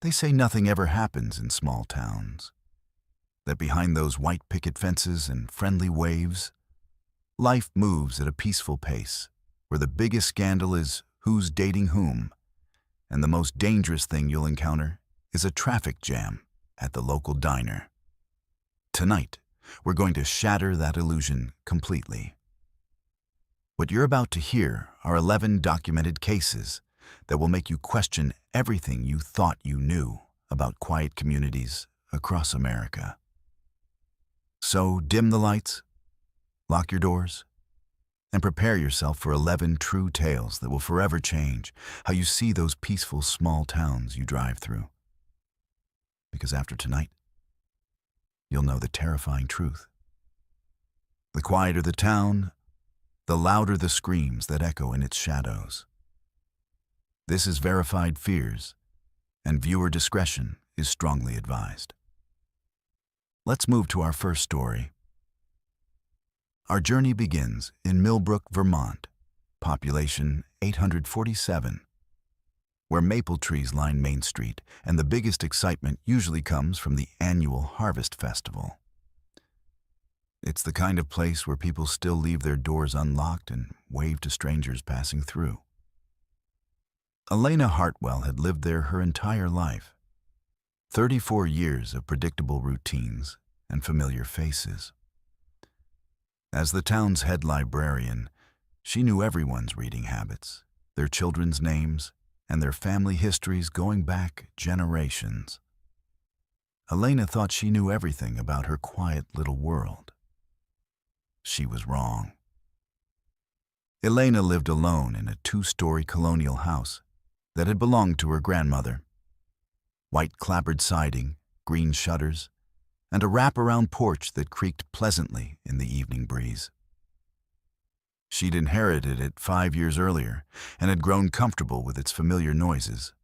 They say nothing ever happens in small towns, that behind those white picket fences and friendly waves, life moves at a peaceful pace, where the biggest scandal is who's dating whom, and the most dangerous thing you'll encounter is a traffic jam at the local diner. Tonight, we're going to shatter that illusion completely. What you're about to hear are 11 documented cases that will make you question everything you thought you knew about quiet communities across America. So dim the lights, lock your doors, and prepare yourself for 11 true tales that will forever change how you see those peaceful small towns you drive through. Because after tonight, you'll know the terrifying truth. The quieter the town, the louder the screams that echo in its shadows. This is Verified Fears, and viewer discretion is strongly advised. Let's move to our first story. Our journey begins in Millbrook, Vermont, population 847, where maple trees line Main Street, and the biggest excitement usually comes from the annual Harvest Festival. It's the kind of place where people still leave their doors unlocked and wave to strangers passing through. Elena Hartwell had lived there her entire life. 34 years of predictable routines and familiar faces. As the town's head librarian, she knew everyone's reading habits, their children's names, and their family histories going back generations. Elena thought she knew everything about her quiet little world. She was wrong. Elena lived alone in a 2-story colonial house that had belonged to her grandmother. White clapboard siding, green shutters, and a wrap-around porch that creaked pleasantly in the evening breeze. She'd inherited it 5 years earlier and had grown comfortable with its familiar noises.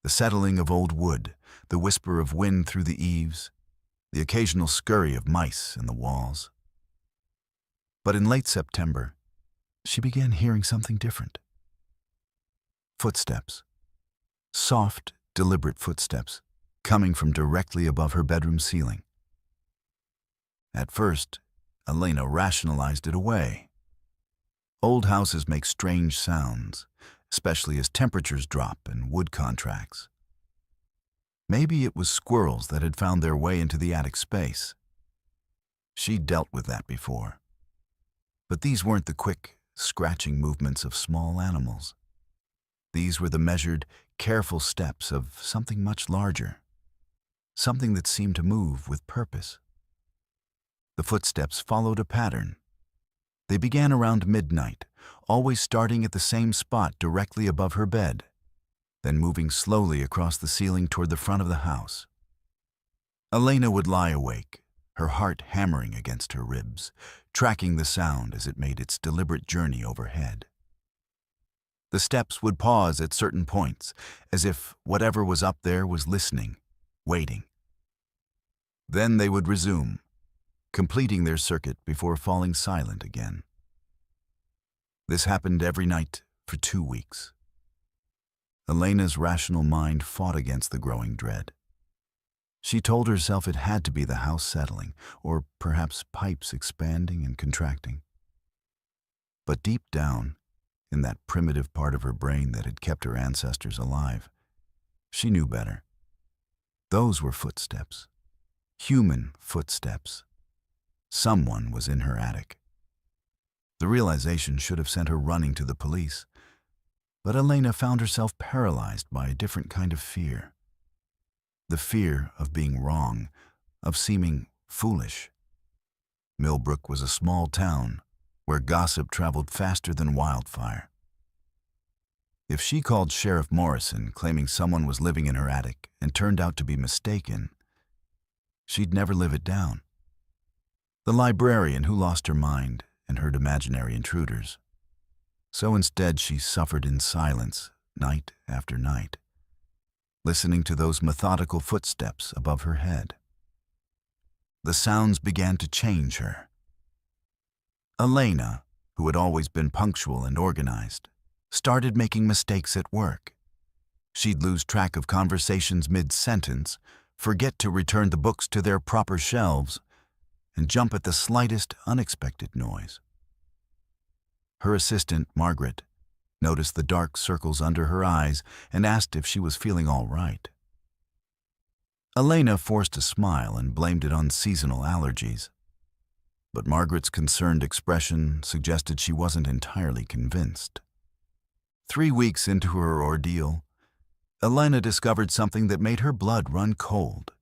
The settling of old wood, the whisper of wind through the eaves, the occasional scurry of mice in the walls. But in late September, she began hearing something different. Footsteps. Soft, deliberate footsteps coming from directly above her bedroom ceiling. At first, Elena rationalized it away. Old houses make strange sounds, especially as temperatures drop and wood contracts. Maybe it was squirrels that had found their way into the attic space. She'd dealt with that before. But these weren't the quick, scratching movements of small animals. These were the measured, careful steps of something much larger, something that seemed to move with purpose. The footsteps followed a pattern. They began around midnight, always starting at the same spot directly above her bed, then moving slowly across the ceiling toward the front of the house. Elena would lie awake, her heart hammering against her ribs, tracking the sound as it made its deliberate journey overhead. The steps would pause at certain points, as if whatever was up there was listening, waiting. Then they would resume, completing their circuit before falling silent again. This happened every night for 2 weeks. Elena's rational mind fought against the growing dread. She told herself it had to be the house settling, or perhaps pipes expanding and contracting. But deep down, in that primitive part of her brain that had kept her ancestors alive, she knew better. Those were footsteps, human footsteps. Someone was in her attic. The realization should have sent her running to the police, but Elena found herself paralyzed by a different kind of fear. The fear of being wrong, of seeming foolish. Millbrook was a small town where gossip traveled faster than wildfire. If she called Sheriff Morrison claiming someone was living in her attic and turned out to be mistaken, she'd never live it down. The librarian who lost her mind and heard imaginary intruders. So instead she suffered in silence night after night, listening to those methodical footsteps above her head. The sounds began to change her. Elena, who had always been punctual and organized, started making mistakes at work. She'd lose track of conversations mid-sentence, forget to return the books to their proper shelves, and jump at the slightest unexpected noise. Her assistant, Margaret, noticed the dark circles under her eyes and asked if she was feeling all right. Elena forced a smile and blamed it on seasonal allergies. But Margaret's concerned expression suggested she wasn't entirely convinced. 3 weeks into her ordeal, Elena discovered something that made her blood run cold.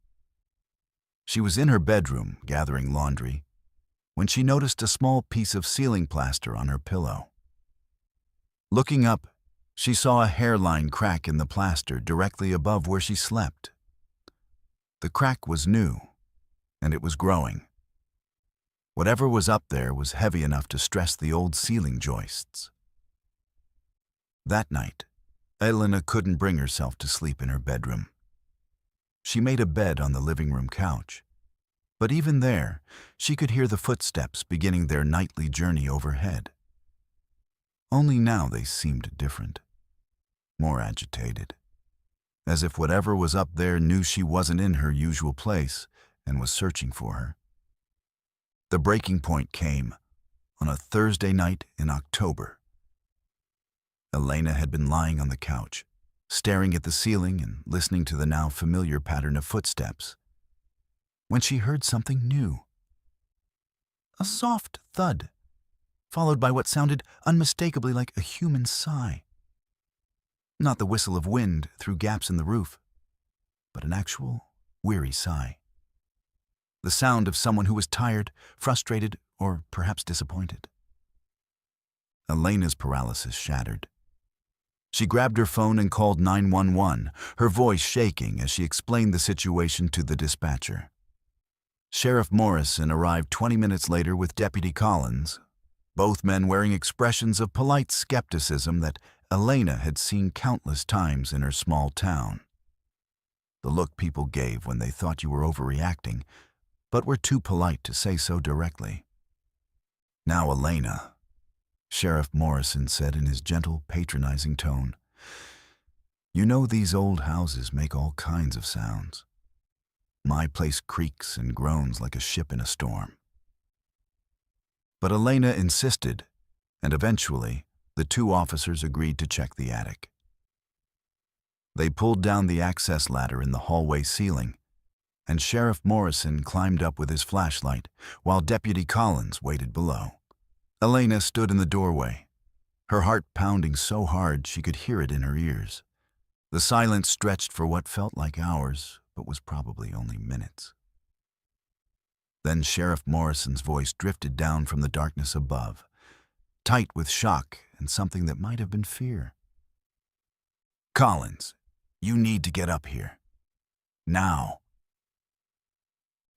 She was in her bedroom gathering laundry when she noticed a small piece of ceiling plaster on her pillow. Looking up, she saw a hairline crack in the plaster directly above where she slept. The crack was new, and it was growing. Whatever was up there was heavy enough to stress the old ceiling joists. That night, Elena couldn't bring herself to sleep in her bedroom. She made a bed on the living room couch, but even there, she could hear the footsteps beginning their nightly journey overhead. Only now they seemed different, more agitated, as if whatever was up there knew she wasn't in her usual place and was searching for her. The breaking point came on a Thursday night in October. Elena had been lying on the couch, staring at the ceiling and listening to the now familiar pattern of footsteps, when she heard something new. A soft thud, followed by what sounded unmistakably like a human sigh. Not the whistle of wind through gaps in the roof, but an actual, weary sigh. The sound of someone who was tired, frustrated, or perhaps disappointed. Elena's paralysis shattered. She grabbed her phone and called 911, her voice shaking as she explained the situation to the dispatcher. Sheriff Morrison arrived 20 minutes later with Deputy Collins, both men wearing expressions of polite skepticism that Elena had seen countless times in her small town. The look people gave when they thought you were overreacting, but were too polite to say so directly. "Now, Elena," Sheriff Morrison said in his gentle, patronizing tone, "you know these old houses make all kinds of sounds. My place creaks and groans like a ship in a storm." But Elena insisted, and eventually, the two officers agreed to check the attic. They pulled down the access ladder in the hallway ceiling, and Sheriff Morrison climbed up with his flashlight, while Deputy Collins waited below. Elena stood in the doorway, her heart pounding so hard she could hear it in her ears. The silence stretched for what felt like hours, but was probably only minutes. Then Sheriff Morrison's voice drifted down from the darkness above, tight with shock and something that might have been fear. "Collins, you need to get up here. Now."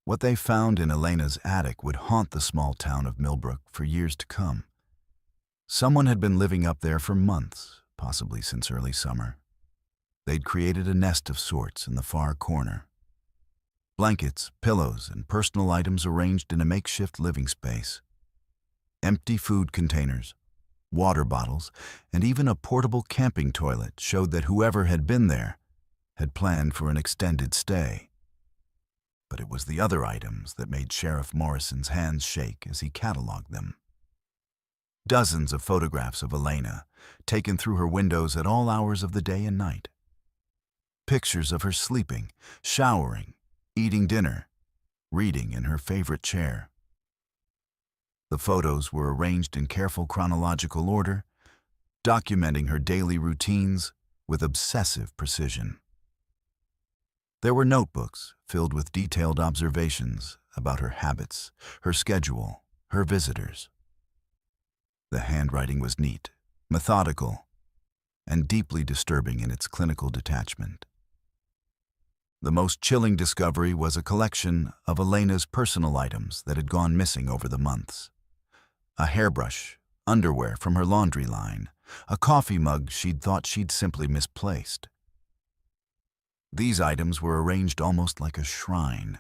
What they found in Elena's attic would haunt the small town of Millbrook for years to come. Someone had been living up there for months, possibly since early summer. They'd created a nest of sorts in the far corner. Blankets, pillows, and personal items arranged in a makeshift living space. Empty food containers, water bottles, and even a portable camping toilet showed that whoever had been there had planned for an extended stay. But it was the other items that made Sheriff Morrison's hands shake as he cataloged them. Dozens of photographs of Elena, taken through her windows at all hours of the day and night. Pictures of her sleeping, showering, eating dinner, reading in her favorite chair. The photos were arranged in careful chronological order, documenting her daily routines with obsessive precision. There were notebooks filled with detailed observations about her habits, her schedule, her visitors. The handwriting was neat, methodical, and deeply disturbing in its clinical detachment. The most chilling discovery was a collection of Elena's personal items that had gone missing over the months. A hairbrush, underwear from her laundry line, a coffee mug she'd thought she'd simply misplaced. These items were arranged almost like a shrine,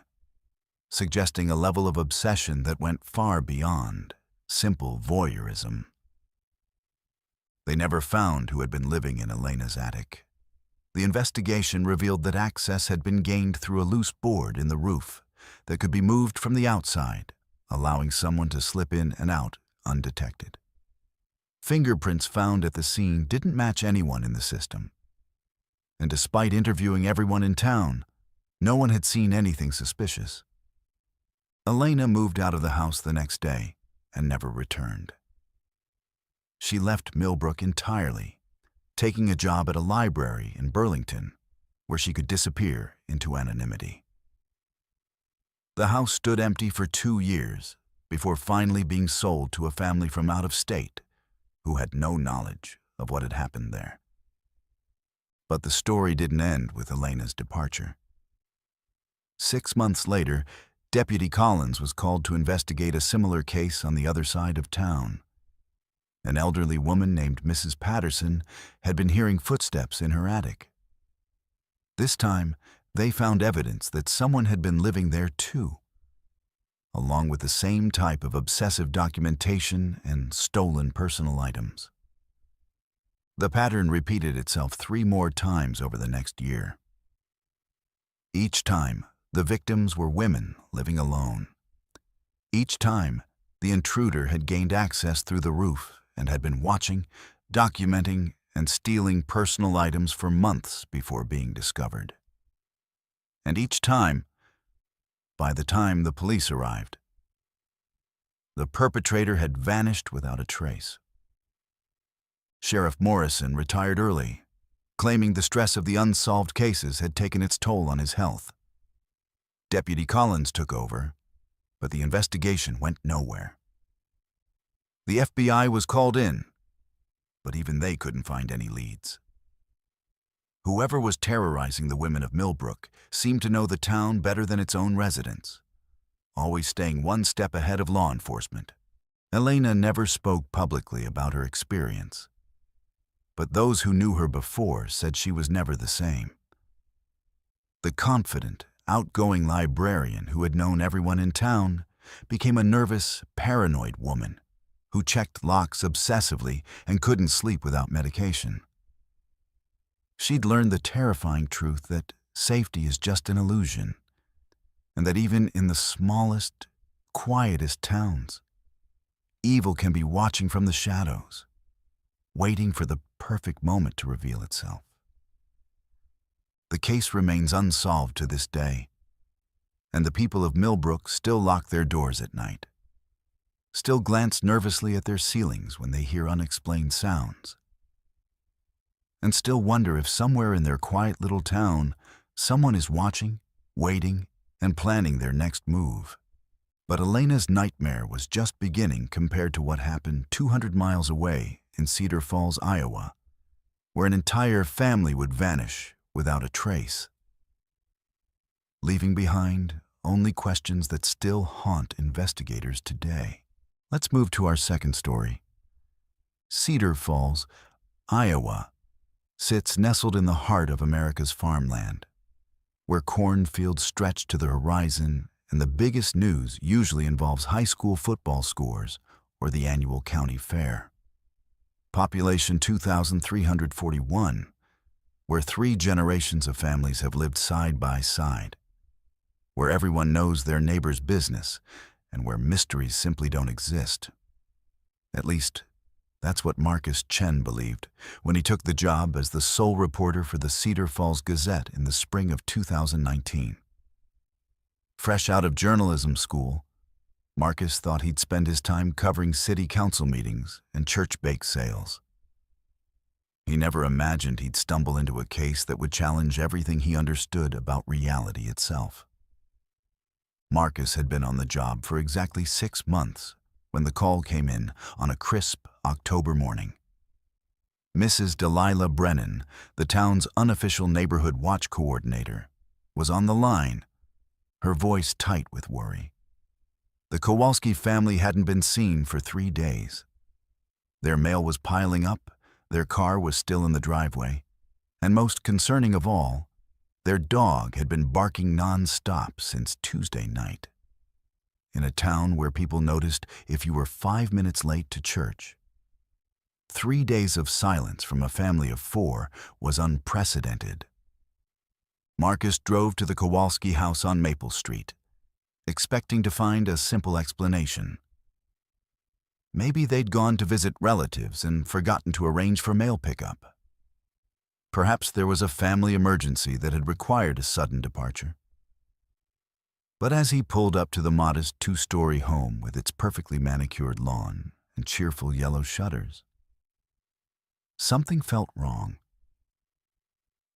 suggesting a level of obsession that went far beyond simple voyeurism. They never found who had been living in Elena's attic, The investigation revealed that access had been gained through a loose board in the roof that could be moved from the outside, allowing someone to slip in and out undetected. Fingerprints found at the scene didn't match anyone in the system. And despite interviewing everyone in town, no one had seen anything suspicious. Elena moved out of the house the next day and never returned. She left Millbrook entirely, taking a job at a library in Burlington, where she could disappear into anonymity. The house stood empty for 2 years before finally being sold to a family from out of state who had no knowledge of what had happened there. But the story didn't end with Elena's departure. 6 months later, Deputy Collins was called to investigate a similar case on the other side of town. An elderly woman named Mrs. Patterson had been hearing footsteps in her attic. This time, they found evidence that someone had been living there too, along with the same type of obsessive documentation and stolen personal items. The pattern repeated itself 3 more times over the next year. Each time, the victims were women living alone. Each time, the intruder had gained access through the roof and had been watching, documenting, and stealing personal items for months before being discovered. And each time, by the time the police arrived, the perpetrator had vanished without a trace. Sheriff Morrison retired early, claiming the stress of the unsolved cases had taken its toll on his health. Deputy Collins took over, but the investigation went nowhere. The FBI was called in, but even they couldn't find any leads. Whoever was terrorizing the women of Millbrook seemed to know the town better than its own residents, always staying 1 step ahead of law enforcement. Elena never spoke publicly about her experience, but those who knew her before said she was never the same. The confident, outgoing librarian who had known everyone in town became a nervous, paranoid woman who checked locks obsessively and couldn't sleep without medication. She'd learned the terrifying truth that safety is just an illusion, and that even in the smallest, quietest towns, evil can be watching from the shadows, waiting for the perfect moment to reveal itself. The case remains unsolved to this day, and the people of Millbrook still lock their doors at night, still glance nervously at their ceilings when they hear unexplained sounds, and still wonder if somewhere in their quiet little town someone is watching, waiting, and planning their next move. But Elena's nightmare was just beginning compared to what happened 200 miles away in Cedar Falls, Iowa, where an entire family would vanish without a trace, leaving behind only questions that still haunt investigators today. Let's move to our second story. Cedar Falls, Iowa, sits nestled in the heart of America's farmland, where cornfields stretch to the horizon and the biggest news usually involves high school football scores or the annual county fair. Population 2,341, where 3 generations of families have lived side by side, where everyone knows their neighbor's business, and where mysteries simply don't exist. At least, that's what Marcus Chen believed when he took the job as the sole reporter for the Cedar Falls Gazette in the spring of 2019. Fresh out of journalism school, Marcus thought he'd spend his time covering city council meetings and church bake sales. He never imagined he'd stumble into a case that would challenge everything he understood about reality itself. Marcus had been on the job for exactly 6 months when the call came in on a crisp October morning. Mrs. Delilah Brennan, the town's unofficial neighborhood watch coordinator, was on the line, her voice tight with worry. The Kowalski family hadn't been seen for 3 days. Their mail was piling up, their car was still in the driveway, and most concerning of all, their dog had been barking non-stop since Tuesday night. In a town where people noticed if you were 5 minutes late to church, 3 days of silence from a family of 4 was unprecedented. Marcus drove to the Kowalski house on Maple Street, expecting to find a simple explanation. Maybe they'd gone to visit relatives and forgotten to arrange for mail pickup. Perhaps there was a family emergency that had required a sudden departure. But as he pulled up to the modest 2-story home with its perfectly manicured lawn and cheerful yellow shutters, something felt wrong.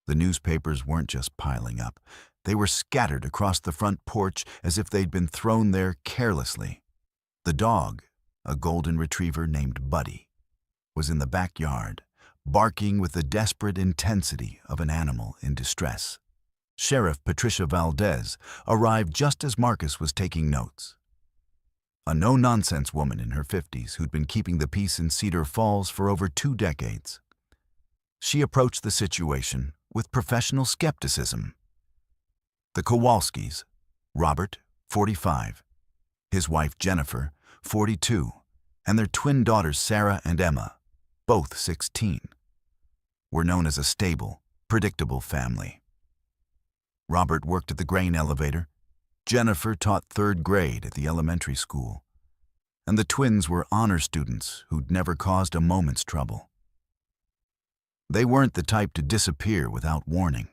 The newspapers weren't just piling up. They were scattered across the front porch as if they'd been thrown there carelessly. The dog, a golden retriever named Buddy, was in the backyard, barking with the desperate intensity of an animal in distress. Sheriff Patricia Valdez arrived just as Marcus was taking notes. A no-nonsense woman in her 50s who'd been keeping the peace in Cedar Falls for over 2 decades. She approached the situation with professional skepticism. The Kowalskis, Robert, 45, his wife Jennifer, 42, and their twin daughters Sarah and Emma, both 16, were known as a stable, predictable family. Robert worked at the grain elevator, Jennifer taught 3rd grade at the elementary school, and the twins were honor students who'd never caused a moment's trouble. They weren't the type to disappear without warning.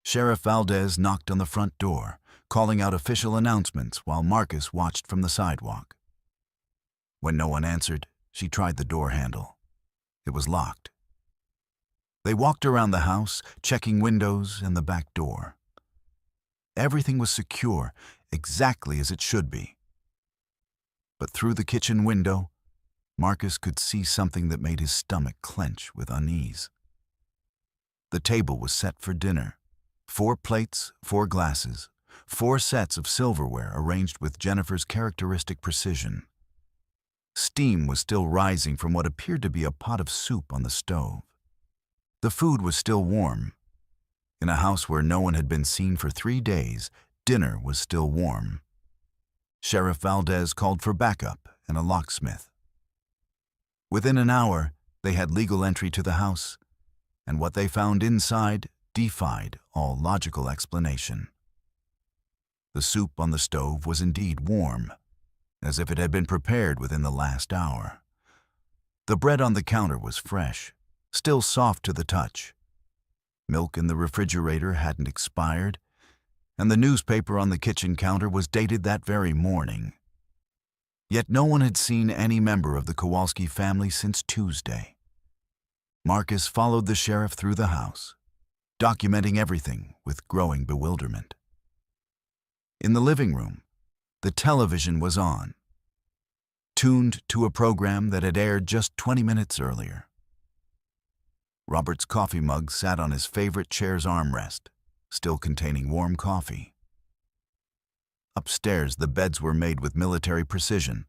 Sheriff Valdez knocked on the front door, calling out official announcements while Marcus watched from the sidewalk. When no one answered, she tried the door handle. It was locked. They walked around the house, checking windows and the back door. Everything was secure, exactly as it should be. But through the kitchen window, Marcus could see something that made his stomach clench with unease. The table was set for dinner. 4 plates, 4 glasses, 4 sets of silverware arranged with Jennifer's characteristic precision. Steam was still rising from what appeared to be a pot of soup on the stove. The food was still warm. In a house where no one had been seen for 3 days, dinner was still warm. Sheriff Valdez called for backup and a locksmith. Within an hour, they had legal entry to the house, and what they found inside defied all logical explanation. The soup on the stove was indeed warm, as if it had been prepared within the last hour. The bread on the counter was fresh, still soft to the touch. Milk in the refrigerator hadn't expired, and the newspaper on the kitchen counter was dated that very morning. Yet no one had seen any member of the Kowalski family since Tuesday. Marcus followed the sheriff through the house, documenting everything with growing bewilderment. In the living room, the television was on, tuned to a program that had aired just 20 minutes earlier. Robert's coffee mug sat on his favorite chair's armrest, still containing warm coffee. Upstairs, the beds were made with military precision,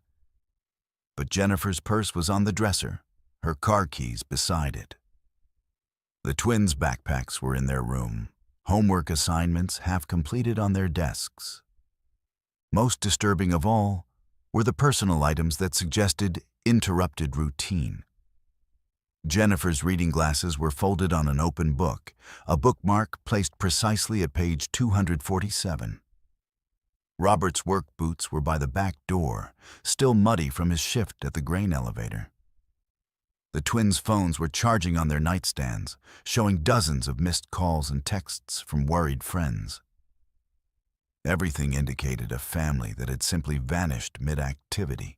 but Jennifer's purse was on the dresser, her car keys beside it. The twins' backpacks were in their room, homework assignments half completed on their desks. Most disturbing of all were the personal items that suggested interrupted routine. Jennifer's reading glasses were folded on an open book, a bookmark placed precisely at page 247. Robert's work boots were by the back door, still muddy from his shift at the grain elevator. The twins' phones were charging on their nightstands, showing dozens of missed calls and texts from worried friends. Everything indicated a family that had simply vanished mid-activity,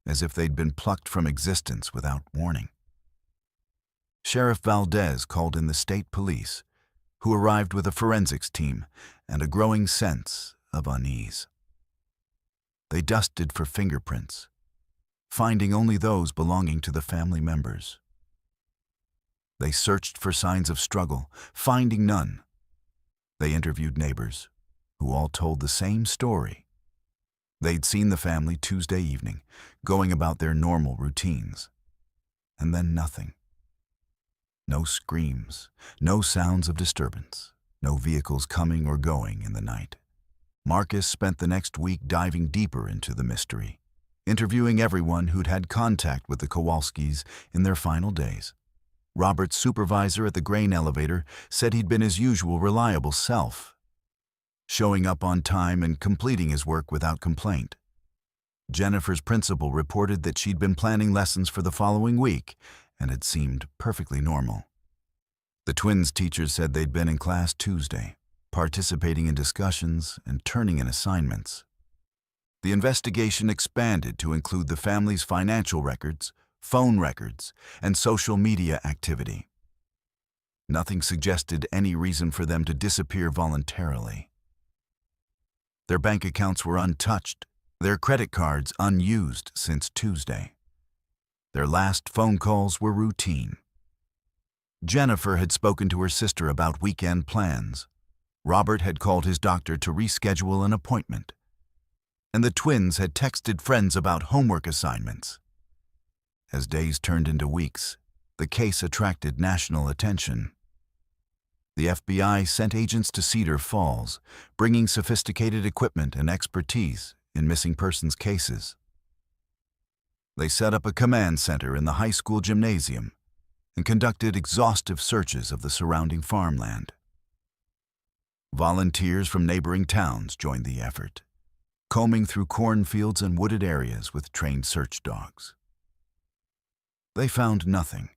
as if they'd been plucked from existence without warning. Sheriff Valdez called in the state police, who arrived with a forensics team and a growing sense of unease. They dusted for fingerprints, finding only those belonging to the family members. They searched for signs of struggle, finding none. They interviewed neighbors, who all told the same story. They'd seen the family Tuesday evening, going about their normal routines. And then nothing. No screams, no sounds of disturbance, no vehicles coming or going in the night. Marcus spent the next week diving deeper into the mystery, interviewing everyone who'd had contact with the Kowalskis in their final days. Robert's supervisor at the grain elevator said he'd been his usual reliable self, showing up on time and completing his work without complaint. Jennifer's principal reported that she'd been planning lessons for the following week and had seemed perfectly normal. The twins' teachers said they'd been in class Tuesday, participating in discussions and turning in assignments. The investigation expanded to include the family's financial records, phone records, and social media activity. Nothing suggested any reason for them to disappear voluntarily. Their bank accounts were untouched, their credit cards unused since Tuesday. Their last phone calls were routine. Jennifer had spoken to her sister about weekend plans. Robert had called his doctor to reschedule an appointment. And the twins had texted friends about homework assignments. As days turned into weeks, the case attracted national attention. The FBI sent agents to Cedar Falls, bringing sophisticated equipment and expertise in missing persons cases. They set up a command center in the high school gymnasium and conducted exhaustive searches of the surrounding farmland. Volunteers from neighboring towns joined the effort, combing through cornfields and wooded areas with trained search dogs. They found nothing.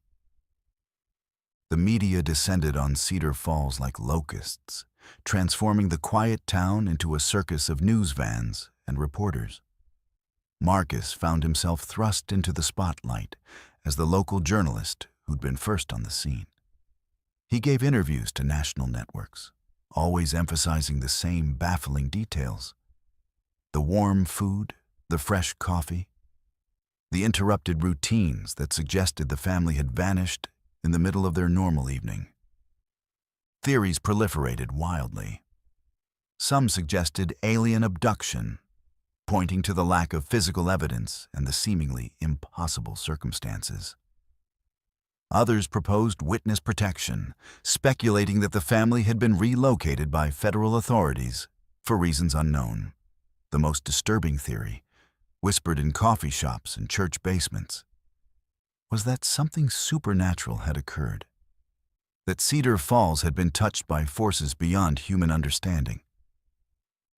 The media descended on Cedar Falls like locusts, transforming the quiet town into a circus of news vans and reporters. Marcus found himself thrust into the spotlight as the local journalist who'd been first on the scene. He gave interviews to national networks, always emphasizing the same baffling details: the warm food, the fresh coffee, the interrupted routines that suggested the family had vanished in the middle of their normal evening. Theories proliferated wildly. Some suggested alien abduction, pointing to the lack of physical evidence and the seemingly impossible circumstances. Others proposed witness protection, speculating that the family had been relocated by federal authorities for reasons unknown. The most disturbing theory, whispered in coffee shops and church basements, was that something supernatural had occurred, that Cedar Falls had been touched by forces beyond human understanding.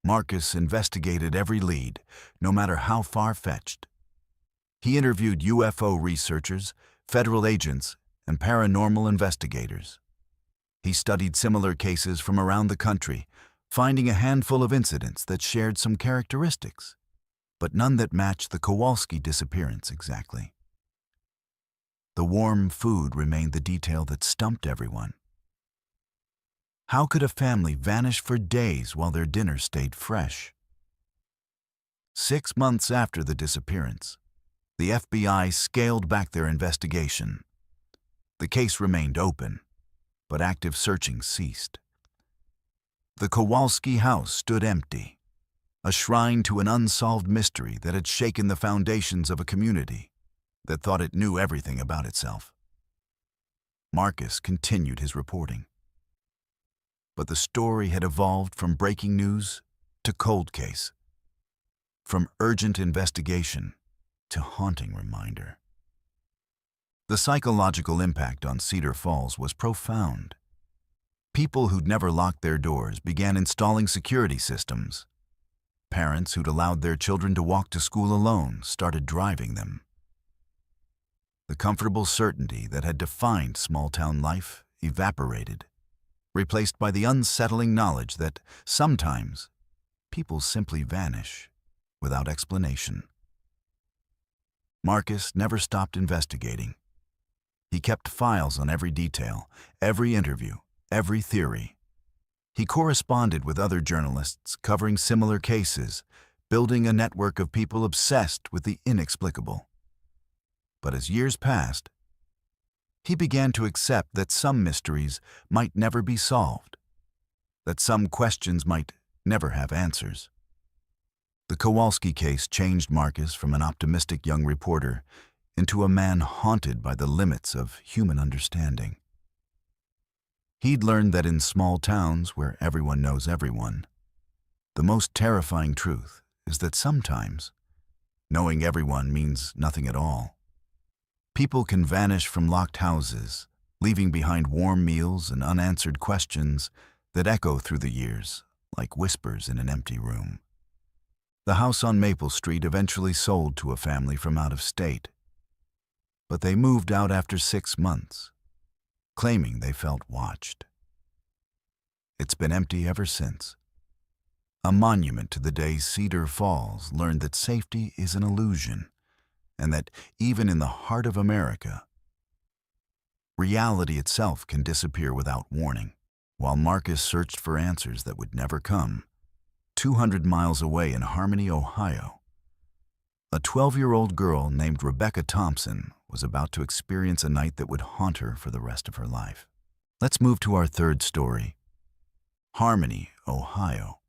Marcus investigated every lead, no matter how far-fetched. He interviewed UFO researchers, federal agents, and paranormal investigators. He studied similar cases from around the country, finding a handful of incidents that shared some characteristics, but none that matched the Kowalski disappearance exactly. The warm food remained the detail that stumped everyone. How could a family vanish for days while their dinner stayed fresh? 6 months after the disappearance, the FBI scaled back their investigation. The case remained open, but active searching ceased. The Kowalski house stood empty, a shrine to an unsolved mystery that had shaken the foundations of a community that thought it knew everything about itself. Marcus continued his reporting. But the story had evolved from breaking news to cold case, from urgent investigation to haunting reminder. The psychological impact on Cedar Falls was profound. People who'd never locked their doors began installing security systems. Parents who'd allowed their children to walk to school alone started driving them. The comfortable certainty that had defined small-town life evaporated, replaced by the unsettling knowledge that sometimes people simply vanish without explanation. Marcus never stopped investigating. He kept files on every detail, every interview, every theory. He corresponded with other journalists covering similar cases, building a network of people obsessed with the inexplicable. But as years passed, he began to accept that some mysteries might never be solved, that some questions might never have answers. The Kowalski case changed Marcus from an optimistic young reporter into a man haunted by the limits of human understanding. He'd learned that in small towns where everyone knows everyone, the most terrifying truth is that sometimes Knowing everyone means nothing at all. People can vanish from locked houses, leaving behind warm meals and unanswered questions that echo through the years, like whispers in an empty room. The house on Maple Street eventually sold to a family from out of state, but they moved out after 6 months, claiming they felt watched. It's been empty ever since. A monument to the day Cedar Falls learned that safety is an illusion, and that even in the heart of America, reality itself can disappear without warning. While Marcus searched for answers that would never come, 200 miles away in Harmony, Ohio, a 12-year-old girl named Rebecca Thompson was about to experience a night that would haunt her for the rest of her life. Let's move to our third story. Harmony, Ohio,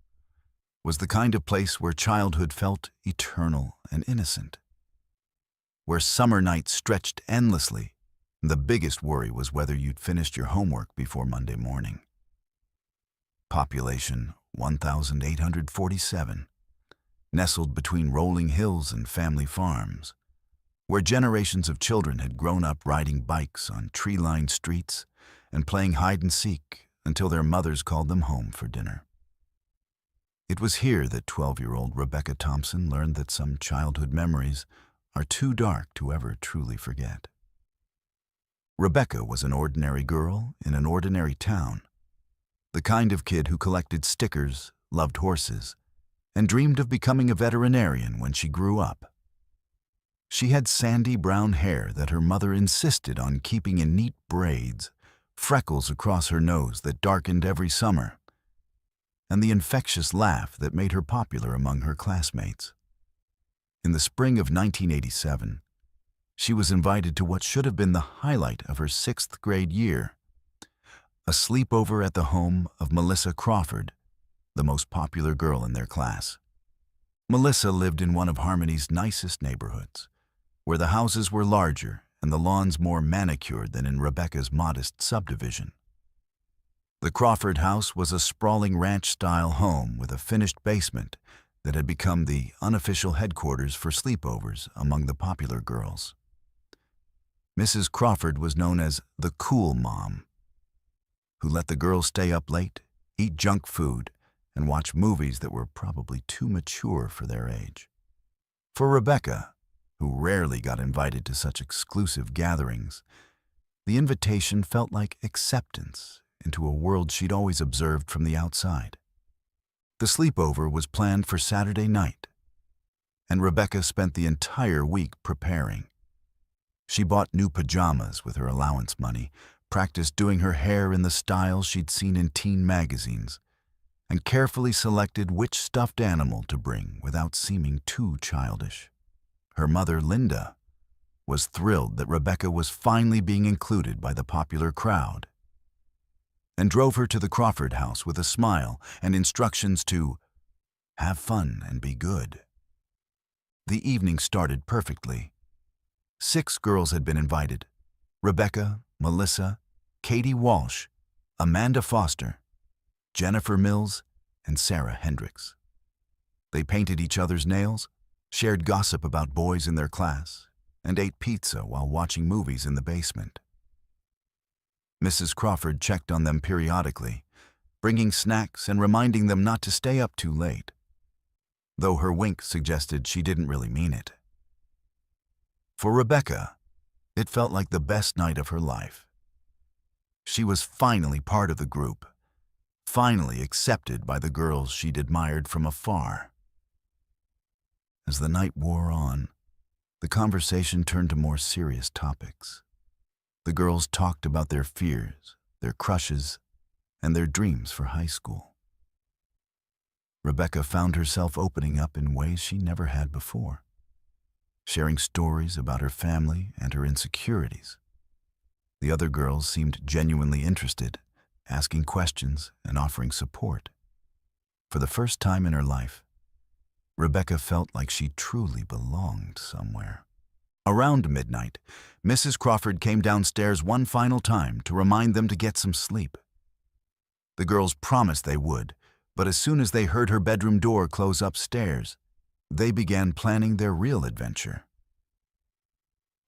was the kind of place where childhood felt eternal and innocent, where summer nights stretched endlessly, and the biggest worry was whether you'd finished your homework before Monday morning. Population 1,847, nestled between rolling hills and family farms, where generations of children had grown up riding bikes on tree-lined streets and playing hide-and-seek until their mothers called them home for dinner. It was here that 12-year-old Rebecca Thompson learned that some childhood memories are too dark to ever truly forget. Rebecca was an ordinary girl in an ordinary town, the kind of kid who collected stickers, loved horses, and dreamed of becoming a veterinarian when she grew up. She had sandy brown hair that her mother insisted on keeping in neat braids, freckles across her nose that darkened every summer, and the infectious laugh that made her popular among her classmates. In the spring of 1987, she was invited to what should have been the highlight of her 6th grade year, a sleepover at the home of Melissa Crawford, the most popular girl in their class. Melissa lived in one of Harmony's nicest neighborhoods, where the houses were larger and the lawns more manicured than in Rebecca's modest subdivision. The Crawford house was a sprawling ranch-style home with a finished basement that had become the unofficial headquarters for sleepovers among the popular girls. Mrs. Crawford was known as the cool mom, who let the girls stay up late, eat junk food, and watch movies that were probably too mature for their age. For Rebecca, who rarely got invited to such exclusive gatherings, the invitation felt like acceptance into a world she'd always observed from the outside. The sleepover was planned for Saturday night, and Rebecca spent the entire week preparing. She bought new pajamas with her allowance money, practiced doing her hair in the style she'd seen in teen magazines, and carefully selected which stuffed animal to bring without seeming too childish. Her mother, Linda, was thrilled that Rebecca was finally being included by the popular crowd, and drove her to the Crawford house with a smile and instructions to have fun and be good. The evening started perfectly. 6 girls had been invited: Rebecca, Melissa, Katie Walsh, Amanda Foster, Jennifer Mills, and Sarah Hendricks. They painted each other's nails, shared gossip about boys in their class, and ate pizza while watching movies in the basement. Mrs. Crawford checked on them periodically, bringing snacks and reminding them not to stay up too late, though her wink suggested she didn't really mean it. For Rebecca, it felt like the best night of her life. She was finally part of the group, finally accepted by the girls she'd admired from afar. As the night wore on, the conversation turned to more serious topics. The girls talked about their fears, their crushes, and their dreams for high school. Rebecca found herself opening up in ways she never had before, sharing stories about her family and her insecurities. The other girls seemed genuinely interested, asking questions and offering support. For the first time in her life, Rebecca felt like she truly belonged somewhere. Around midnight, Mrs. Crawford came downstairs one final time to remind them to get some sleep. The girls promised they would, but as soon as they heard her bedroom door close upstairs, they began planning their real adventure.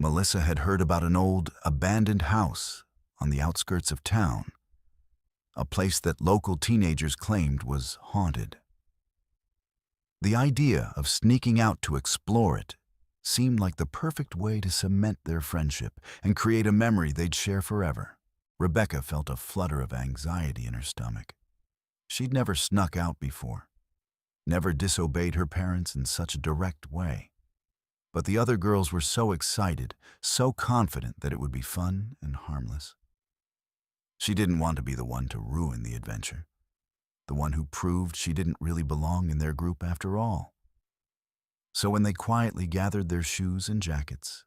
Melissa had heard about an old, abandoned house on the outskirts of town, a place that local teenagers claimed was haunted. The idea of sneaking out to explore it seemed like the perfect way to cement their friendship and create a memory they'd share forever. Rebecca felt a flutter of anxiety in her stomach. She'd never snuck out before, never disobeyed her parents in such a direct way. But the other girls were so excited, so confident that it would be fun and harmless. She didn't want to be the one to ruin the adventure, the one who proved she didn't really belong in their group after all. So when they quietly gathered their shoes and jackets,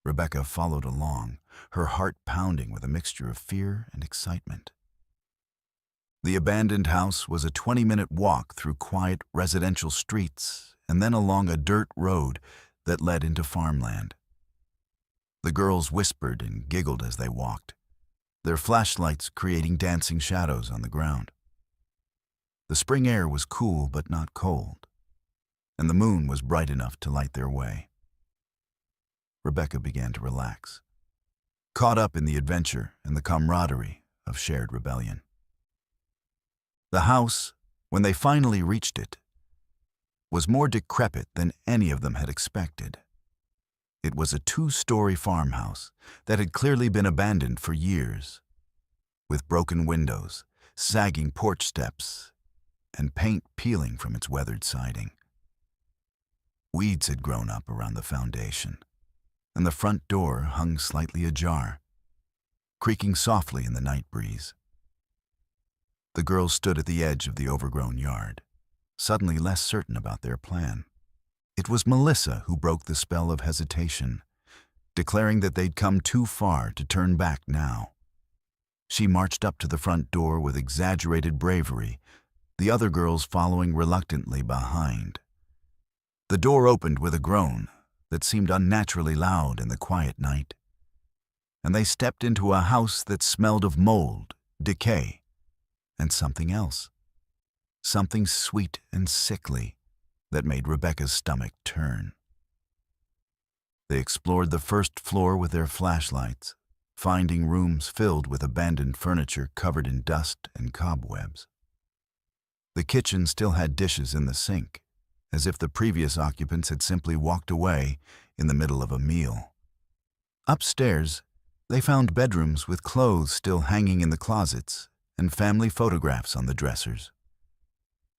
Rebecca followed along, her heart pounding with a mixture of fear and excitement. The abandoned house was a 20-minute walk through quiet residential streets and then along a dirt road that led into farmland. The girls whispered and giggled as they walked, their flashlights creating dancing shadows on the ground. The spring air was cool but not cold, and the moon was bright enough to light their way. Rebecca began to relax, caught up in the adventure and the camaraderie of shared rebellion. The house, when they finally reached it, was more decrepit than any of them had expected. It was a 2-story farmhouse that had clearly been abandoned for years, with broken windows, sagging porch steps, and paint peeling from its weathered siding. Weeds had grown up around the foundation, and the front door hung slightly ajar, creaking softly in the night breeze. The girls stood at the edge of the overgrown yard, suddenly less certain about their plan. It was Melissa who broke the spell of hesitation, declaring that they'd come too far to turn back now. She marched up to the front door with exaggerated bravery, the other girls following reluctantly behind. The door opened with a groan that seemed unnaturally loud in the quiet night, and they stepped into a house that smelled of mold, decay, and something else. Something sweet and sickly that made Rebecca's stomach turn. They explored the first floor with their flashlights, finding rooms filled with abandoned furniture covered in dust and cobwebs. The kitchen still had dishes in the sink, as if the previous occupants had simply walked away in the middle of a meal. Upstairs, they found bedrooms with clothes still hanging in the closets and family photographs on the dressers,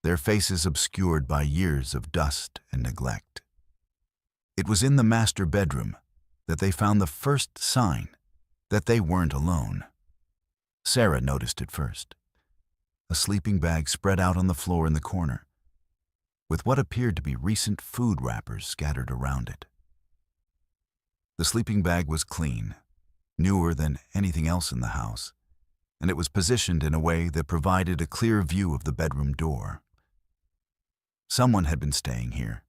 their faces obscured by years of dust and neglect. It was in the master bedroom that they found the first sign that they weren't alone. Sarah noticed it first. A sleeping bag spread out on the floor in the corner, with what appeared to be recent food wrappers scattered around it. The sleeping bag was clean, newer than anything else in the house, and it was positioned in a way that provided a clear view of the bedroom door. Someone had been staying here,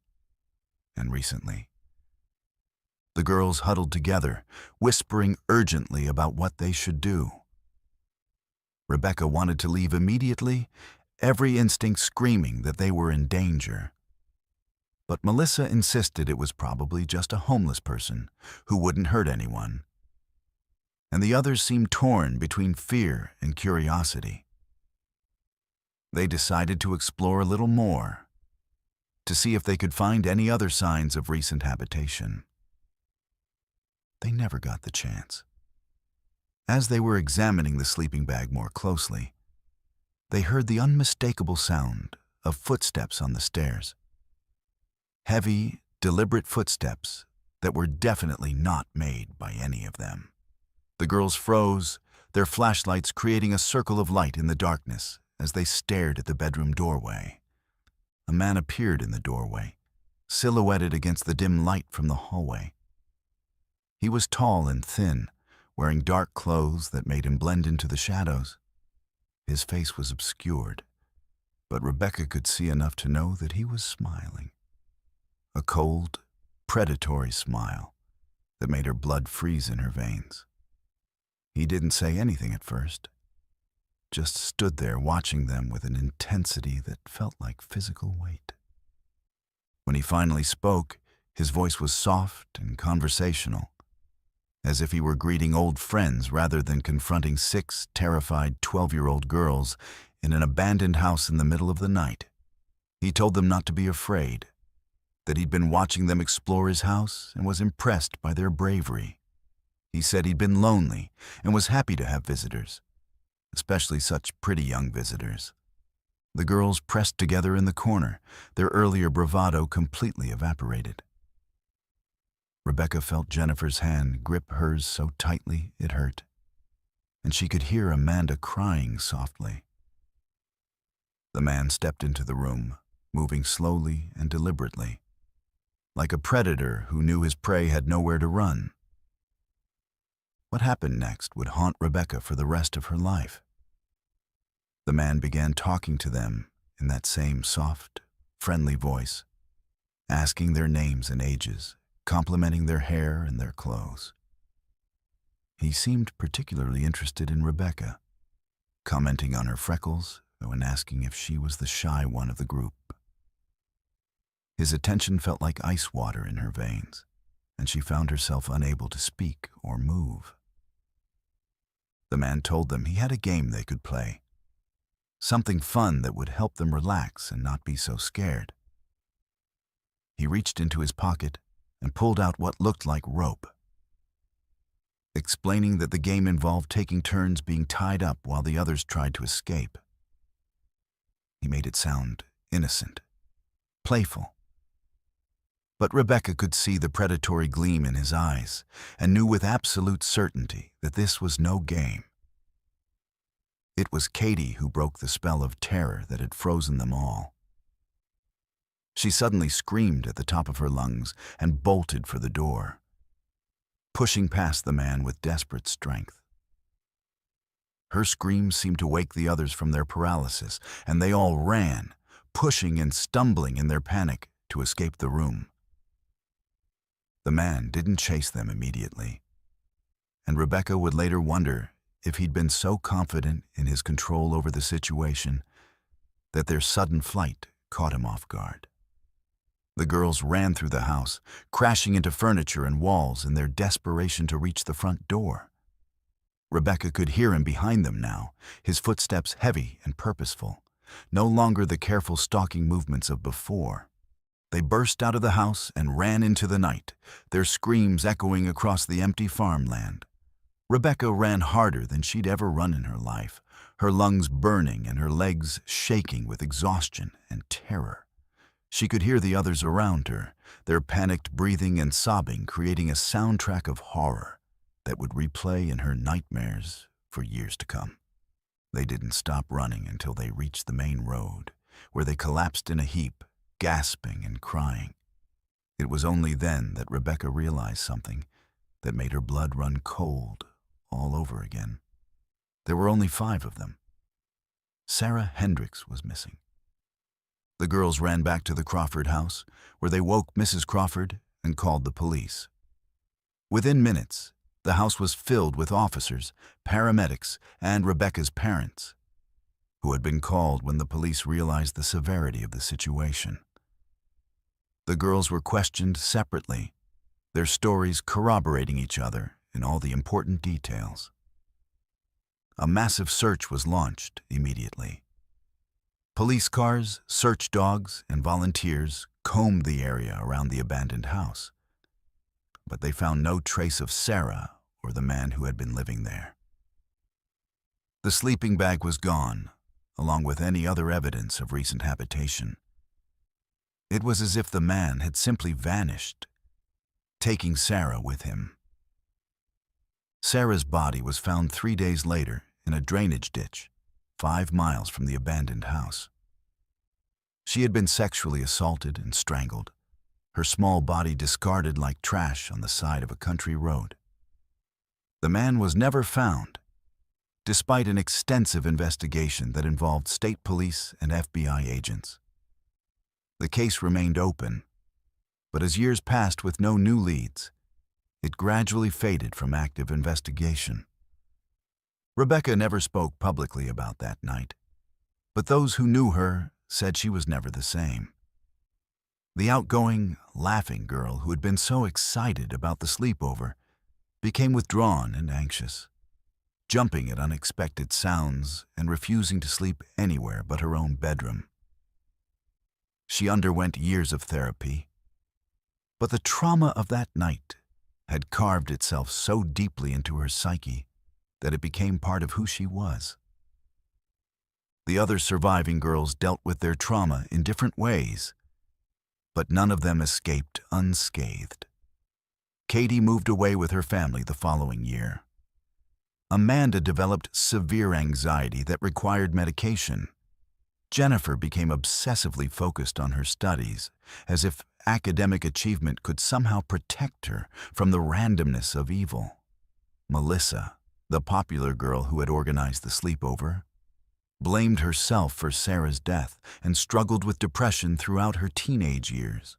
and recently. The girls huddled together, whispering urgently about what they should do. Rebecca wanted to leave immediately, every instinct screaming that they were in danger. But Melissa insisted it was probably just a homeless person who wouldn't hurt anyone. And the others seemed torn between fear and curiosity. They decided to explore a little more, to see if they could find any other signs of recent habitation. They never got the chance. As they were examining the sleeping bag more closely, they heard the unmistakable sound of footsteps on the stairs. Heavy, deliberate footsteps that were definitely not made by any of them. The girls froze, their flashlights creating a circle of light in the darkness as they stared at the bedroom doorway. A man appeared in the doorway, silhouetted against the dim light from the hallway. He was tall and thin, wearing dark clothes that made him blend into the shadows. His face was obscured, but Rebecca could see enough to know that he was smiling. A cold, predatory smile that made her blood freeze in her veins. He didn't say anything at first, just stood there watching them with an intensity that felt like physical weight. When he finally spoke, his voice was soft and conversational, as if he were greeting old friends rather than confronting 6 terrified 12-year-old girls in an abandoned house in the middle of the night. He told them not to be afraid, that he'd been watching them explore his house and was impressed by their bravery. He said he'd been lonely and was happy to have visitors, especially such pretty young visitors. The girls pressed together in the corner, their earlier bravado completely evaporated. Rebecca felt Jennifer's hand grip hers so tightly it hurt, and she could hear Amanda crying softly. The man stepped into the room, moving slowly and deliberately, like a predator who knew his prey had nowhere to run. What happened next would haunt Rebecca for the rest of her life. The man began talking to them in that same soft, friendly voice, asking their names and ages, complimenting their hair and their clothes. He seemed particularly interested in Rebecca, commenting on her freckles and asking if she was the shy one of the group. His attention felt like ice water in her veins, and she found herself unable to speak or move. The man told them he had a game they could play, something fun that would help them relax and not be so scared. He reached into his pocket and pulled out what looked like rope, explaining that the game involved taking turns being tied up while the others tried to escape. He made it sound innocent, playful. But Rebecca could see the predatory gleam in his eyes and knew with absolute certainty that this was no game. It was Katie who broke the spell of terror that had frozen them all. She suddenly screamed at the top of her lungs and bolted for the door, pushing past the man with desperate strength. Her screams seemed to wake the others from their paralysis, and they all ran, pushing and stumbling in their panic to escape the room. The man didn't chase them immediately, and Rebecca would later wonder if he'd been so confident in his control over the situation that their sudden flight caught him off guard. The girls ran through the house, crashing into furniture and walls in their desperation to reach the front door. Rebecca could hear him behind them now, his footsteps heavy and purposeful, no longer the careful stalking movements of before. They burst out of the house and ran into the night, their screams echoing across the empty farmland. Rebecca ran harder than she'd ever run in her life, her lungs burning and her legs shaking with exhaustion and terror. She could hear the others around her, their panicked breathing and sobbing creating a soundtrack of horror that would replay in her nightmares for years to come. They didn't stop running until they reached the main road, where they collapsed in a heap, gasping and crying. It was only then that Rebecca realized something that made her blood run cold all over again. There were only 5 of them. Sarah Hendricks was missing. The girls ran back to the Crawford house, where they woke Mrs. Crawford and called the police. Within minutes, the house was filled with officers, paramedics, and Rebecca's parents, who had been called when the police realized the severity of the situation. The girls were questioned separately, their stories corroborating each other in all the important details. A massive search was launched immediately. Police cars, search dogs, and volunteers combed the area around the abandoned house, but they found no trace of Sarah or the man who had been living there. The sleeping bag was gone, along with any other evidence of recent habitation. It was as if the man had simply vanished, taking Sarah with him. Sarah's body was found 3 days later in a drainage ditch, 5 miles from the abandoned house. She had been sexually assaulted and strangled, her small body discarded like trash on the side of a country road. The man was never found, despite an extensive investigation that involved state police and FBI agents. The case remained open, but as years passed with no new leads, it gradually faded from active investigation. Rebecca never spoke publicly about that night, but those who knew her said she was never the same. The outgoing, laughing girl who had been so excited about the sleepover became withdrawn and anxious, jumping at unexpected sounds and refusing to sleep anywhere but her own bedroom. She underwent years of therapy, but the trauma of that night had carved itself so deeply into her psyche that it became part of who she was. The other surviving girls dealt with their trauma in different ways, but none of them escaped unscathed. Katie moved away with her family the following year. Amanda developed severe anxiety that required medication. Jennifer became obsessively focused on her studies, as if academic achievement could somehow protect her from the randomness of evil. Melissa, the popular girl who had organized the sleepover, blamed herself for Sarah's death and struggled with depression throughout her teenage years.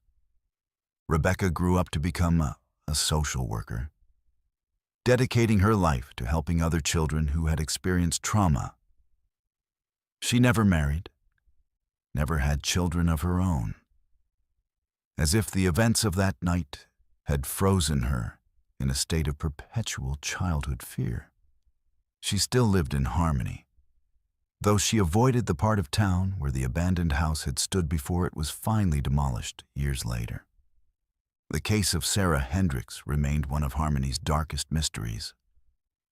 Rebecca grew up to become a social worker, dedicating her life to helping other children who had experienced trauma. She never married, never had children of her own, as if the events of that night had frozen her in a state of perpetual childhood fear. She still lived in Harmony, though she avoided the part of town where the abandoned house had stood before it was finally demolished years later. The case of Sarah Hendricks remained one of Harmony's darkest mysteries,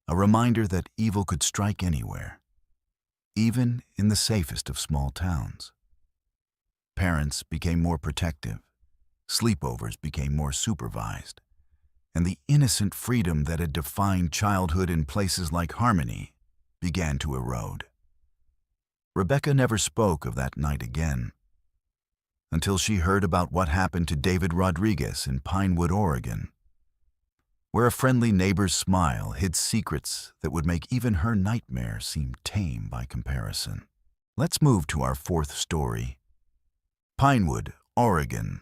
a reminder that evil could strike anywhere, even in the safest of small towns. Parents became more protective, sleepovers became more supervised, and the innocent freedom that had defined childhood in places like Harmony began to erode. Rebecca never spoke of that night again, until she heard about what happened to David Rodriguez in Pinewood, Oregon, where a friendly neighbor's smile hid secrets that would make even her nightmare seem tame by comparison. Let's move to our fourth story. Pinewood, Oregon,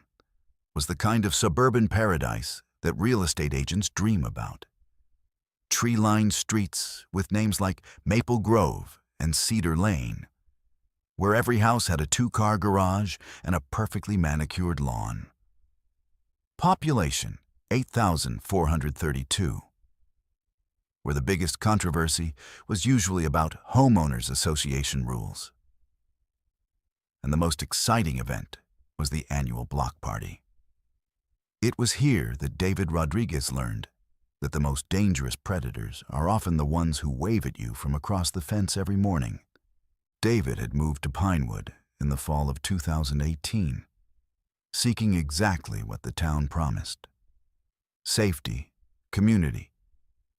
was the kind of suburban paradise that real estate agents dream about. Tree-lined streets with names like Maple Grove and Cedar Lane, where every house had a 2-car garage and a perfectly manicured lawn. Population, 8,432. Where the biggest controversy was usually about homeowners association rules. And the most exciting event was the annual block party. It was here that David Rodriguez learned that the most dangerous predators are often the ones who wave at you from across the fence every morning. David had moved to Pinewood in the fall of 2018, seeking exactly what the town promised: safety, community,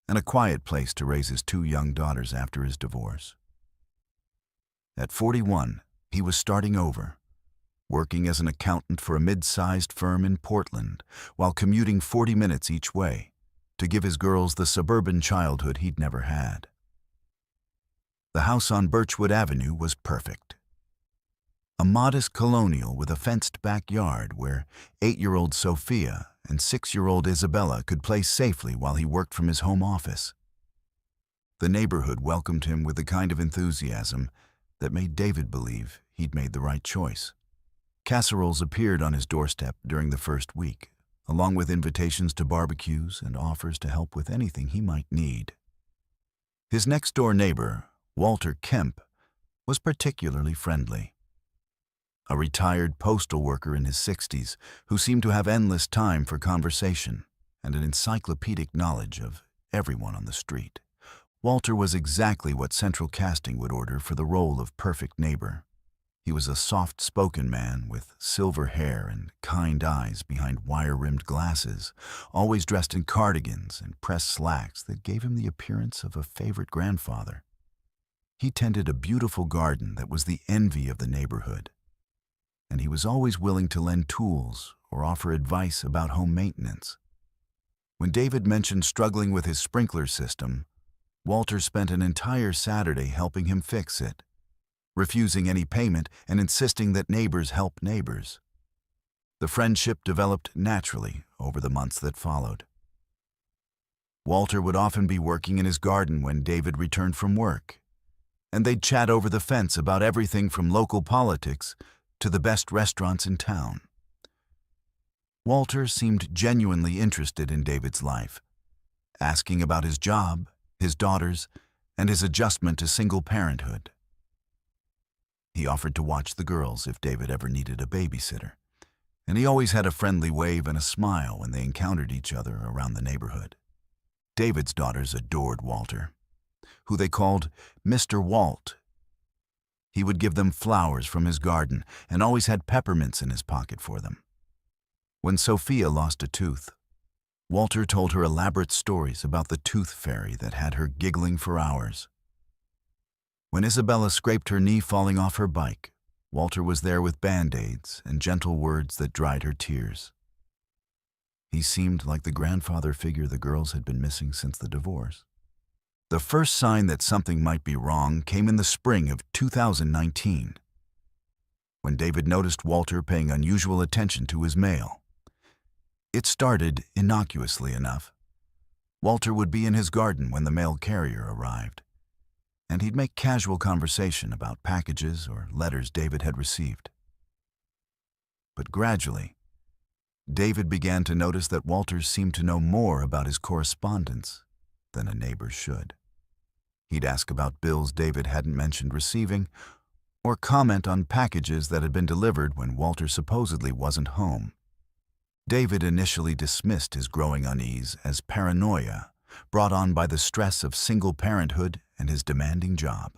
and a quiet place to raise his 2 young daughters after his divorce. At 41, he was starting over, working as an accountant for a mid-sized firm in Portland while commuting 40 minutes each way to give his girls the suburban childhood he'd never had. The house on Birchwood Avenue was perfect. A modest colonial with a fenced backyard where 8-year-old Sophia and 6-year-old Isabella could play safely while he worked from his home office. The neighborhood welcomed him with the kind of enthusiasm that made David believe he'd made the right choice. Casseroles appeared on his doorstep during the first week, along with invitations to barbecues and offers to help with anything he might need. His next-door neighbor, Walter Kemp, was particularly friendly. A retired postal worker in his 60s who seemed to have endless time for conversation and an encyclopedic knowledge of everyone on the street. Walter was exactly what Central Casting would order for the role of perfect neighbor. He was a soft-spoken man with silver hair and kind eyes behind wire-rimmed glasses, always dressed in cardigans and pressed slacks that gave him the appearance of a favorite grandfather. He tended a beautiful garden that was the envy of the neighborhood, and he was always willing to lend tools or offer advice about home maintenance. When David mentioned struggling with his sprinkler system, Walter spent an entire Saturday helping him fix it, refusing any payment and insisting that neighbors help neighbors. The friendship developed naturally over the months that followed. Walter would often be working in his garden when David returned from work, and they'd chat over the fence about everything from local politics to the best restaurants in town. Walter seemed genuinely interested in David's life, asking about his job, his daughters, and his adjustment to single parenthood. He offered to watch the girls if David ever needed a babysitter, and he always had a friendly wave and a smile when they encountered each other around the neighborhood. David's daughters adored Walter, who they called Mr. Walt. He would give them flowers from his garden and always had peppermints in his pocket for them. When Sophia lost a tooth, Walter told her elaborate stories about the tooth fairy that had her giggling for hours. When Isabella scraped her knee falling off her bike, Walter was there with band-aids and gentle words that dried her tears. He seemed like the grandfather figure the girls had been missing since the divorce. The first sign that something might be wrong came in the spring of 2019, when David noticed Walter paying unusual attention to his mail. It started innocuously enough. Walter would be in his garden when the mail carrier arrived, and he'd make casual conversation about packages or letters David had received. But gradually, David began to notice that Walter seemed to know more about his correspondence than a neighbor should. He'd ask about bills David hadn't mentioned receiving, or comment on packages that had been delivered when Walter supposedly wasn't home. David initially dismissed his growing unease as paranoia, brought on by the stress of single parenthood and his demanding job.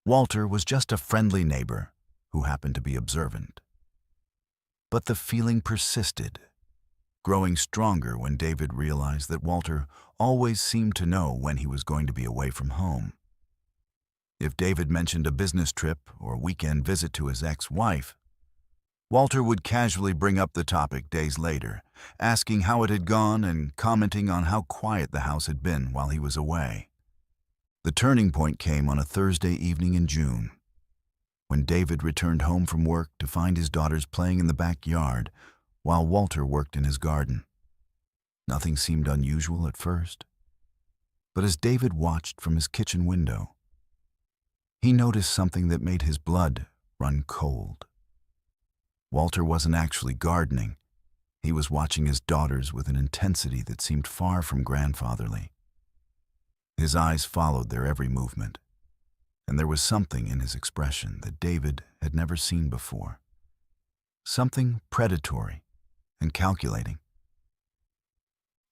Walter was just a friendly neighbor who happened to be observant. But the feeling persisted, growing stronger when David realized that Walter always seemed to know when he was going to be away from home. If David mentioned a business trip or weekend visit to his ex-wife, Walter would casually bring up the topic days later, asking how it had gone and commenting on how quiet the house had been while he was away. The turning point came on a Thursday evening in June, when David returned home from work to find his daughters playing in the backyard while Walter worked in his garden. Nothing seemed unusual at first, but as David watched from his kitchen window, he noticed something that made his blood run cold. Walter wasn't actually gardening. He was watching his daughters with an intensity that seemed far from grandfatherly. His eyes followed their every movement, and there was something in his expression that David had never seen before. Something predatory and calculating.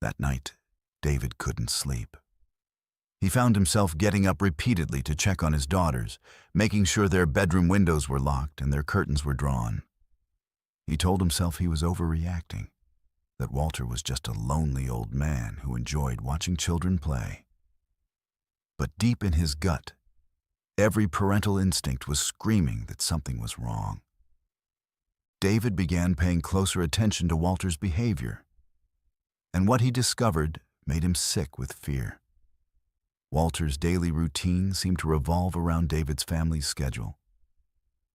That night, David couldn't sleep. He found himself getting up repeatedly to check on his daughters, making sure their bedroom windows were locked and their curtains were drawn. He told himself he was overreacting, that Walter was just a lonely old man who enjoyed watching children play. But deep in his gut, every parental instinct was screaming that something was wrong. David began paying closer attention to Walter's behavior, and what he discovered made him sick with fear. Walter's daily routine seemed to revolve around David's family's schedule.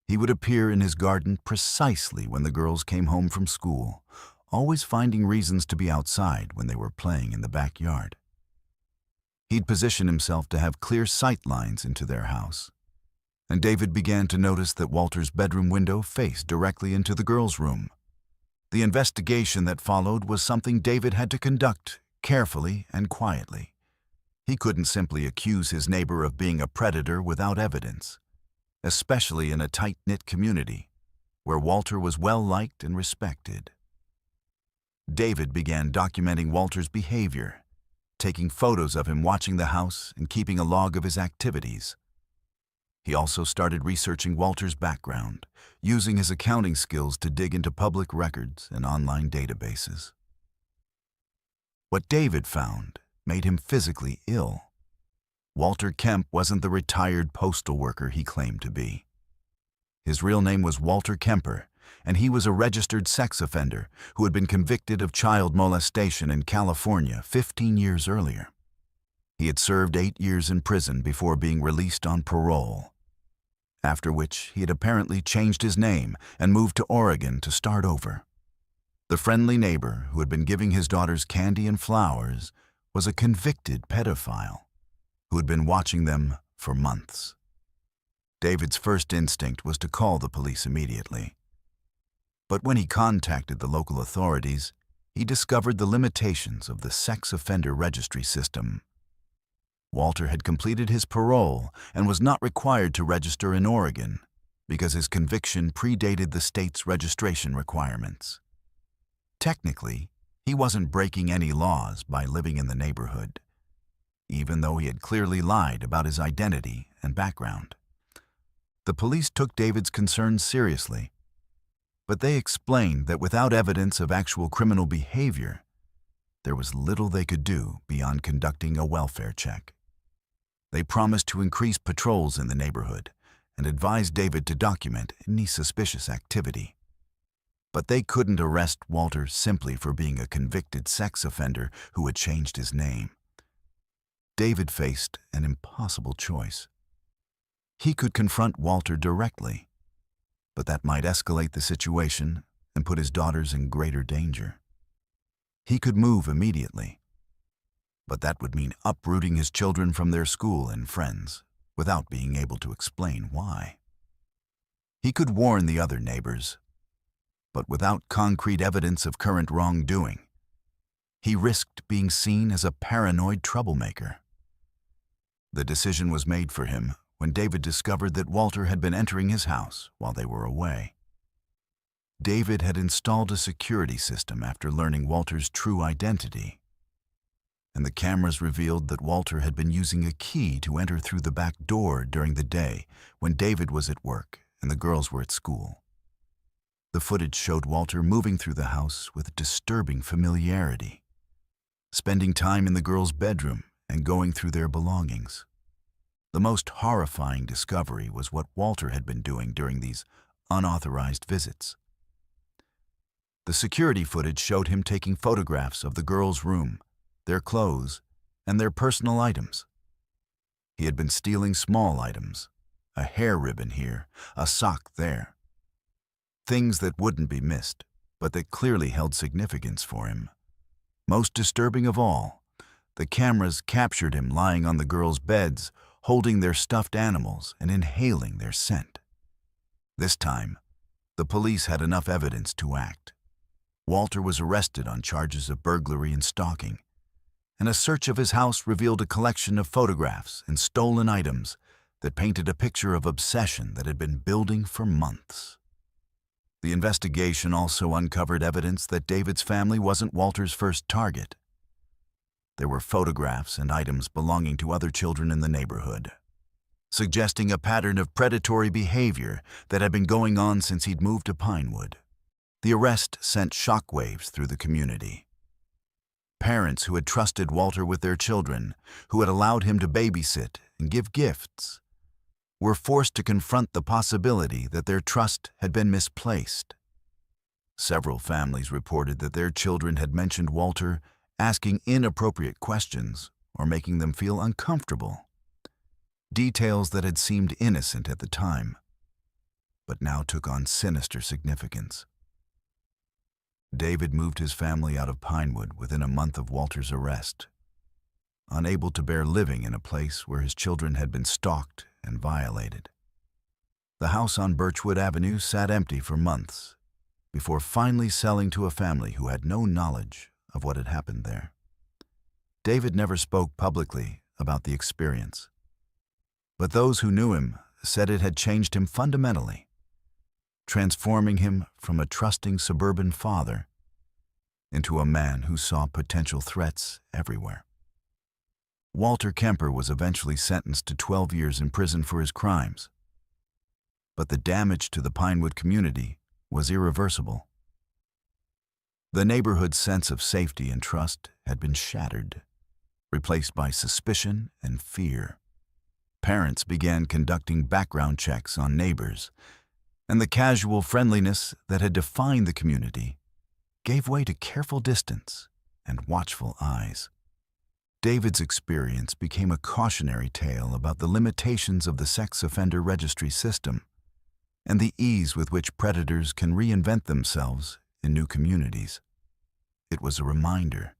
He would appear in his garden precisely when the girls came home from school, always finding reasons to be outside when they were playing in the backyard. He'd position himself to have clear sight lines into their house, and David began to notice that Walter's bedroom window faced directly into the girls' room. The investigation that followed was something David had to conduct carefully and quietly. He couldn't simply accuse his neighbor of being a predator without evidence, especially in a tight-knit community where Walter was well-liked and respected. David began documenting Walter's behavior, taking photos of him watching the house and keeping a log of his activities. He also started researching Walter's background, using his accounting skills to dig into public records and online databases. What David found made him physically ill. Walter Kemp wasn't the retired postal worker he claimed to be. His real name was Walter Kemper, and he was a registered sex offender who had been convicted of child molestation in California 15 years earlier. He had served 8 years in prison before being released on parole, after which he had apparently changed his name and moved to Oregon to start over. The friendly neighbor who had been giving his daughters candy and flowers was a convicted pedophile who had been watching them for months. David's first instinct was to call the police immediately. But when he contacted the local authorities, he discovered the limitations of the sex offender registry system. Walter had completed his parole and was not required to register in Oregon because his conviction predated the state's registration requirements. Technically, he wasn't breaking any laws by living in the neighborhood, even though he had clearly lied about his identity and background. The police took David's concerns seriously, but they explained that without evidence of actual criminal behavior, there was little they could do beyond conducting a welfare check. They promised to increase patrols in the neighborhood and advised David to document any suspicious activity. But they couldn't arrest Walter simply for being a convicted sex offender who had changed his name. David faced an impossible choice. He could confront Walter directly, but that might escalate the situation and put his daughters in greater danger. He could move immediately, but that would mean uprooting his children from their school and friends without being able to explain why. He could warn the other neighbors, but without concrete evidence of current wrongdoing, he risked being seen as a paranoid troublemaker. The decision was made for him when David discovered that Walter had been entering his house while they were away. David had installed a security system after learning Walter's true identity, and the cameras revealed that Walter had been using a key to enter through the back door during the day when David was at work and the girls were at school. The footage showed Walter moving through the house with disturbing familiarity, spending time in the girls' bedroom and going through their belongings. The most horrifying discovery was what Walter had been doing during these unauthorized visits. The security footage showed him taking photographs of the girls' room, their clothes, and their personal items. He had been stealing small items, a hair ribbon here, a sock there. Things that wouldn't be missed, but that clearly held significance for him. Most disturbing of all, the cameras captured him lying on the girls' beds, holding their stuffed animals and inhaling their scent. This time, the police had enough evidence to act. Walter was arrested on charges of burglary and stalking, and a search of his house revealed a collection of photographs and stolen items that painted a picture of obsession that had been building for months. The investigation also uncovered evidence that David's family wasn't Walter's first target. There were photographs and items belonging to other children in the neighborhood, suggesting a pattern of predatory behavior that had been going on since he'd moved to Pinewood. The arrest sent shockwaves through the community. Parents who had trusted Walter with their children, who had allowed him to babysit and give gifts, were forced to confront the possibility that their trust had been misplaced. Several families reported that their children had mentioned Walter asking inappropriate questions or making them feel uncomfortable. Details that had seemed innocent at the time, but now took on sinister significance. David moved his family out of Pinewood within a month of Walter's arrest, unable to bear living in a place where his children had been stalked and violated. The house on Birchwood Avenue sat empty for months before finally selling to a family who had no knowledge of what had happened there. David never spoke publicly about the experience, but those who knew him said it had changed him fundamentally, transforming him from a trusting suburban father into a man who saw potential threats everywhere. Walter Kemper was eventually sentenced to 12 years in prison for his crimes, but the damage to the Pinewood community was irreversible. The neighborhood's sense of safety and trust had been shattered, replaced by suspicion and fear. Parents began conducting background checks on neighbors, and the casual friendliness that had defined the community gave way to careful distance and watchful eyes. David's experience became a cautionary tale about the limitations of the sex offender registry system and the ease with which predators can reinvent themselves in new communities. It was a reminder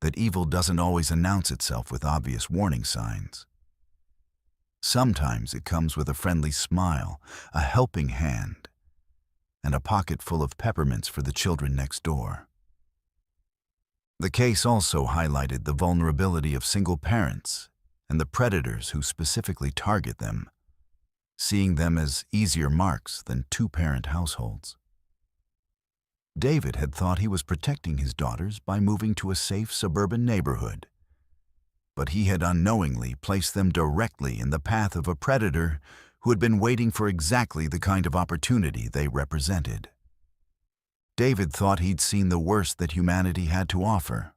that evil doesn't always announce itself with obvious warning signs. Sometimes it comes with a friendly smile, a helping hand, and a pocket full of peppermints for the children next door. The case also highlighted the vulnerability of single parents and the predators who specifically target them, seeing them as easier marks than two-parent households. David had thought he was protecting his daughters by moving to a safe suburban neighborhood, but he had unknowingly placed them directly in the path of a predator who had been waiting for exactly the kind of opportunity they represented. David thought he'd seen the worst that humanity had to offer,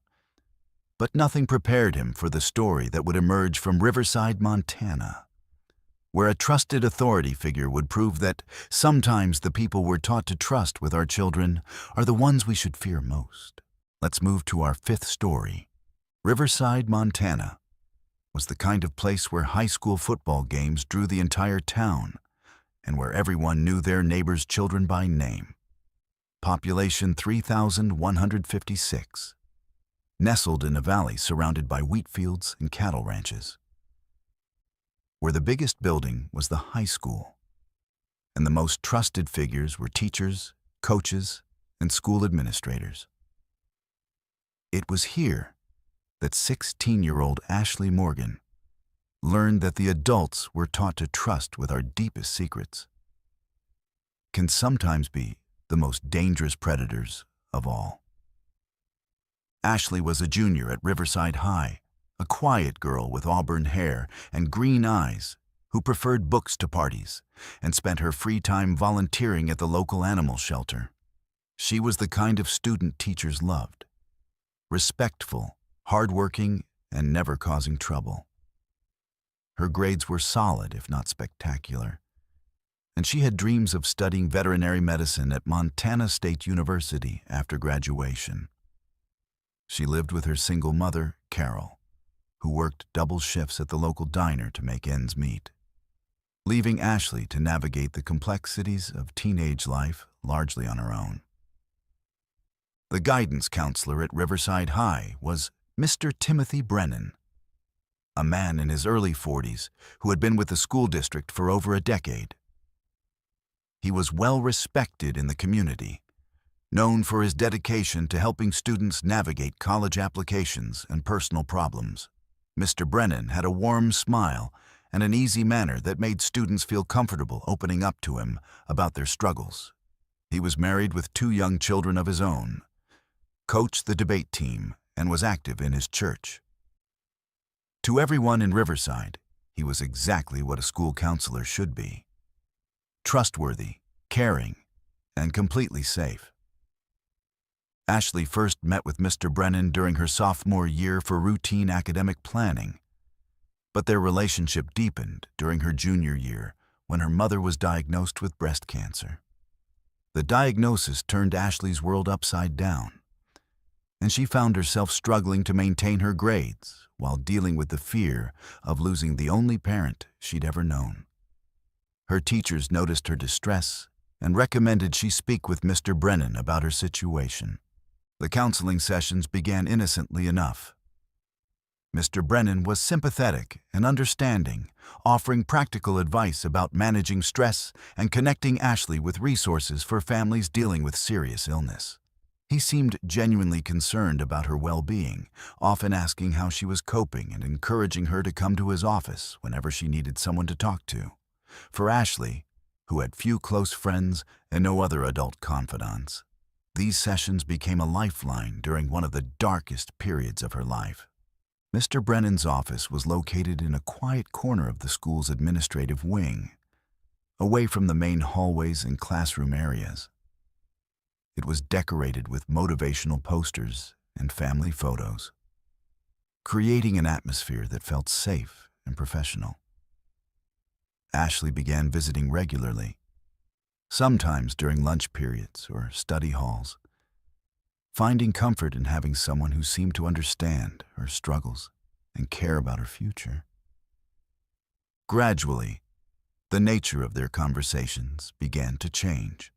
but nothing prepared him for the story that would emerge from Riverside, Montana, where a trusted authority figure would prove that sometimes the people we're taught to trust with our children are the ones we should fear most. Let's move to our fifth story. Riverside, Montana was the kind of place where high school football games drew the entire town and where everyone knew their neighbors' children by name. Population 3,156. Nestled in a valley surrounded by wheat fields and cattle ranches, where the biggest building was the high school, and the most trusted figures were teachers, coaches, and school administrators. It was here that 16-year-old Ashley Morgan learned that the adults we're taught to trust with our deepest secrets can sometimes be the most dangerous predators of all. Ashley was a junior at Riverside High, a quiet girl with auburn hair and green eyes who preferred books to parties and spent her free time volunteering at the local animal shelter. She was the kind of student teachers loved, respectful, hardworking, and never causing trouble. Her grades were solid, if not spectacular, and she had dreams of studying veterinary medicine at Montana State University after graduation. She lived with her single mother, Carol, who worked double shifts at the local diner to make ends meet, leaving Ashley to navigate the complexities of teenage life largely on her own. The guidance counselor at Riverside High was Mr. Timothy Brennan, a man in his early 40s who had been with the school district for over a decade. He was well respected in the community, known for his dedication to helping students navigate college applications and personal problems. Mr. Brennan had a warm smile and an easy manner that made students feel comfortable opening up to him about their struggles. He was married with 2 young children of his own, coached the debate team, and was active in his church. To everyone in Riverside, he was exactly what a school counselor should be: trustworthy, caring, and completely safe. Ashley first met with Mr. Brennan during her sophomore year for routine academic planning, but their relationship deepened during her junior year when her mother was diagnosed with breast cancer. The diagnosis turned Ashley's world upside down, and she found herself struggling to maintain her grades while dealing with the fear of losing the only parent she'd ever known. Her teachers noticed her distress and recommended she speak with Mr. Brennan about her situation. The counseling sessions began innocently enough. Mr. Brennan was sympathetic and understanding, offering practical advice about managing stress and connecting Ashley with resources for families dealing with serious illness. He seemed genuinely concerned about her well-being, often asking how she was coping and encouraging her to come to his office whenever she needed someone to talk to. For Ashley, who had few close friends and no other adult confidants, these sessions became a lifeline during one of the darkest periods of her life. Mr. Brennan's office was located in a quiet corner of the school's administrative wing, away from the main hallways and classroom areas. It was decorated with motivational posters and family photos, creating an atmosphere that felt safe and professional. Ashley began visiting regularly, sometimes during lunch periods or study halls, finding comfort in having someone who seemed to understand her struggles and care about her future. Gradually, the nature of their conversations began to change.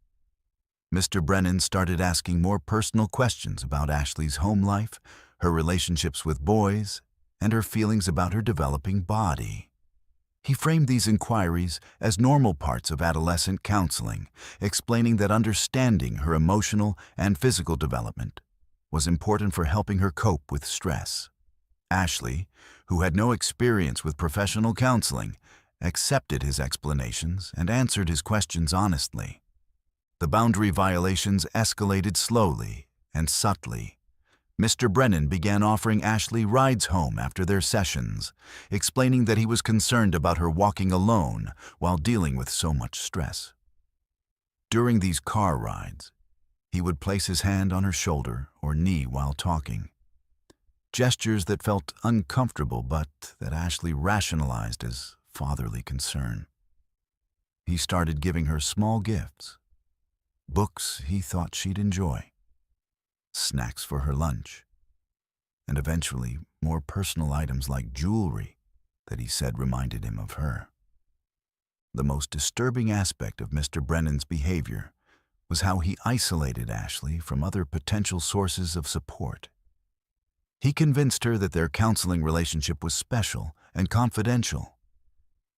Mr. Brennan started asking more personal questions about Ashley's home life, her relationships with boys, and her feelings about her developing body. He framed these inquiries as normal parts of adolescent counseling, explaining that understanding her emotional and physical development was important for helping her cope with stress. Ashley, who had no experience with professional counseling, accepted his explanations and answered his questions honestly. The boundary violations escalated slowly and subtly. Mr. Brennan began offering Ashley rides home after their sessions, explaining that he was concerned about her walking alone while dealing with so much stress. During these car rides, he would place his hand on her shoulder or knee while talking. Gestures that felt uncomfortable but that Ashley rationalized as fatherly concern. He started giving her small gifts, books he thought she'd enjoy, snacks for her lunch, and eventually more personal items like jewelry that he said reminded him of her. The most disturbing aspect of Mr. Brennan's behavior was how he isolated Ashley from other potential sources of support. He convinced her that their counseling relationship was special and confidential,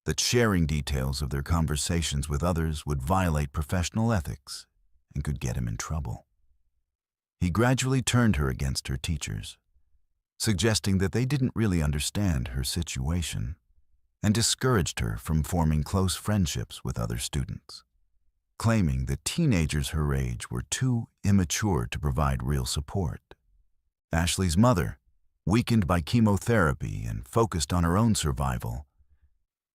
that sharing details of their conversations with others would violate professional ethics and could get him in trouble. He gradually turned her against her teachers, suggesting that they didn't really understand her situation, and discouraged her from forming close friendships with other students, claiming that teenagers her age were too immature to provide real support. Ashley's mother, weakened by chemotherapy and focused on her own survival,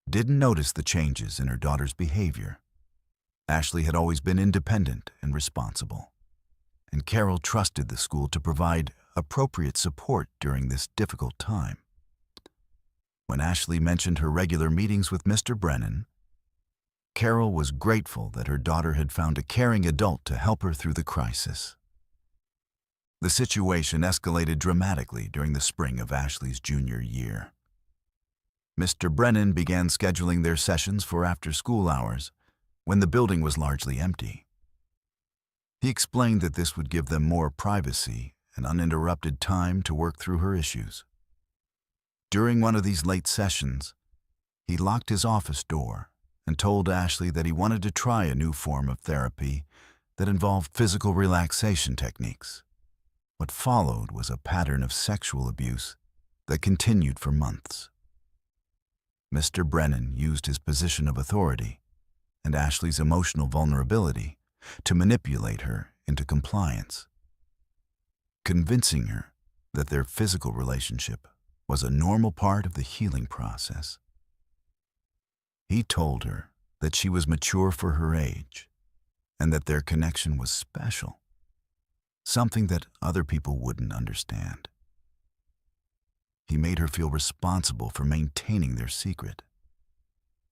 didn't notice the changes in her daughter's behavior. Ashley had always been independent and responsible, and Carol trusted the school to provide appropriate support during this difficult time. When Ashley mentioned her regular meetings with Mr. Brennan, Carol was grateful that her daughter had found a caring adult to help her through the crisis. The situation escalated dramatically during the spring of Ashley's junior year. Mr. Brennan began scheduling their sessions for after-school hours when the building was largely empty. He explained that this would give them more privacy and uninterrupted time to work through her issues. During one of these late sessions, he locked his office door and told Ashley that he wanted to try a new form of therapy that involved physical relaxation techniques. What followed was a pattern of sexual abuse that continued for months. Mr. Brennan used his position of authority and Ashley's emotional vulnerability to manipulate her into compliance, convincing her that their physical relationship was a normal part of the healing process. He told her that she was mature for her age and that their connection was special, something that other people wouldn't understand. He made her feel responsible for maintaining their secret,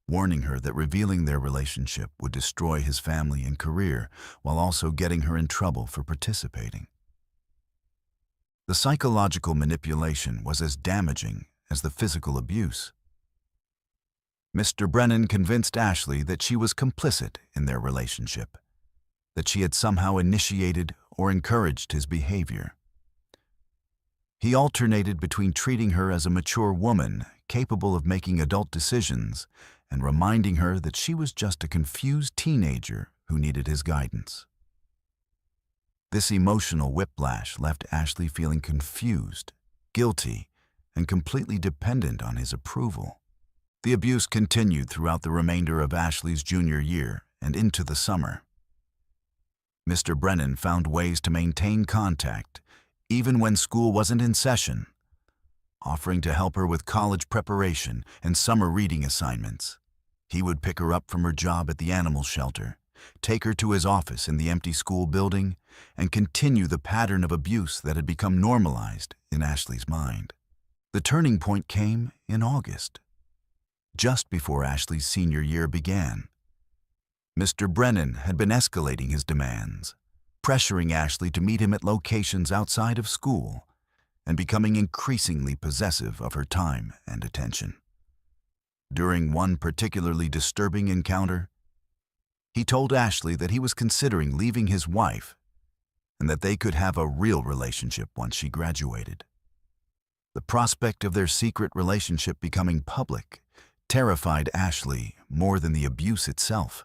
warning her that revealing their relationship would destroy his family and career while also getting her in trouble for participating. The psychological manipulation was as damaging as the physical abuse. Mr. Brennan convinced Ashley that she was complicit in their relationship, that she had somehow initiated or encouraged his behavior. He alternated between treating her as a mature woman capable of making adult decisions and reminding her that she was just a confused teenager who needed his guidance. This emotional whiplash left Ashley feeling confused, guilty, and completely dependent on his approval. The abuse continued throughout the remainder of Ashley's junior year and into the summer. Mr. Brennan found ways to maintain contact even when school wasn't in session, offering to help her with college preparation and summer reading assignments. He would pick her up from her job at the animal shelter, take her to his office in the empty school building, and continue the pattern of abuse that had become normalized in Ashley's mind. The turning point came in August, just before Ashley's senior year began. Mr. Brennan had been escalating his demands, pressuring Ashley to meet him at locations outside of school, and becoming increasingly possessive of her time and attention. During one particularly disturbing encounter, he told Ashley that he was considering leaving his wife and that they could have a real relationship once she graduated. The prospect of their secret relationship becoming public terrified Ashley more than the abuse itself.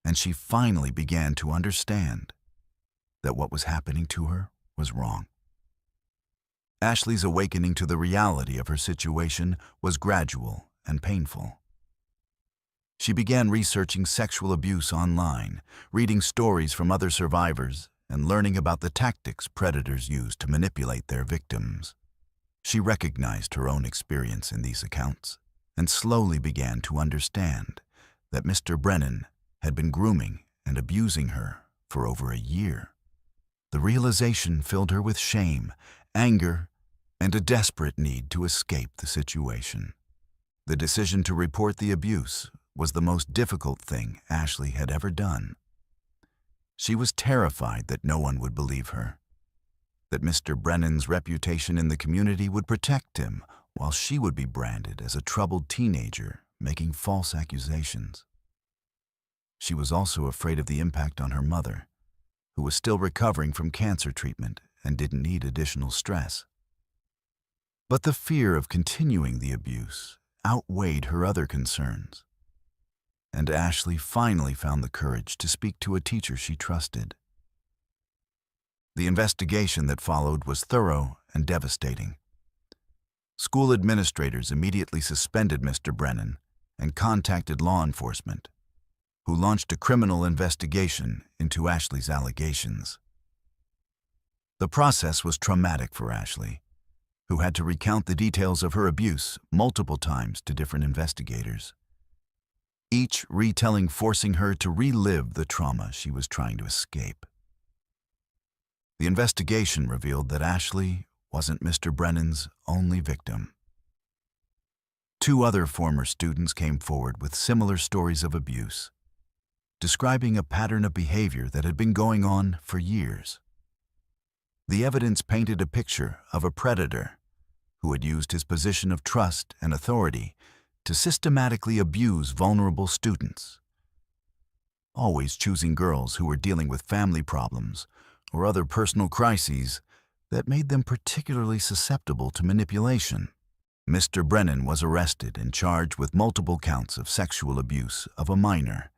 And she finally began to understand that what was happening to her was wrong. Ashley's awakening to the reality of her situation was gradual and painful. She began researching sexual abuse online, reading stories from other survivors, and learning about the tactics predators use to manipulate their victims. She recognized her own experience in these accounts and slowly began to understand that Mr. Brennan had been grooming and abusing her for over a year. The realization filled her with shame, anger, and a desperate need to escape the situation. The decision to report the abuse was the most difficult thing Ashley had ever done. She was terrified that no one would believe her, that Mr. Brennan's reputation in the community would protect him, while she would be branded as a troubled teenager making false accusations. She was also afraid of the impact on her mother, who was still recovering from cancer treatment and didn't need additional stress. But the fear of continuing the abuse outweighed her other concerns, and Ashley finally found the courage to speak to a teacher she trusted. The investigation that followed was thorough and devastating. School administrators immediately suspended Mr. Brennan and contacted law enforcement, who launched a criminal investigation into Ashley's allegations. The process was traumatic for Ashley, who had to recount the details of her abuse multiple times to different investigators, each retelling forcing her to relive the trauma she was trying to escape. The investigation revealed that Ashley wasn't Mr. Brennan's only victim. 2 other former students came forward with similar stories of abuse, describing a pattern of behavior that had been going on for years. The evidence painted a picture of a predator who had used his position of trust and authority to systematically abuse vulnerable students, always choosing girls who were dealing with family problems or other personal crises that made them particularly susceptible to manipulation. Mr. Brennan was arrested and charged with multiple counts of sexual abuse of a minor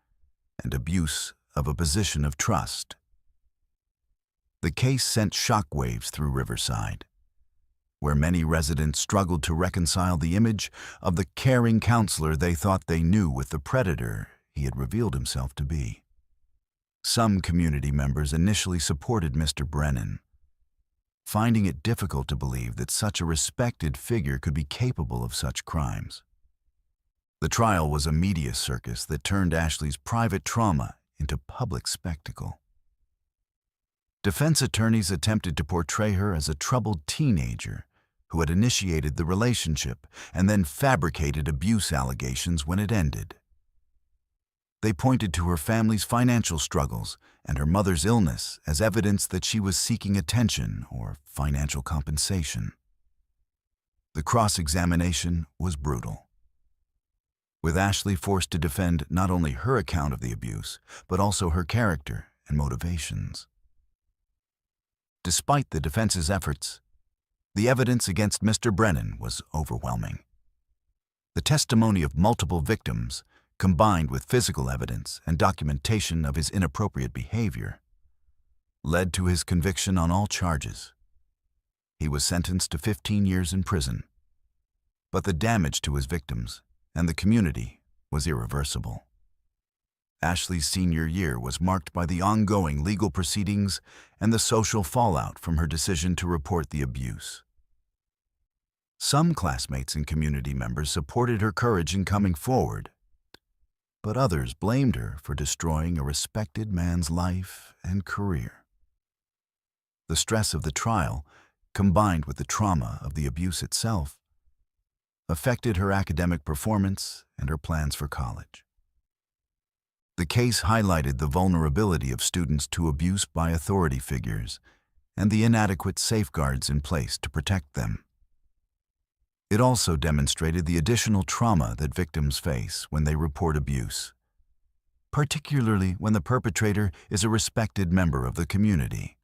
and abuse of a position of trust. The case sent shockwaves through Riverside, where many residents struggled to reconcile the image of the caring counselor they thought they knew with the predator he had revealed himself to be. Some community members initially supported Mr. Brennan, finding it difficult to believe that such a respected figure could be capable of such crimes. The trial was a media circus that turned Ashley's private trauma into public spectacle. Defense attorneys attempted to portray her as a troubled teenager who had initiated the relationship and then fabricated abuse allegations when it ended. They pointed to her family's financial struggles and her mother's illness as evidence that she was seeking attention or financial compensation. The cross-examination was brutal, with Ashley forced to defend not only her account of the abuse, but also her character and motivations. Despite the defense's efforts, the evidence against Mr. Brennan was overwhelming. The testimony of multiple victims, combined with physical evidence and documentation of his inappropriate behavior, led to his conviction on all charges. He was sentenced to 15 years in prison, but the damage to his victims and the community was irreversible. Ashley's senior year was marked by the ongoing legal proceedings and the social fallout from her decision to report the abuse. Some classmates and community members supported her courage in coming forward, but others blamed her for destroying a respected man's life and career. The stress of the trial, combined with the trauma of the abuse itself, affected her academic performance and her plans for college. The case highlighted the vulnerability of students to abuse by authority figures and the inadequate safeguards in place to protect them. It also demonstrated the additional trauma that victims face when they report abuse, particularly when the perpetrator is a respected member of the community.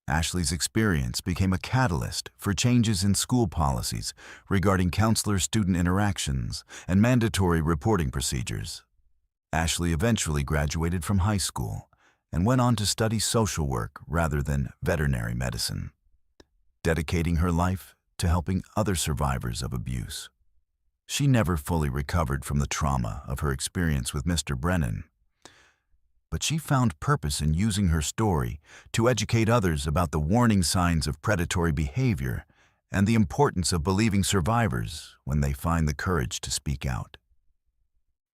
Ashley's experience became a catalyst for changes in school policies regarding counselor-student interactions and mandatory reporting procedures. Ashley eventually graduated from high school and went on to study social work rather than veterinary medicine, dedicating her life to helping other survivors of abuse. She never fully recovered from the trauma of her experience with Mr. Brennan, but she found purpose in using her story to educate others about the warning signs of predatory behavior and the importance of believing survivors when they find the courage to speak out.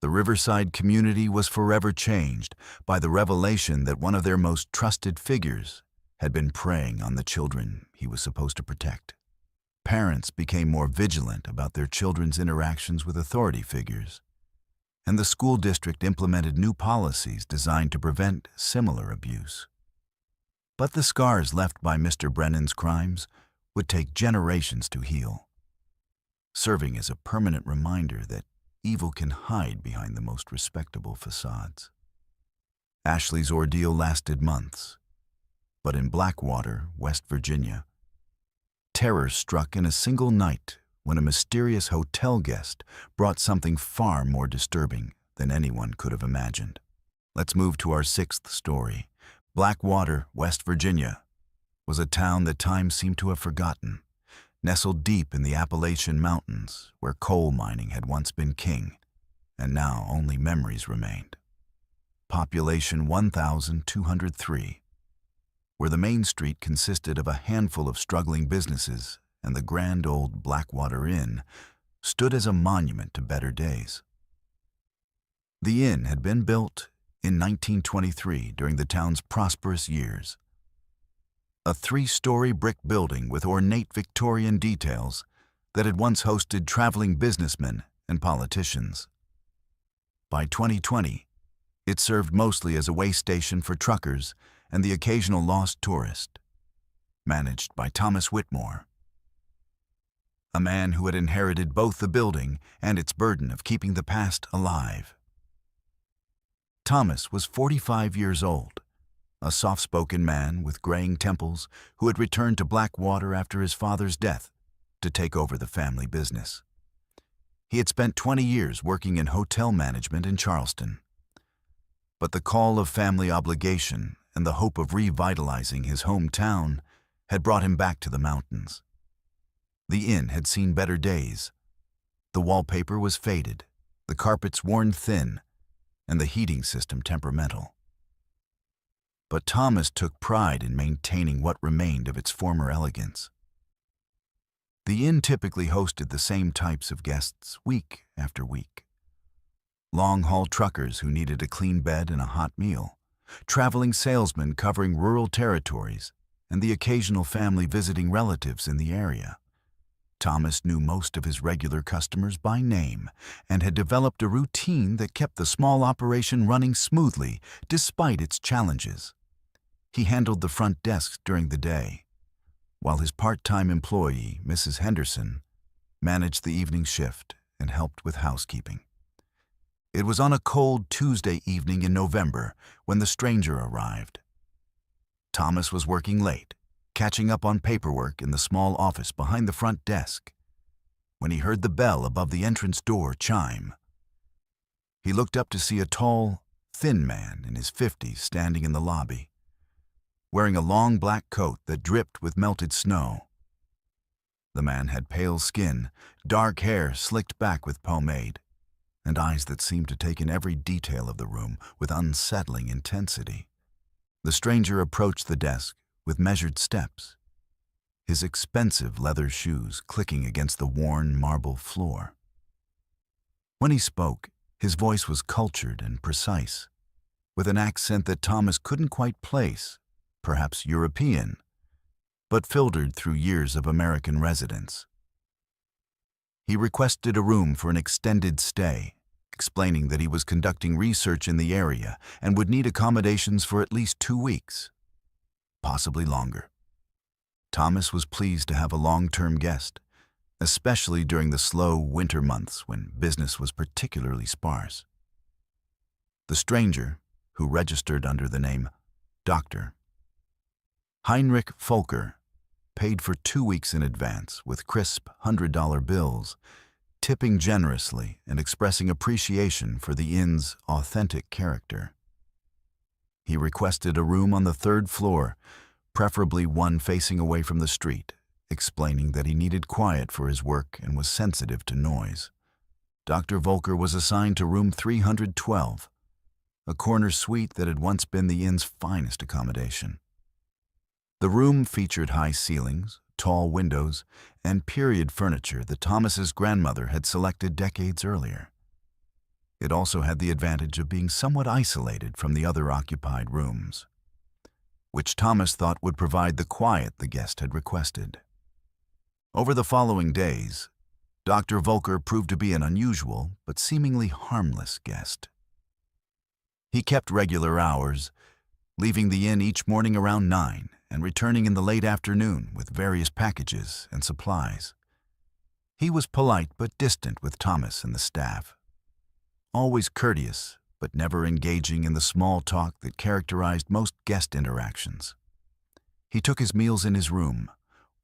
The Riverside community was forever changed by the revelation that one of their most trusted figures had been preying on the children he was supposed to protect. Parents became more vigilant about their children's interactions with authority figures, and the school district implemented new policies designed to prevent similar abuse. But the scars left by Mr. Brennan's crimes would take generations to heal, serving as a permanent reminder that evil can hide behind the most respectable facades. Ashley's ordeal lasted months, but in Blackwater, West Virginia, terror struck in a single night when a mysterious hotel guest brought something far more disturbing than anyone could have imagined. Let's move to our sixth story. Blackwater, West Virginia, was a town that time seemed to have forgotten, nestled deep in the Appalachian Mountains, where coal mining had once been king, and now only memories remained. Population 1,203, where the main street consisted of a handful of struggling businesses, and the grand old Blackwater Inn stood as a monument to better days. The inn had been built in 1923 during the town's prosperous years. A 3-story brick building with ornate Victorian details that had once hosted traveling businessmen and politicians. By 2020, it served mostly as a way station for truckers and the occasional lost tourist, managed by Thomas Whitmore, a man who had inherited both the building and its burden of keeping the past alive. Thomas was 45 years old, a soft-spoken man with graying temples who had returned to Blackwater after his father's death to take over the family business. He had spent 20 years working in hotel management in Charleston. But the call of family obligation and the hope of revitalizing his hometown had brought him back to the mountains. The inn had seen better days. The wallpaper was faded, the carpets worn thin, and the heating system temperamental. But Thomas took pride in maintaining what remained of its former elegance. The inn typically hosted the same types of guests week after week. Long-haul truckers who needed a clean bed and a hot meal, traveling salesmen covering rural territories, and the occasional family visiting relatives in the area. Thomas knew most of his regular customers by name and had developed a routine that kept the small operation running smoothly despite its challenges. He handled the front desk during the day, while his part-time employee, Mrs. Henderson, managed the evening shift and helped with housekeeping. It was on a cold Tuesday evening in November when the stranger arrived. Thomas was working late, catching up on paperwork in the small office behind the front desk, when he heard the bell above the entrance door chime. He looked up to see a tall, thin man in his 50s standing in the lobby, wearing a long black coat that dripped with melted snow. The man had pale skin, dark hair slicked back with pomade, and eyes that seemed to take in every detail of the room with unsettling intensity. The stranger approached the desk with measured steps, his expensive leather shoes clicking against the worn marble floor. When he spoke, his voice was cultured and precise, with an accent that Thomas couldn't quite place, perhaps European, but filtered through years of American residence. He requested a room for an extended stay, explaining that he was conducting research in the area and would need accommodations for at least 2 weeks, possibly longer. Thomas was pleased to have a long-term guest, especially during the slow winter months when business was particularly sparse. The stranger, who registered under the name Doctor, Heinrich Volker paid for 2 weeks in advance with crisp $100 bills, tipping generously and expressing appreciation for the inn's authentic character. He requested a room on the 3rd floor, preferably one facing away from the street, explaining that he needed quiet for his work and was sensitive to noise. Dr. Volker was assigned to room 312, a corner suite that had once been the inn's finest accommodation. The room featured high ceilings, tall windows, and period furniture that Thomas's grandmother had selected decades earlier. It also had the advantage of being somewhat isolated from the other occupied rooms, which Thomas thought would provide the quiet the guest had requested. Over the following days, Dr. Volker proved to be an unusual but seemingly harmless guest. He kept regular hours, leaving the inn each morning around 9 and returning in the late afternoon with various packages and supplies. He was polite but distant with Thomas and the staff, always courteous but never engaging in the small talk that characterized most guest interactions. He took his meals in his room,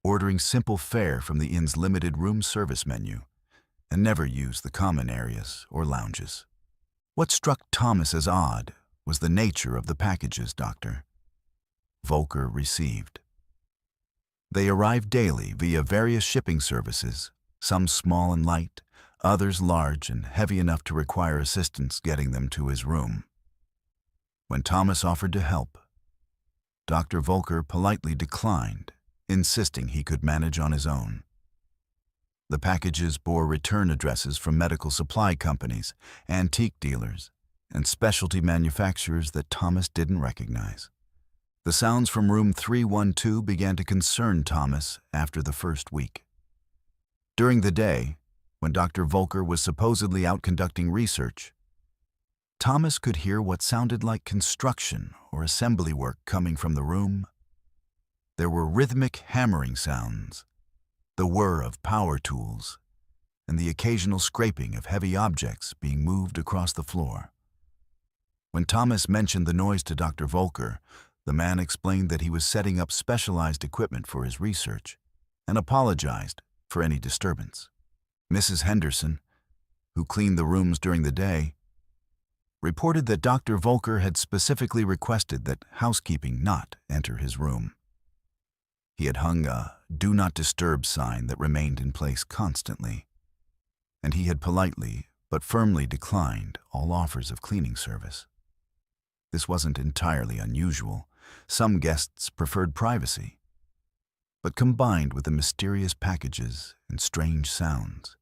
ordering simple fare from the inn's limited room service menu, and never used the common areas or lounges. What struck Thomas as odd was the nature of the packages Dr. Volker received. They arrived daily via various shipping services, some small and light, others large and heavy enough to require assistance getting them to his room. When Thomas offered to help, Dr. Volker politely declined, insisting he could manage on his own. The packages bore return addresses from medical supply companies, antique dealers, and specialty manufacturers that Thomas didn't recognize. The sounds from room 312 began to concern Thomas after the first week. During the day, when Dr. Volker was supposedly out conducting research, Thomas could hear what sounded like construction or assembly work coming from the room. There were rhythmic hammering sounds, the whir of power tools, and the occasional scraping of heavy objects being moved across the floor. When Thomas mentioned the noise to Dr. Volker, the man explained that he was setting up specialized equipment for his research and apologized for any disturbance. Mrs. Henderson, who cleaned the rooms during the day, reported that Dr. Volker had specifically requested that housekeeping not enter his room. He had hung a "Do Not Disturb" sign that remained in place constantly, and he had politely but firmly declined all offers of cleaning service. This wasn't entirely unusual. Some guests preferred privacy, but combined with the mysterious packages and strange sounds,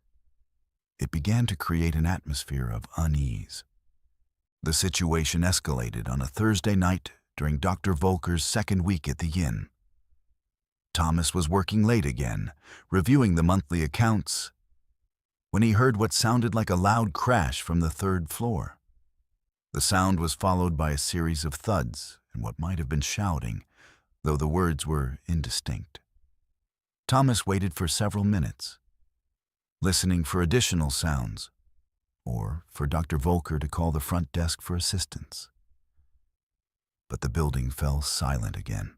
it began to create an atmosphere of unease. The situation escalated on a Thursday night during Dr. Volker's second week at the inn. Thomas was working late again, reviewing the monthly accounts, when he heard what sounded like a loud crash from the 3rd floor. The sound was followed by a series of thuds and what might have been shouting, though the words were indistinct. Thomas waited for several minutes, listening for additional sounds, or for Dr. Volker to call the front desk for assistance. But the building fell silent again.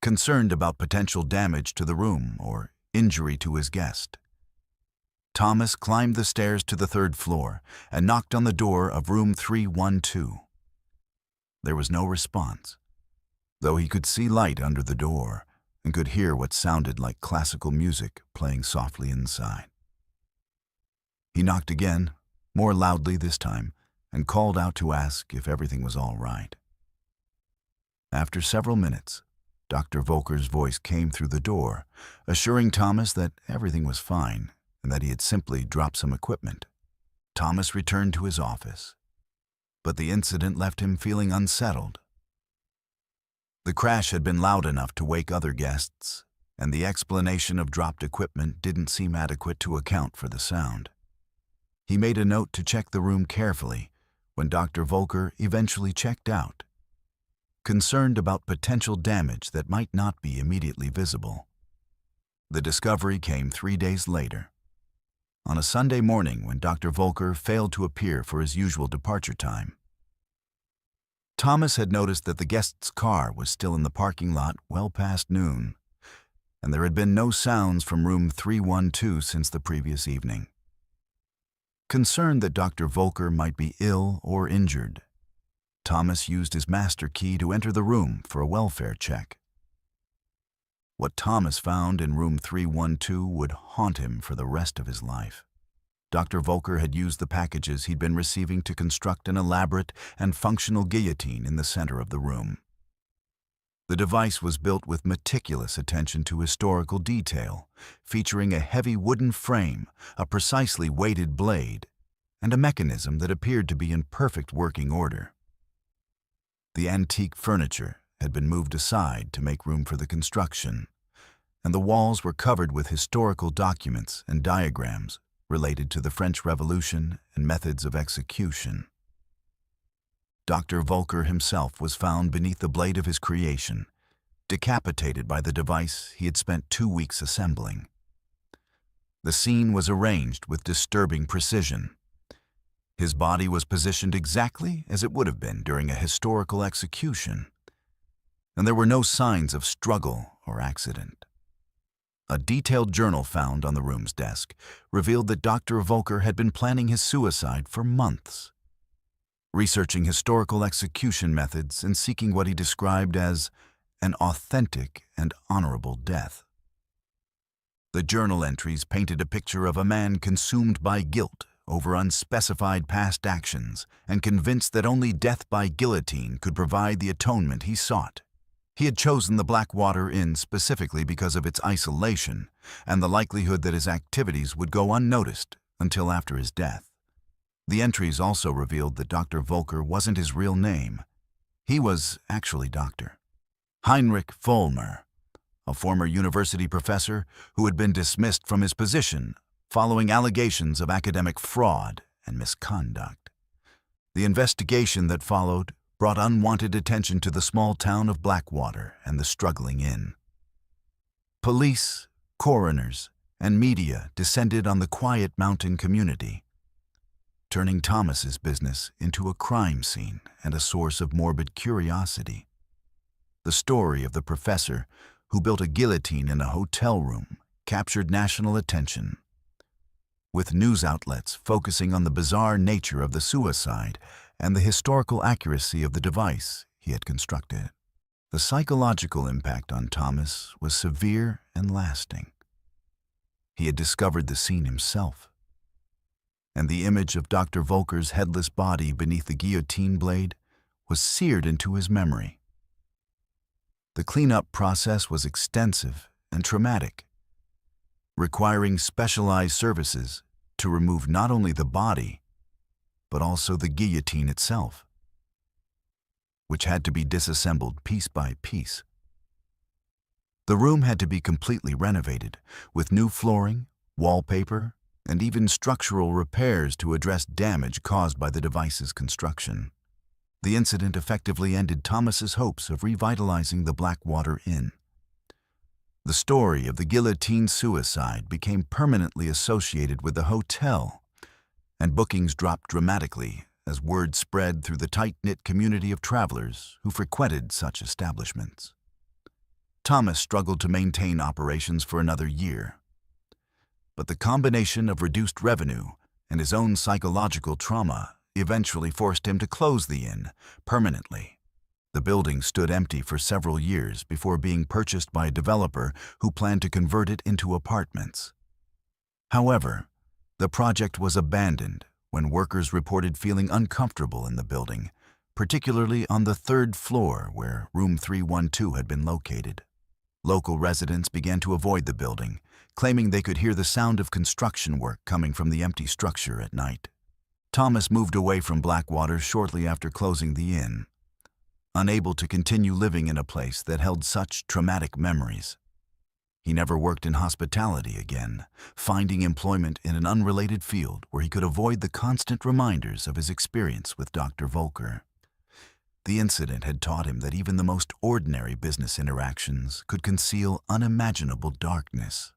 Concerned about potential damage to the room or injury to his guest, Thomas climbed the stairs to the 3rd floor and knocked on the door of room 312. There was no response, though he could see light under the door and could hear what sounded like classical music playing softly inside. He knocked again, more loudly this time, and called out to ask if everything was all right. After several minutes, Dr. Volker's voice came through the door, assuring Thomas that everything was fine and that he had simply dropped some equipment. Thomas returned to his office, but the incident left him feeling unsettled. The crash had been loud enough to wake other guests, and the explanation of dropped equipment didn't seem adequate to account for the sound. He made a note to check the room carefully when Dr. Volker eventually checked out, concerned about potential damage that might not be immediately visible. The discovery came 3 days later, on a Sunday morning when Dr. Volker failed to appear for his usual departure time. Thomas had noticed that the guest's car was still in the parking lot well past noon, and there had been no sounds from room 312 since the previous evening. Concerned that Dr. Volker might be ill or injured, Thomas used his master key to enter the room for a welfare check. What Thomas found in room 312 would haunt him for the rest of his life. Dr. Volker had used the packages he'd been receiving to construct an elaborate and functional guillotine in the center of the room. The device was built with meticulous attention to historical detail, featuring a heavy wooden frame, a precisely weighted blade, and a mechanism that appeared to be in perfect working order. The antique furniture had been moved aside to make room for the construction, and the walls were covered with historical documents and diagrams related to the French Revolution and methods of execution. Dr. Volker himself was found beneath the blade of his creation, decapitated by the device he had spent 2 weeks assembling. The scene was arranged with disturbing precision. His body was positioned exactly as it would have been during a historical execution, and there were no signs of struggle or accident. A detailed journal found on the room's desk revealed that Dr. Volker had been planning his suicide for months, researching historical execution methods and seeking what he described as an authentic and honorable death. The journal entries painted a picture of a man consumed by guilt over unspecified past actions and convinced that only death by guillotine could provide the atonement he sought. He had chosen the Blackwater Inn specifically because of its isolation and the likelihood that his activities would go unnoticed until after his death. The entries also revealed that Dr. Volker wasn't his real name. He was actually Dr. Heinrich Vollmer, a former university professor who had been dismissed from his position following allegations of academic fraud and misconduct. The investigation that followed brought unwanted attention to the small town of Blackwater and the struggling inn. Police, coroners, and media descended on the quiet mountain community, turning Thomas's business into a crime scene and a source of morbid curiosity. The story of the professor who built a guillotine in a hotel room captured national attention, with news outlets focusing on the bizarre nature of the suicide and the historical accuracy of the device he had constructed. The psychological impact on Thomas was severe and lasting. He had discovered the scene himself, and the image of Dr. Volker's headless body beneath the guillotine blade was seared into his memory. The cleanup process was extensive and traumatic, requiring specialized services to remove not only the body, but also the guillotine itself, which had to be disassembled piece by piece. The room had to be completely renovated, with new flooring, wallpaper, and even structural repairs to address damage caused by the device's construction. The incident effectively ended Thomas's hopes of revitalizing the Blackwater Inn. The story of the guillotine suicide became permanently associated with the hotel, and bookings dropped dramatically as word spread through the tight-knit community of travelers who frequented such establishments. Thomas struggled to maintain operations for another year, but the combination of reduced revenue and his own psychological trauma eventually forced him to close the inn permanently. The building stood empty for several years before being purchased by a developer who planned to convert it into apartments. However, the project was abandoned when workers reported feeling uncomfortable in the building, particularly on the 3rd floor where room 312 had been located. Local residents began to avoid the building, claiming they could hear the sound of construction work coming from the empty structure at night. Thomas moved away from Blackwater shortly after closing the inn, unable to continue living in a place that held such traumatic memories. He never worked in hospitality again, finding employment in an unrelated field where he could avoid the constant reminders of his experience with Dr. Volker. The incident had taught him that even the most ordinary business interactions could conceal unimaginable darkness,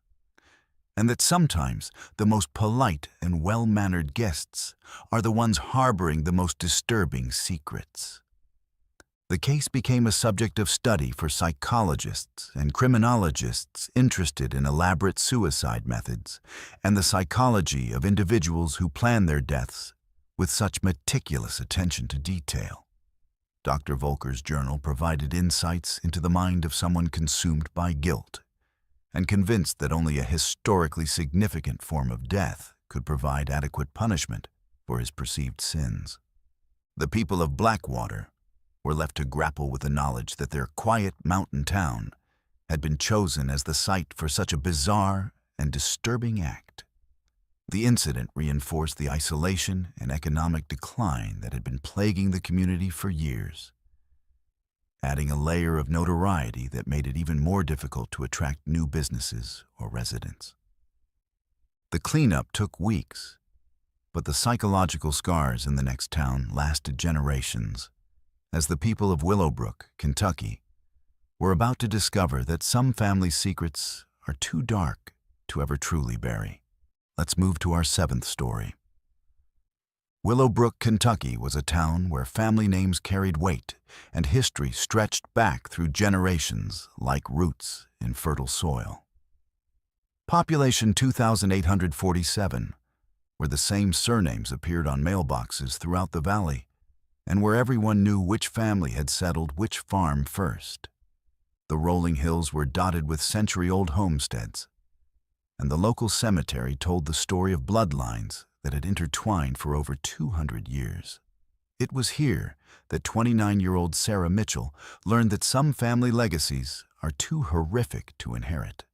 and that sometimes the most polite and well-mannered guests are the ones harboring the most disturbing secrets. The case became a subject of study for psychologists and criminologists interested in elaborate suicide methods and the psychology of individuals who plan their deaths with such meticulous attention to detail. Dr. Volker's journal provided insights into the mind of someone consumed by guilt and convinced that only a historically significant form of death could provide adequate punishment for his perceived sins. The people of Blackwater were left to grapple with the knowledge that their quiet mountain town had been chosen as the site for such a bizarre and disturbing act. The incident reinforced the isolation and economic decline that had been plaguing the community for years, adding a layer of notoriety that made it even more difficult to attract new businesses or residents. The cleanup took weeks, but the psychological scars in the next town lasted generations, as the people of Willowbrook, Kentucky, were about to discover that some family secrets are too dark to ever truly bury. Let's move to our seventh story. Willowbrook, Kentucky was a town where family names carried weight and history stretched back through generations like roots in fertile soil. Population 2,847, where the same surnames appeared on mailboxes throughout the valley, and where everyone knew which family had settled which farm first. The rolling hills were dotted with century-old homesteads, and the local cemetery told the story of bloodlines that had intertwined for over 200 years. It was here that 29-year-old Sarah Mitchell learned that some family legacies are too horrific to inherit.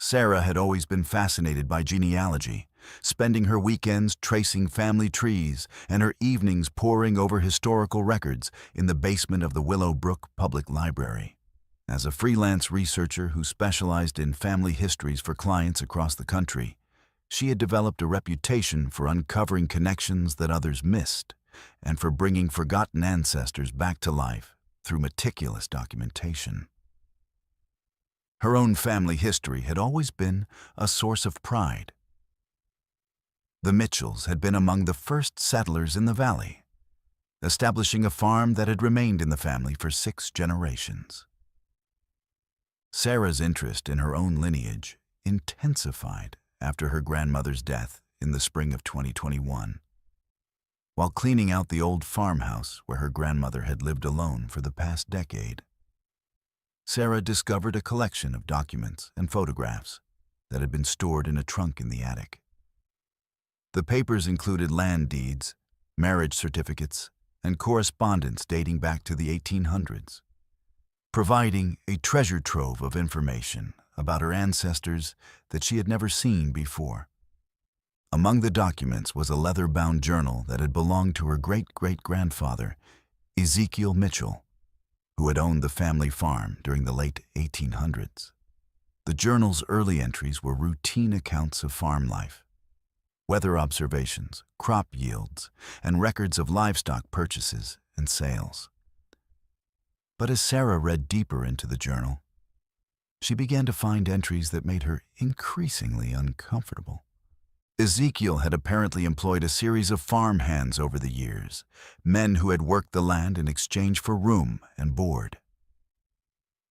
Sarah had always been fascinated by genealogy, spending her weekends tracing family trees and her evenings poring over historical records in the basement of the Willowbrook Public Library. As a freelance researcher who specialized in family histories for clients across the country, she had developed a reputation for uncovering connections that others missed and for bringing forgotten ancestors back to life through meticulous documentation. Her own family history had always been a source of pride. The Mitchells had been among the first settlers in the valley, establishing a farm that had remained in the family for 6 generations. Sarah's interest in her own lineage intensified after her grandmother's death in the spring of 2021. While cleaning out the old farmhouse where her grandmother had lived alone for the past decade, Sarah discovered a collection of documents and photographs that had been stored in a trunk in the attic. The papers included land deeds, marriage certificates, and correspondence dating back to the 1800s, providing a treasure trove of information about her ancestors that she had never seen before. Among the documents was a leather-bound journal that had belonged to her great-great-grandfather, Ezekiel Mitchell, who had owned the family farm during the late 1800s. The journal's early entries were routine accounts of farm life, weather observations, crop yields, and records of livestock purchases and sales. But as Sarah read deeper into the journal, she began to find entries that made her increasingly uncomfortable. Ezekiel had apparently employed a series of farm hands over the years, men who had worked the land in exchange for room and board.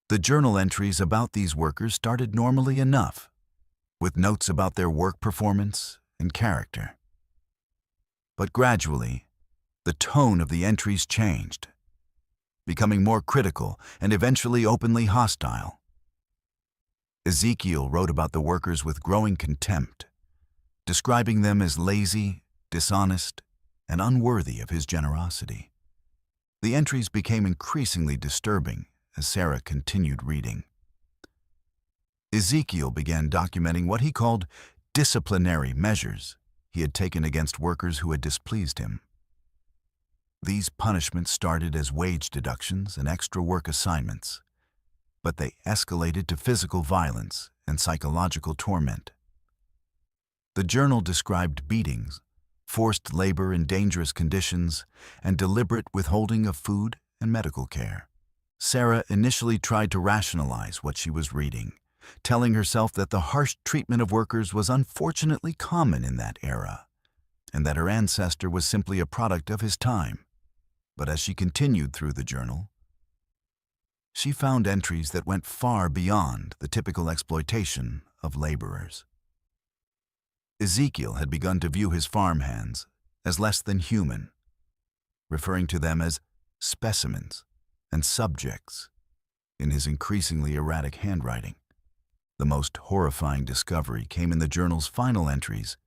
The journal entries about these workers started normally enough, with notes about their work performance and character. But gradually, the tone of the entries changed, becoming more critical and eventually openly hostile. Ezekiel wrote about the workers with growing contempt, describing them as lazy, dishonest, and unworthy of his generosity. The entries became increasingly disturbing as Sarah continued reading. Ezekiel began documenting what he called disciplinary measures he had taken against workers who had displeased him. These punishments started as wage deductions and extra work assignments, but they escalated to physical violence and psychological torment. The journal described beatings, forced labor in dangerous conditions, and deliberate withholding of food and medical care. Sarah initially tried to rationalize what she was reading, telling herself that the harsh treatment of workers was unfortunately common in that era, and that her ancestor was simply a product of his time. But as she continued through the journal, she found entries that went far beyond the typical exploitation of laborers. Ezekiel had begun to view his farmhands as less than human, referring to them as specimens and subjects in his increasingly erratic handwriting. The most horrifying discovery came in the journal's final entries,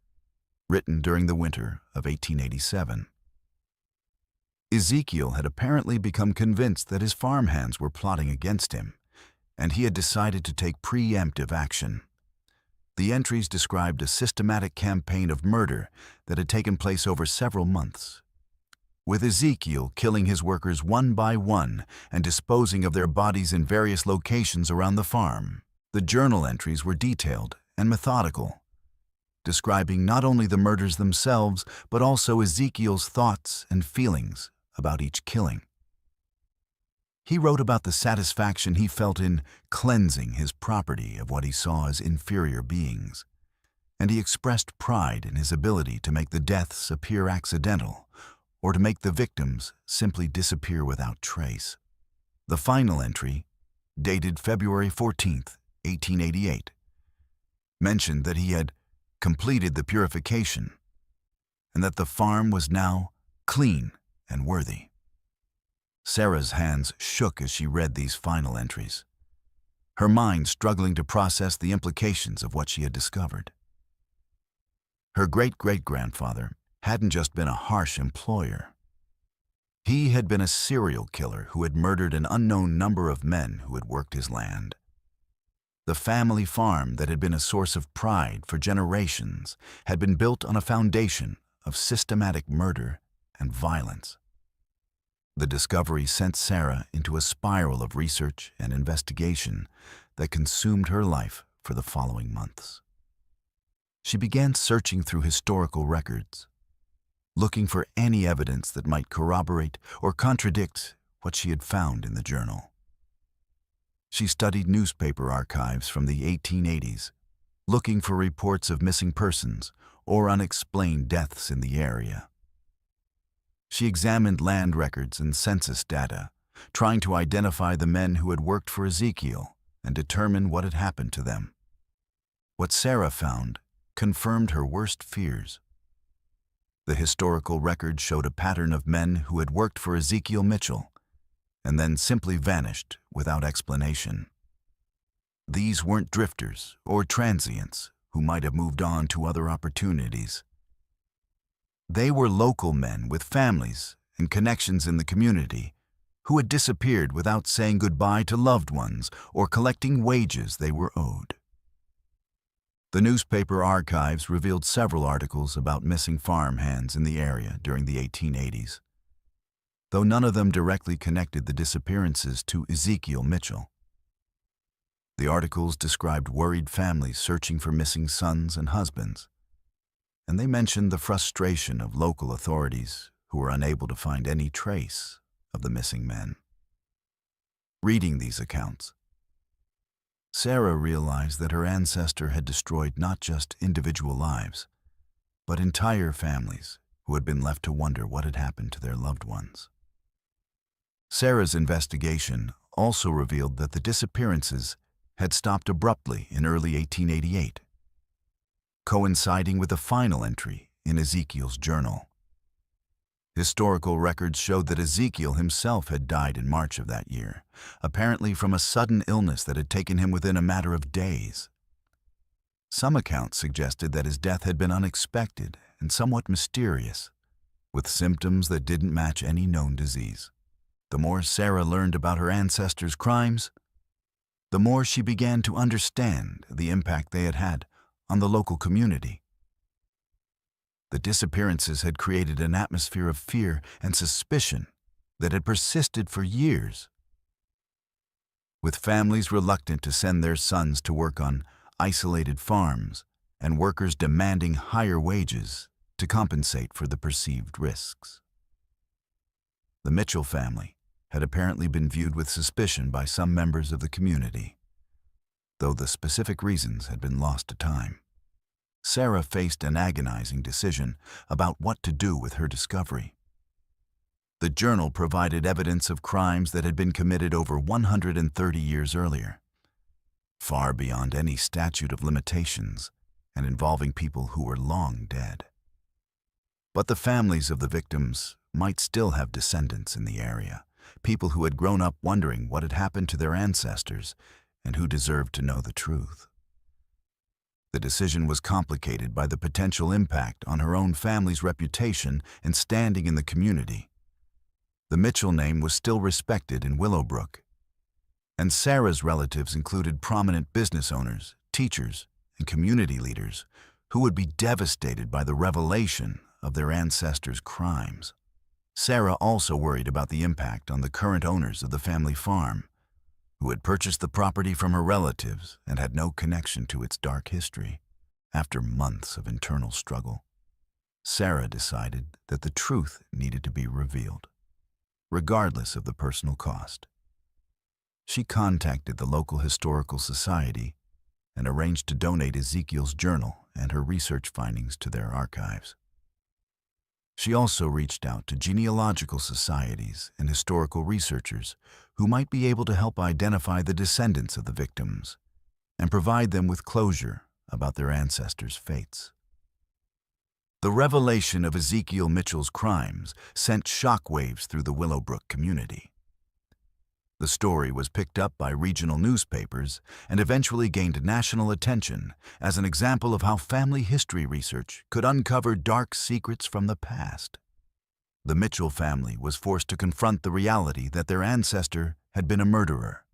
written during the winter of 1887. Ezekiel had apparently become convinced that his farmhands were plotting against him, and he had decided to take preemptive action. The entries described a systematic campaign of murder that had taken place over several months, with Ezekiel killing his workers one by one and disposing of their bodies in various locations around the farm. The journal entries were detailed and methodical, describing not only the murders themselves, but also Ezekiel's thoughts and feelings about each killing. He wrote about the satisfaction he felt in cleansing his property of what he saw as inferior beings, and he expressed pride in his ability to make the deaths appear accidental, or to make the victims simply disappear without trace. The final entry, dated February 14, 1888, mentioned that he had completed the purification and that the farm was now clean and worthy. Sarah's hands shook as she read these final entries, her mind struggling to process the implications of what she had discovered. Her great-great-grandfather hadn't just been a harsh employer. He had been a serial killer who had murdered an unknown number of men who had worked his land. The family farm that had been a source of pride for generations had been built on a foundation of systematic murder and violence. The discovery sent Sarah into a spiral of research and investigation that consumed her life for the following months. She began searching through historical records, looking for any evidence that might corroborate or contradict what she had found in the journal. She studied newspaper archives from the 1880s, looking for reports of missing persons or unexplained deaths in the area. She examined land records and census data, trying to identify the men who had worked for Ezekiel and determine what had happened to them. What Sarah found confirmed her worst fears. The historical record showed a pattern of men who had worked for Ezekiel Mitchell and then simply vanished without explanation. These weren't drifters or transients who might have moved on to other opportunities. They were local men with families and connections in the community who had disappeared without saying goodbye to loved ones or collecting wages they were owed. The newspaper archives revealed several articles about missing farmhands in the area during the 1880s, though none of them directly connected the disappearances to Ezekiel Mitchell. The articles described worried families searching for missing sons and husbands, and they mentioned the frustration of local authorities who were unable to find any trace of the missing men. Reading these accounts, Sarah realized that her ancestor had destroyed not just individual lives, but entire families who had been left to wonder what had happened to their loved ones. Sarah's investigation also revealed that the disappearances had stopped abruptly in early 1888, coinciding with a final entry in Ezekiel's journal. Historical records showed that Ezekiel himself had died in March of that year, apparently from a sudden illness that had taken him within a matter of days. Some accounts suggested that his death had been unexpected and somewhat mysterious, with symptoms that didn't match any known disease. The more Sarah learned about her ancestors' crimes, the more she began to understand the impact they had had on the local community. The disappearances had created an atmosphere of fear and suspicion that had persisted for years. With families reluctant to send their sons to work on isolated farms and workers demanding higher wages to compensate for the perceived risks. The Mitchell family had apparently been viewed with suspicion by some members of the community, though the specific reasons had been lost to time. Sarah faced an agonizing decision about what to do with her discovery. The journal provided evidence of crimes that had been committed over 130 years earlier, far beyond any statute of limitations and involving people who were long dead. But the families of the victims might still have descendants in the area, people who had grown up wondering what had happened to their ancestors and who deserved to know the truth. The decision was complicated by the potential impact on her own family's reputation and standing in the community. The Mitchell name was still respected in Willowbrook, and Sarah's relatives included prominent business owners, teachers, and community leaders who would be devastated by the revelation of their ancestors' crimes. Sarah also worried about the impact on the current owners of the family farm, who had purchased the property from her relatives and had no connection to its dark history. After months of internal struggle, Sarah decided that the truth needed to be revealed, regardless of the personal cost. She contacted the local historical society and arranged to donate Ezekiel's journal and her research findings to their archives. She also reached out to genealogical societies and historical researchers who might be able to help identify the descendants of the victims and provide them with closure about their ancestors' fates. The revelation of Ezekiel Mitchell's crimes sent shockwaves through the Willowbrook community. The story was picked up by regional newspapers and eventually gained national attention as an example of how family history research could uncover dark secrets from the past. The Mitchell family was forced to confront the reality that their ancestor had been a murderer,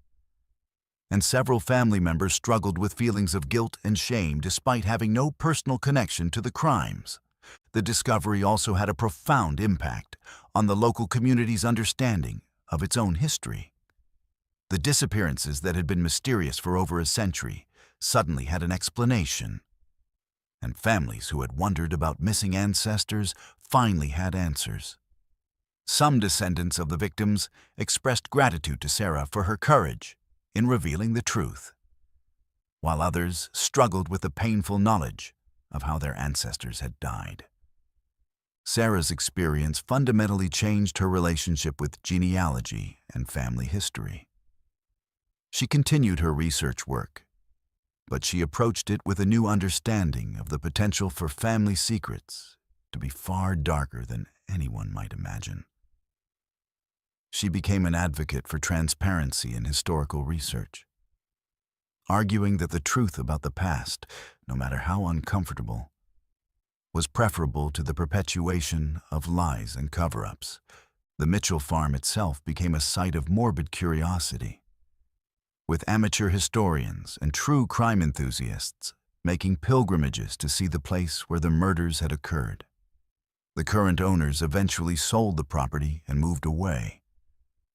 and several family members struggled with feelings of guilt and shame despite having no personal connection to the crimes. The discovery also had a profound impact on the local community's understanding of its own history. The disappearances that had been mysterious for over a century suddenly had an explanation, and families who had wondered about missing ancestors finally had answers. Some descendants of the victims expressed gratitude to Sarah for her courage in revealing the truth, while others struggled with the painful knowledge of how their ancestors had died. Sarah's experience fundamentally changed her relationship with genealogy and family history. She continued her research work, but she approached it with a new understanding of the potential for family secrets to be far darker than anyone might imagine. She became an advocate for transparency in historical research, arguing that the truth about the past, no matter how uncomfortable, was preferable to the perpetuation of lies and cover-ups. The Mitchell farm itself became a site of morbid curiosity, with amateur historians and true crime enthusiasts making pilgrimages to see the place where the murders had occurred. The current owners eventually sold the property and moved away,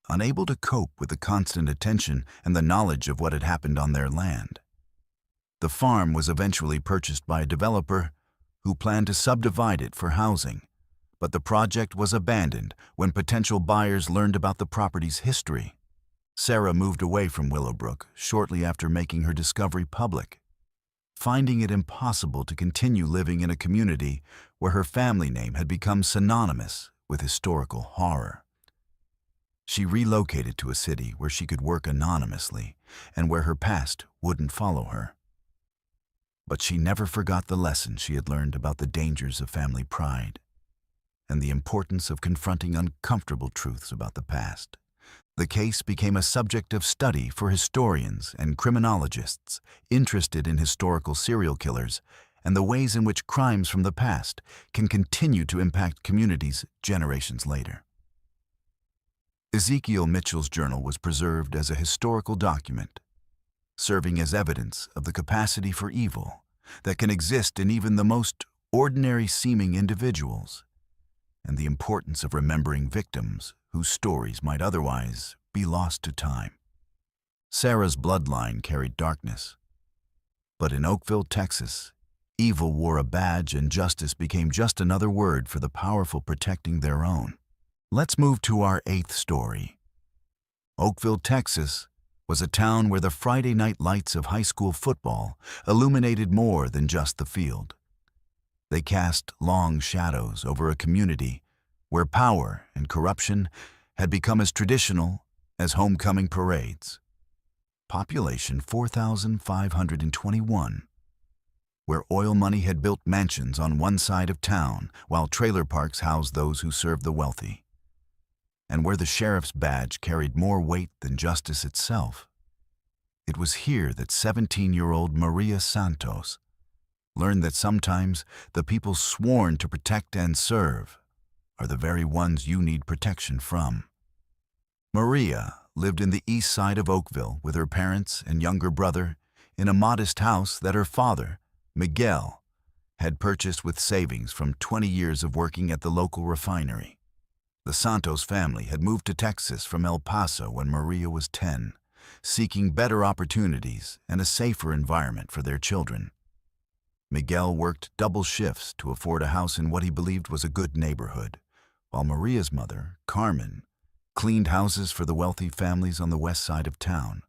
unable to cope with the constant attention and the knowledge of what had happened on their land. The farm was eventually purchased by a developer who planned to subdivide it for housing, but the project was abandoned when potential buyers learned about the property's history. Sarah moved away from Willowbrook shortly after making her discovery public, finding it impossible to continue living in a community where her family name had become synonymous with historical horror. She relocated to a city where she could work anonymously and where her past wouldn't follow her. But she never forgot the lesson she had learned about the dangers of family pride and the importance of confronting uncomfortable truths about the past. The case became a subject of study for historians and criminologists interested in historical serial killers and the ways in which crimes from the past can continue to impact communities generations later. Ezekiel Mitchell's journal was preserved as a historical document, serving as evidence of the capacity for evil that can exist in even the most ordinary-seeming individuals, and the importance of remembering victims whose stories might otherwise be lost to time. Sarah's bloodline carried darkness, but in Oakville, Texas, evil wore a badge and justice became just another word for the powerful protecting their own. Let's move to our 8th story. Oakville, Texas, was a town where the Friday night lights of high school football illuminated more than just the field. They cast long shadows over a community where power and corruption had become as traditional as homecoming parades. Population 4,521, where oil money had built mansions on one side of town while trailer parks housed those who served the wealthy, and where the sheriff's badge carried more weight than justice itself. It was here that 17-year-old Maria Santos learned that sometimes the people sworn to protect and serve are the very ones you need protection from. Maria lived in the east side of Oakville with her parents and younger brother in a modest house that her father, Miguel, had purchased with savings from 20 years of working at the local refinery. The Santos family had moved to Texas from El Paso when Maria was 10, seeking better opportunities and a safer environment for their children. Miguel worked double shifts to afford a house in what he believed was a good neighborhood, while Maria's mother, Carmen, cleaned houses for the wealthy families on the west side of town.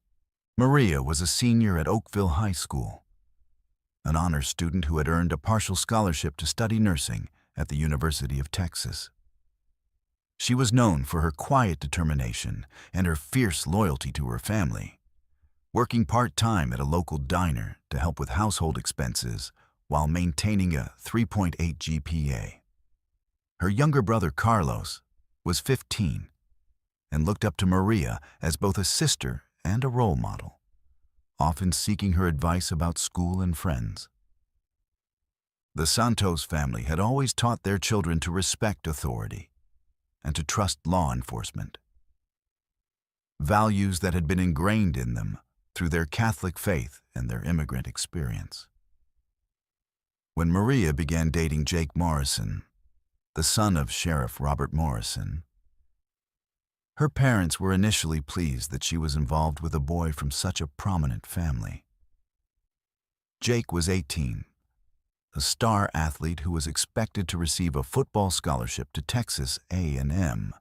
Maria was a senior at Oakville High School, an honors student who had earned a partial scholarship to study nursing at the University of Texas. She was known for her quiet determination and her fierce loyalty to her family, working part-time at a local diner to help with household expenses while maintaining a 3.8 GPA. Her younger brother, Carlos, was 15 and looked up to Maria as both a sister and a role model, often seeking her advice about school and friends. The Santos family had always taught their children to respect authority and to trust law enforcement, values that had been ingrained in them through their Catholic faith and their immigrant experience. When Maria began dating Jake Morrison, the son of Sheriff Robert Morrison, her parents were initially pleased that she was involved with a boy from such a prominent family. Jake was 18, a star athlete who was expected to receive a football scholarship to Texas A&M,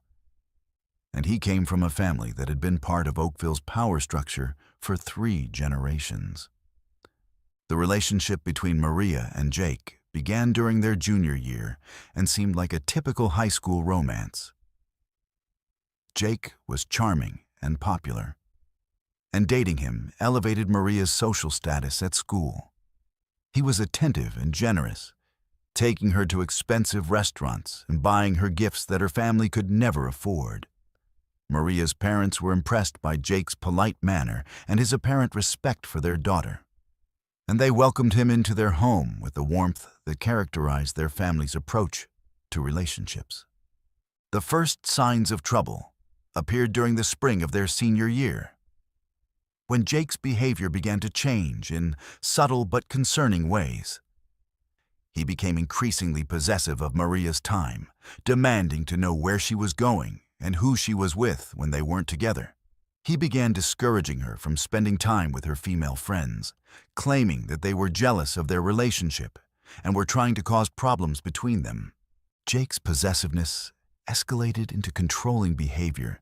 and he came from a family that had been part of Oakville's power structure for 3 generations. The relationship between Maria and Jake began during their junior year and seemed like a typical high school romance. Jake was charming and popular, and dating him elevated Maria's social status at school. He was attentive and generous, taking her to expensive restaurants and buying her gifts that her family could never afford. Maria's parents were impressed by Jake's polite manner and his apparent respect for their daughter, and they welcomed him into their home with the warmth that characterized their family's approach to relationships. The first signs of trouble appeared during the spring of their senior year, when Jake's behavior began to change in subtle but concerning ways. He became increasingly possessive of Maria's time, demanding to know where she was going and who she was with when they weren't together. He began discouraging her from spending time with her female friends, claiming that they were jealous of their relationship and were trying to cause problems between them. Jake's possessiveness escalated into controlling behavior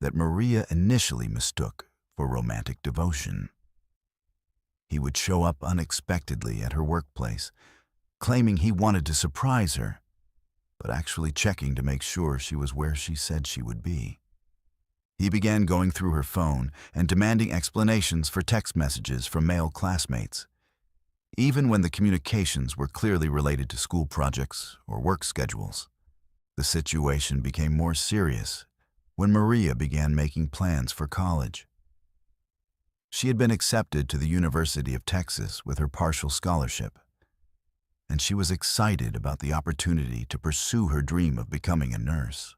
that Maria initially mistook for romantic devotion. He would show up unexpectedly at her workplace, claiming he wanted to surprise her, but actually checking to make sure she was where she said she would be. He began going through her phone and demanding explanations for text messages from male classmates, even when the communications were clearly related to school projects or work schedules. The situation became more serious when Maria began making plans for college. She had been accepted to the University of Texas with her partial scholarship, and she was excited about the opportunity to pursue her dream of becoming a nurse.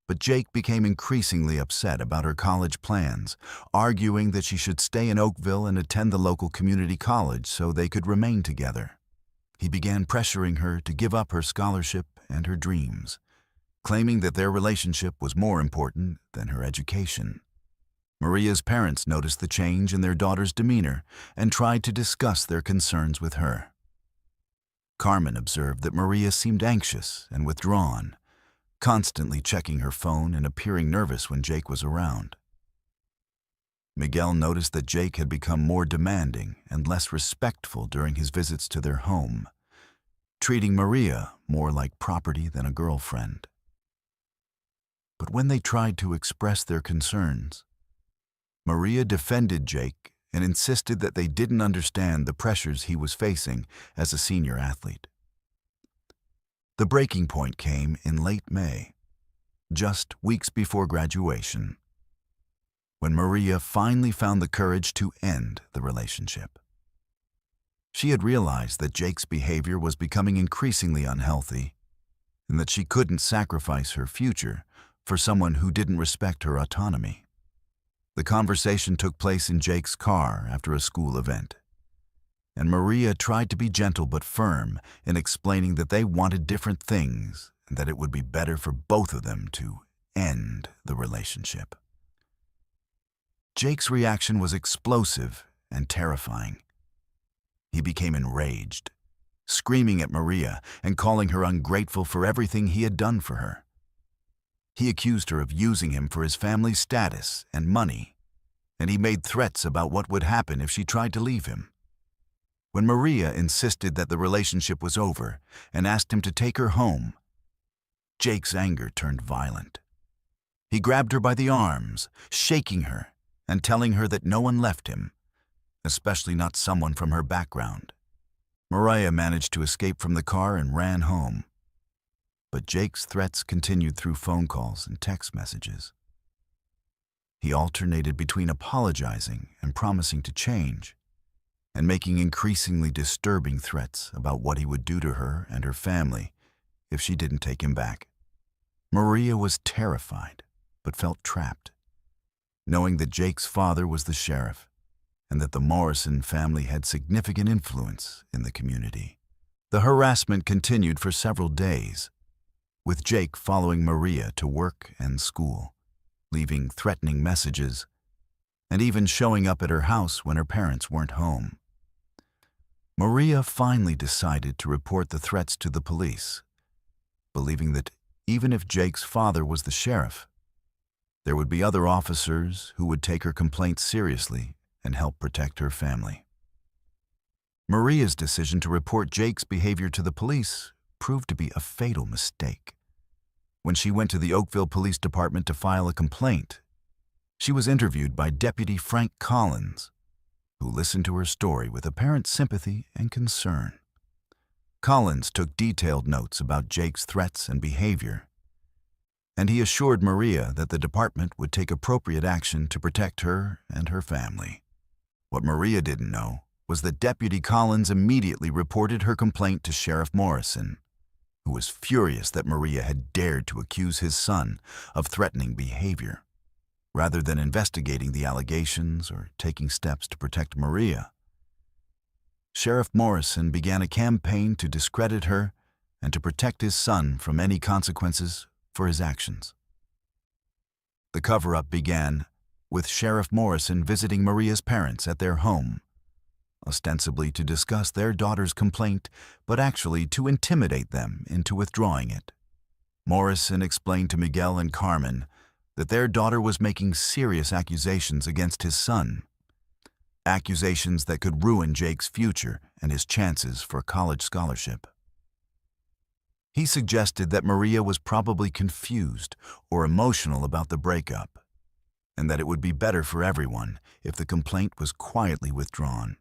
But Jake became increasingly upset about her college plans, arguing that she should stay in Oakville and attend the local community college so they could remain together. He began pressuring her to give up her scholarship and her dreams, claiming that their relationship was more important than her education. Maria's parents noticed the change in their daughter's demeanor and tried to discuss their concerns with her. Carmen observed that Maria seemed anxious and withdrawn, constantly checking her phone and appearing nervous when Jake was around. Miguel noticed that Jake had become more demanding and less respectful during his visits to their home, treating Maria more like property than a girlfriend. But when they tried to express their concerns, Maria defended Jake and insisted that they didn't understand the pressures he was facing as a senior athlete. The breaking point came in late May, just weeks before graduation, when Maria finally found the courage to end the relationship. She had realized that Jake's behavior was becoming increasingly unhealthy and that she couldn't sacrifice her future for someone who didn't respect her autonomy. The conversation took place in Jake's car after a school event, and Maria tried to be gentle but firm in explaining that they wanted different things and that it would be better for both of them to end the relationship. Jake's reaction was explosive and terrifying. He became enraged, screaming at Maria and calling her ungrateful for everything he had done for her. He accused her of using him for his family's status and money, and he made threats about what would happen if she tried to leave him. When Maria insisted that the relationship was over and asked him to take her home, Jake's anger turned violent. He grabbed her by the arms, shaking her and telling her that no one left him, especially not someone from her background. Maria managed to escape from the car and ran home. But Jake's threats continued through phone calls and text messages. He alternated between apologizing and promising to change, and making increasingly disturbing threats about what he would do to her and her family if she didn't take him back. Maria was terrified, but felt trapped, knowing that Jake's father was the sheriff and that the Morrison family had significant influence in the community. The harassment continued for several days, with Jake following Maria to work and school, leaving threatening messages, and even showing up at her house when her parents weren't home. Maria finally decided to report the threats to the police, believing that even if Jake's father was the sheriff, there would be other officers who would take her complaints seriously and help protect her family. Maria's decision to report Jake's behavior to the police proved to be a fatal mistake. When she went to the Oakville Police Department to file a complaint, she was interviewed by Deputy Frank Collins, who listened to her story with apparent sympathy and concern. Collins took detailed notes about Jake's threats and behavior, and he assured Maria that the department would take appropriate action to protect her and her family. What Maria didn't know was that Deputy Collins immediately reported her complaint to Sheriff Morrison, who was furious that Maria had dared to accuse his son of threatening behavior. Rather than investigating the allegations or taking steps to protect Maria, Sheriff Morrison began a campaign to discredit her and to protect his son from any consequences for his actions. The cover-up began with Sheriff Morrison visiting Maria's parents at their home, ostensibly to discuss their daughter's complaint, but actually to intimidate them into withdrawing it. Morrison explained to Miguel and Carmen that their daughter was making serious accusations against his son, accusations that could ruin Jake's future and his chances for a college scholarship. He suggested that Maria was probably confused or emotional about the breakup, and that it would be better for everyone if the complaint was quietly withdrawn.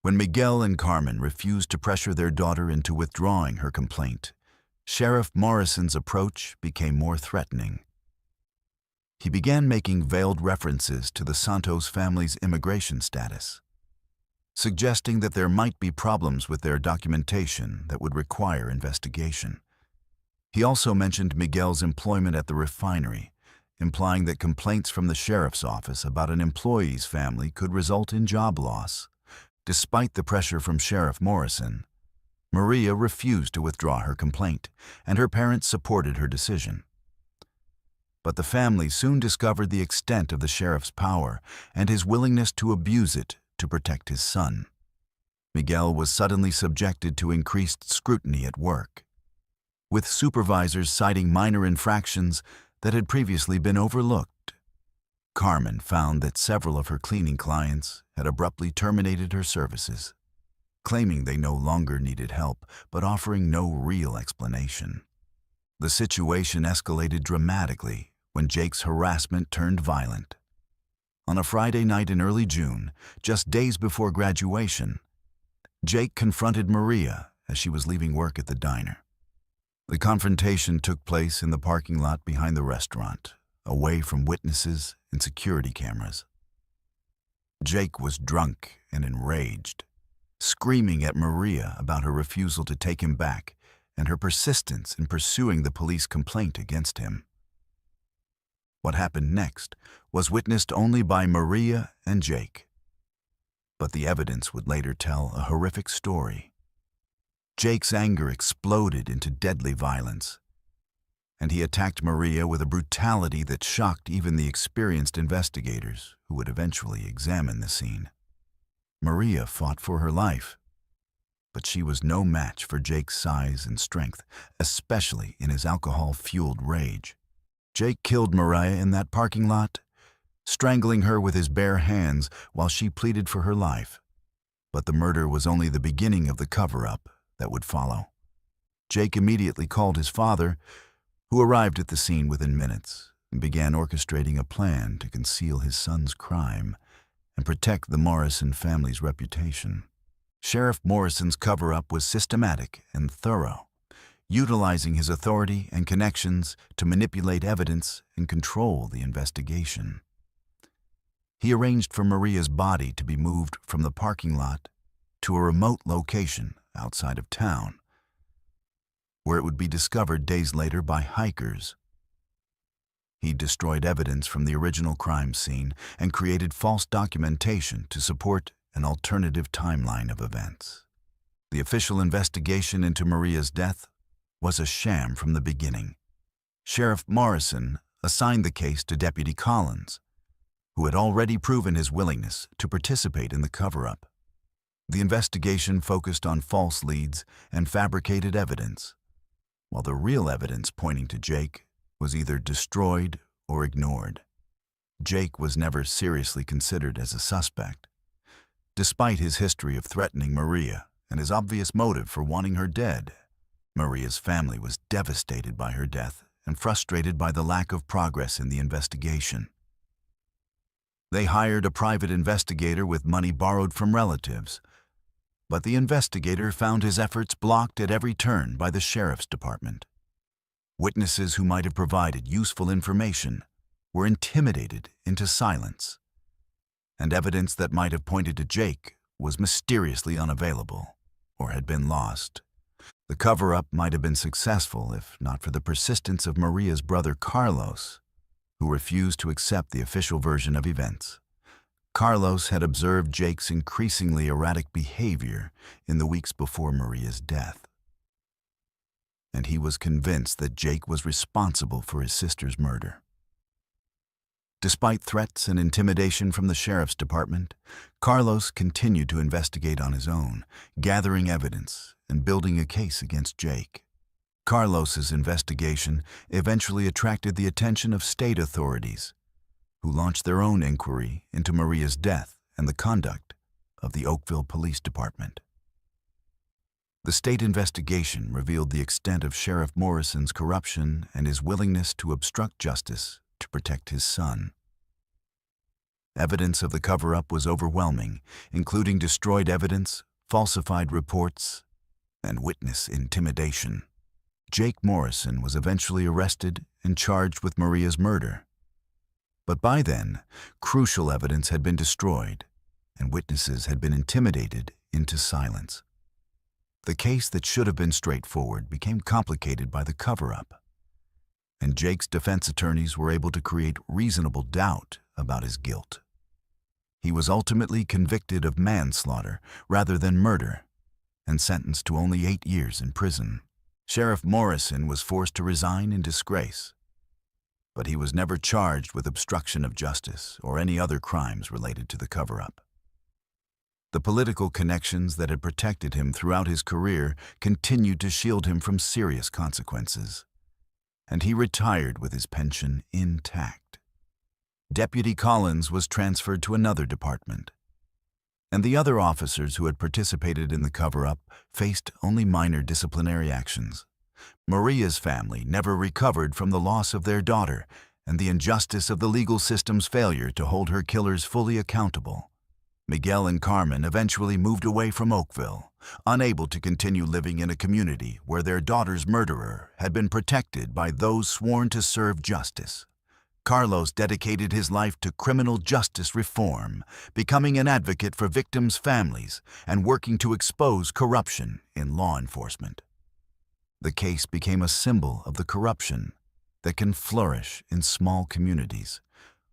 When Miguel and Carmen refused to pressure their daughter into withdrawing her complaint, Sheriff Morrison's approach became more threatening. He began making veiled references to the Santos family's immigration status, suggesting that there might be problems with their documentation that would require investigation. He also mentioned Miguel's employment at the refinery, implying that complaints from the sheriff's office about an employee's family could result in job loss. Despite the pressure from Sheriff Morrison, Maria refused to withdraw her complaint, and her parents supported her decision. But the family soon discovered the extent of the sheriff's power and his willingness to abuse it to protect his son. Miguel was suddenly subjected to increased scrutiny at work, with supervisors citing minor infractions that had previously been overlooked. Carmen found that several of her cleaning clients had abruptly terminated her services, claiming they no longer needed help, but offering no real explanation. The situation escalated dramatically when Jake's harassment turned violent. On a Friday night in early June, just days before graduation, Jake confronted Maria as she was leaving work at the diner. The confrontation took place in the parking lot behind the restaurant, away from witnesses and security cameras. Jake was drunk and enraged, screaming at Maria about her refusal to take him back and her persistence in pursuing the police complaint against him. What happened next was witnessed only by Maria and Jake, but the evidence would later tell a horrific story. Jake's anger exploded into deadly violence, and he attacked Maria with a brutality that shocked even the experienced investigators who would eventually examine the scene. Maria fought for her life, but she was no match for Jake's size and strength, especially in his alcohol-fueled rage. Jake killed Maria in that parking lot, strangling her with his bare hands while she pleaded for her life. But the murder was only the beginning of the cover-up that would follow. Jake immediately called his father, who arrived at the scene within minutes and began orchestrating a plan to conceal his son's crime and protect the Morrison family's reputation. Sheriff Morrison's cover-up was systematic and thorough, utilizing his authority and connections to manipulate evidence and control the investigation. He arranged for Maria's body to be moved from the parking lot to a remote location outside of town, where it would be discovered days later by hikers. He destroyed evidence from the original crime scene and created false documentation to support an alternative timeline of events. The official investigation into Maria's death was a sham from the beginning. Sheriff Morrison assigned the case to Deputy Collins, who had already proven his willingness to participate in the cover-up. The investigation focused on false leads and fabricated evidence, while the real evidence pointing to Jake was either destroyed or ignored. Jake was never seriously considered as a suspect, despite his history of threatening Maria and his obvious motive for wanting her dead. Maria's family was devastated by her death and frustrated by the lack of progress in the investigation. They hired a private investigator with money borrowed from relatives, but the investigator found his efforts blocked at every turn by the sheriff's department. Witnesses who might have provided useful information were intimidated into silence, and evidence that might have pointed to Jake was mysteriously unavailable or had been lost. The cover-up might have been successful if not for the persistence of Maria's brother Carlos, who refused to accept the official version of events. Carlos had observed Jake's increasingly erratic behavior in the weeks before Maria's death, and he was convinced that Jake was responsible for his sister's murder. Despite threats and intimidation from the sheriff's department, Carlos continued to investigate on his own, gathering evidence and building a case against Jake. Carlos's investigation eventually attracted the attention of state authorities, who launched their own inquiry into Maria's death and the conduct of the Oakville Police Department. The state investigation revealed the extent of Sheriff Morrison's corruption and his willingness to obstruct justice to protect his son. Evidence of the cover-up was overwhelming, including destroyed evidence, falsified reports, and witness intimidation. Jake Morrison was eventually arrested and charged with Maria's murder. But by then, crucial evidence had been destroyed, and witnesses had been intimidated into silence. The case that should have been straightforward became complicated by the cover-up, and Jake's defense attorneys were able to create reasonable doubt about his guilt. He was ultimately convicted of manslaughter rather than murder and sentenced to only 8 years in prison. Sheriff Morrison was forced to resign in disgrace, but he was never charged with obstruction of justice or any other crimes related to the cover-up. The political connections that had protected him throughout his career continued to shield him from serious consequences, and he retired with his pension intact. Deputy Collins was transferred to another department, and the other officers who had participated in the cover-up faced only minor disciplinary actions. Maria's family never recovered from the loss of their daughter, and the injustice of the legal system's failure to hold her killers fully accountable, Miguel and Carmen eventually moved away from Oakville, unable to continue living in a community where their daughter's murderer had been protected by those sworn to serve justice. Carlos dedicated his life to criminal justice reform, becoming an advocate for victims' families and working to expose corruption in law enforcement. The case became a symbol of the corruption that can flourish in small communities,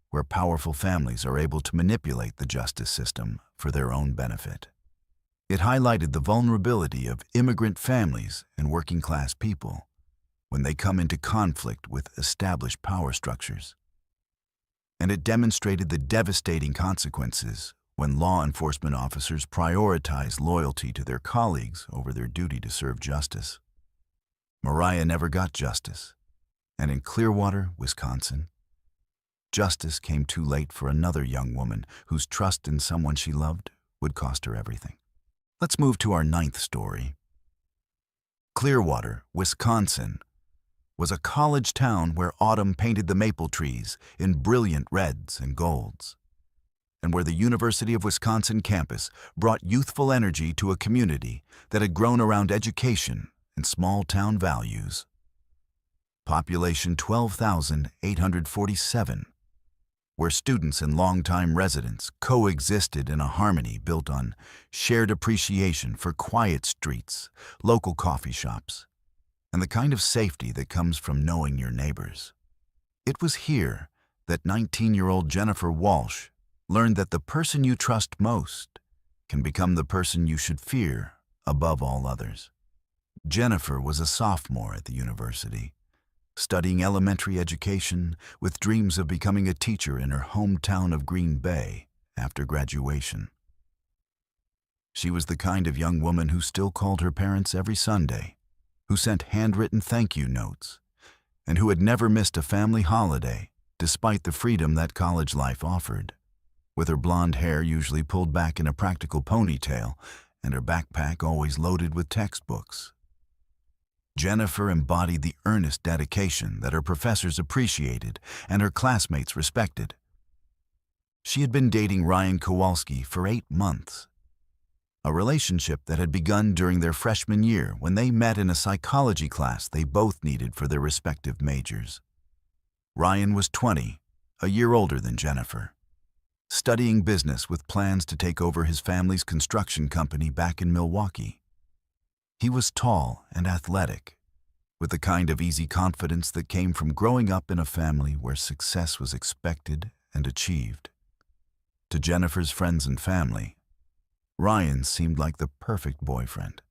where powerful families are able to manipulate the justice system for their own benefit. It highlighted the vulnerability of immigrant families and working-class people when they come into conflict with established power structures. And it demonstrated the devastating consequences when law enforcement officers prioritize loyalty to their colleagues over their duty to serve justice. Mariah never got justice, and in Clearwater, Wisconsin, justice came too late for another young woman whose trust in someone she loved would cost her everything. Let's move to our 9th story. Clearwater, Wisconsin, was a college town where autumn painted the maple trees in brilliant reds and golds, and where the University of Wisconsin campus brought youthful energy to a community that had grown around education and small-town values. Population 12,847, where students and longtime residents coexisted in a harmony built on shared appreciation for quiet streets, local coffee shops, and the kind of safety that comes from knowing your neighbors. It was here that 19-year-old Jennifer Walsh learned that the person you trust most can become the person you should fear above all others. Jennifer was a sophomore at the university, studying elementary education with dreams of becoming a teacher in her hometown of Green Bay after graduation. She was the kind of young woman who still called her parents every Sunday, who sent handwritten thank you notes, and who had never missed a family holiday despite the freedom that college life offered, with her blonde hair usually pulled back in a practical ponytail and her backpack always loaded with textbooks. Jennifer embodied the earnest dedication that her professors appreciated and her classmates respected. She had been dating Ryan Kowalski for 8 months, a relationship that had begun during their freshman year when they met in a psychology class they both needed for their respective majors. Ryan was 20, a year older than Jennifer, studying business with plans to take over his family's construction company back in Milwaukee. He was tall and athletic, with the kind of easy confidence that came from growing up in a family where success was expected and achieved. To Jennifer's friends and family, Ryan seemed like the perfect boyfriend.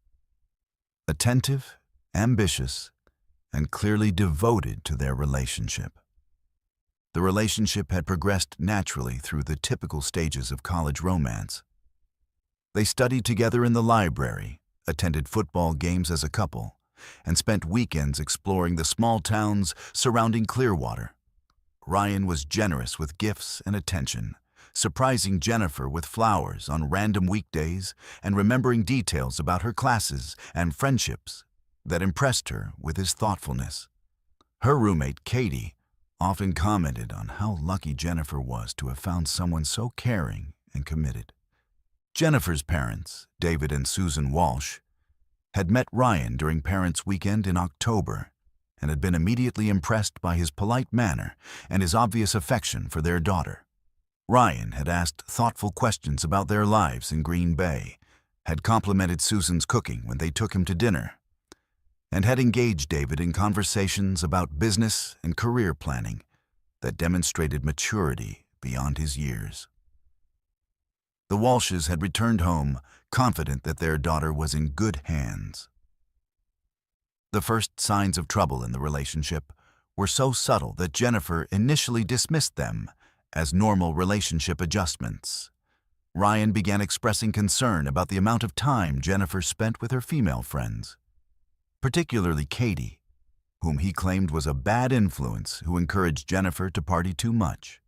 Attentive, ambitious, and clearly devoted to their relationship. The relationship had progressed naturally through the typical stages of college romance. They studied together in the library, attended football games as a couple, and spent weekends exploring the small towns surrounding Clearwater. Ryan was generous with gifts and attention, surprising Jennifer with flowers on random weekdays and remembering details about her classes and friendships that impressed her with his thoughtfulness. Her roommate, Katie, often commented on how lucky Jennifer was to have found someone so caring and committed. Jennifer's parents, David and Susan Walsh, had met Ryan during Parents' Weekend in October and had been immediately impressed by his polite manner and his obvious affection for their daughter. Ryan had asked thoughtful questions about their lives in Green Bay, had complimented Susan's cooking when they took him to dinner, and had engaged David in conversations about business and career planning that demonstrated maturity beyond his years. The Walshes had returned home, confident that their daughter was in good hands. The first signs of trouble in the relationship were so subtle that Jennifer initially dismissed them as normal relationship adjustments. Ryan began expressing concern about the amount of time Jennifer spent with her female friends, particularly Katie, whom he claimed was a bad influence who encouraged Jennifer to party too much.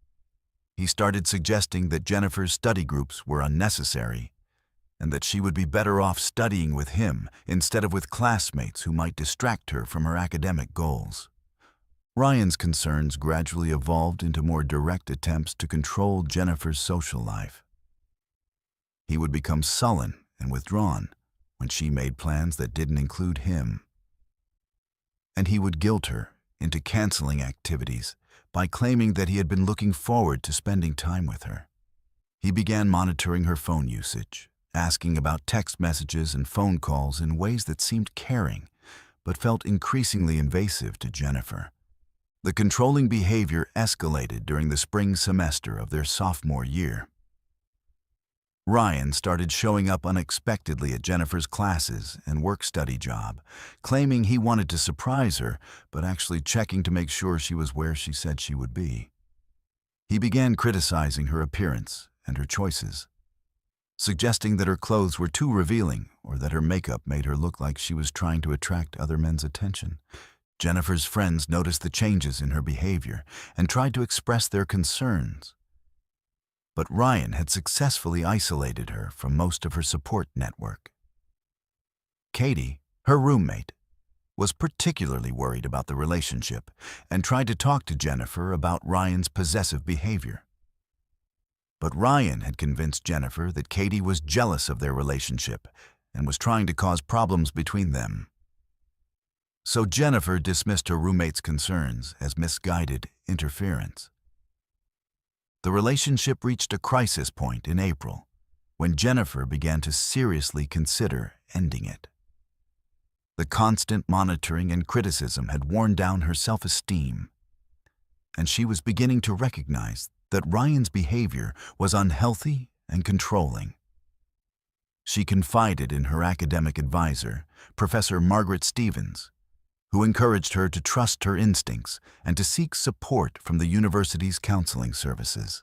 He started suggesting that Jennifer's study groups were unnecessary and that she would be better off studying with him instead of with classmates who might distract her from her academic goals. Ryan's concerns gradually evolved into more direct attempts to control Jennifer's social life. He would become sullen and withdrawn when she made plans that didn't include him. And he would guilt her into canceling activities by claiming that he had been looking forward to spending time with her. He began monitoring her phone usage, asking about text messages and phone calls in ways that seemed caring, but felt increasingly invasive to Jennifer. The controlling behavior escalated during the spring semester of their sophomore year. Ryan started showing up unexpectedly at Jennifer's classes and work-study job, claiming he wanted to surprise her, but actually checking to make sure she was where she said she would be. He began criticizing her appearance and her choices, suggesting that her clothes were too revealing or that her makeup made her look like she was trying to attract other men's attention. Jennifer's friends noticed the changes in her behavior and tried to express their concerns. But Ryan had successfully isolated her from most of her support network. Katie, her roommate, was particularly worried about the relationship and tried to talk to Jennifer about Ryan's possessive behavior. But Ryan had convinced Jennifer that Katie was jealous of their relationship and was trying to cause problems between them. So Jennifer dismissed her roommate's concerns as misguided interference. The relationship reached a crisis point in April, when Jennifer began to seriously consider ending it. The constant monitoring and criticism had worn down her self-esteem, and she was beginning to recognize that Ryan's behavior was unhealthy and controlling. She confided in her academic advisor, Professor Margaret Stevens, who encouraged her to trust her instincts and to seek support from the university's counseling services.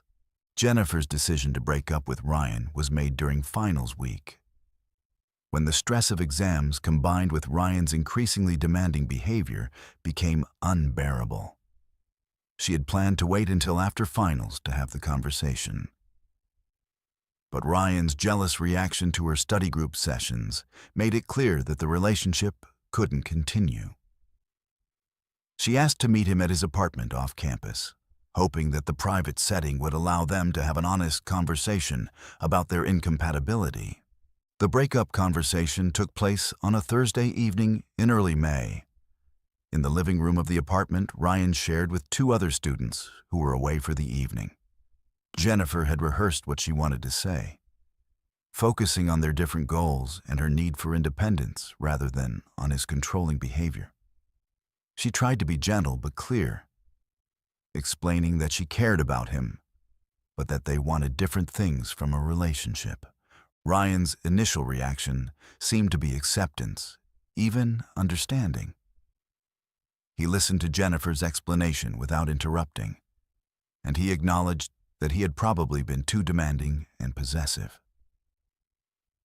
Jennifer's decision to break up with Ryan was made during finals week, when the stress of exams combined with Ryan's increasingly demanding behavior became unbearable. She had planned to wait until after finals to have the conversation. But Ryan's jealous reaction to her study group sessions made it clear that the relationship couldn't continue. She asked to meet him at his apartment off campus, hoping that the private setting would allow them to have an honest conversation about their incompatibility. The breakup conversation took place on a Thursday evening in early May. In the living room of the apartment, Ryan shared with two other students who were away for the evening. Jennifer had rehearsed what she wanted to say, focusing on their different goals and her need for independence rather than on his controlling behavior. She tried to be gentle but clear, explaining that she cared about him, but that they wanted different things from a relationship. Ryan's initial reaction seemed to be acceptance, even understanding. He listened to Jennifer's explanation without interrupting, and he acknowledged that he had probably been too demanding and possessive.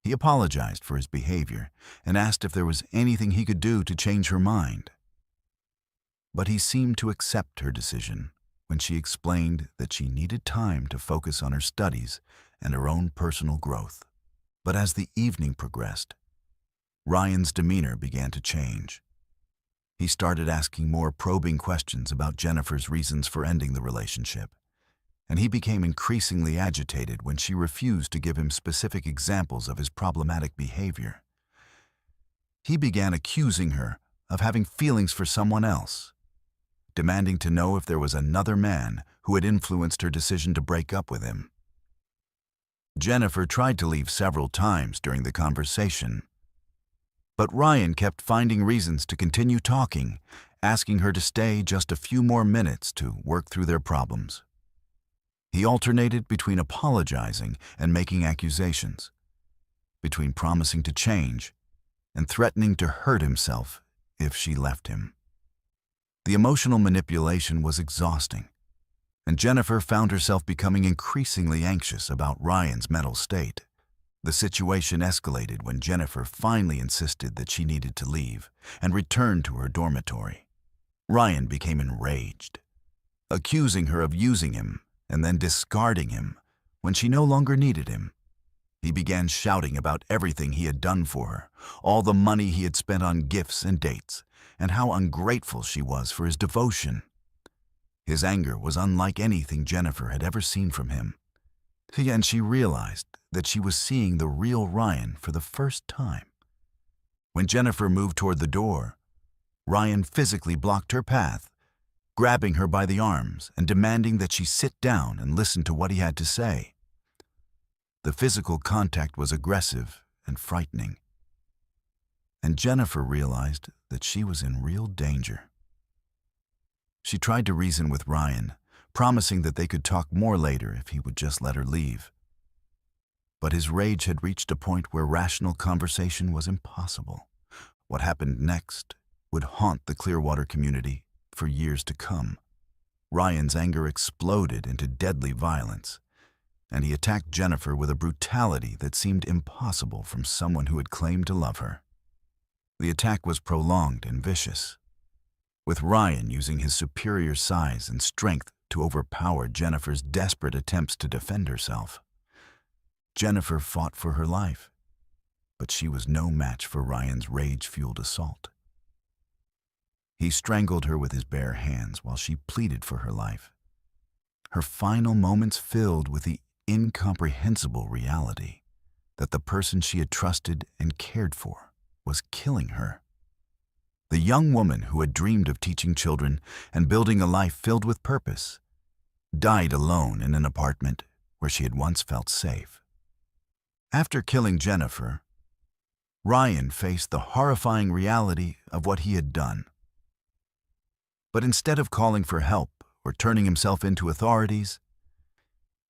He apologized for his behavior and asked if there was anything he could do to change her mind. But he seemed to accept her decision when she explained that she needed time to focus on her studies and her own personal growth. But as the evening progressed, Ryan's demeanor began to change. He started asking more probing questions about Jennifer's reasons for ending the relationship, and he became increasingly agitated when she refused to give him specific examples of his problematic behavior. He began accusing her of having feelings for someone else, demanding to know if there was another man who had influenced her decision to break up with him. Jennifer tried to leave several times during the conversation, but Ryan kept finding reasons to continue talking, asking her to stay just a few more minutes to work through their problems. He alternated between apologizing and making accusations, between promising to change and threatening to hurt himself if she left him. The emotional manipulation was exhausting, and Jennifer found herself becoming increasingly anxious about Ryan's mental state. The situation escalated when Jennifer finally insisted that she needed to leave and return to her dormitory. Ryan became enraged, accusing her of using him and then discarding him when she no longer needed him. He began shouting about everything he had done for her, all the money he had spent on gifts and dates, and how ungrateful she was for his devotion. His anger was unlike anything Jennifer had ever seen from him. And she realized that she was seeing the real Ryan for the first time. When Jennifer moved toward the door, Ryan physically blocked her path, grabbing her by the arms and demanding that she sit down and listen to what he had to say. The physical contact was aggressive and frightening, and Jennifer realized that she was in real danger. She tried to reason with Ryan, promising that they could talk more later if he would just let her leave. But his rage had reached a point where rational conversation was impossible. What happened next would haunt the Clearwater community for years to come. Ryan's anger exploded into deadly violence, and he attacked Jennifer with a brutality that seemed impossible from someone who had claimed to love her. The attack was prolonged and vicious, with Ryan using his superior size and strength to overpower Jennifer's desperate attempts to defend herself. Jennifer fought for her life, but she was no match for Ryan's rage-fueled assault. He strangled her with his bare hands while she pleaded for her life, her final moments filled with the incomprehensible reality that the person she had trusted and cared for was killing her. The young woman who had dreamed of teaching children and building a life filled with purpose died alone in an apartment where she had once felt safe. After killing Jennifer, Ryan faced the horrifying reality of what he had done. But instead of calling for help or turning himself into authorities,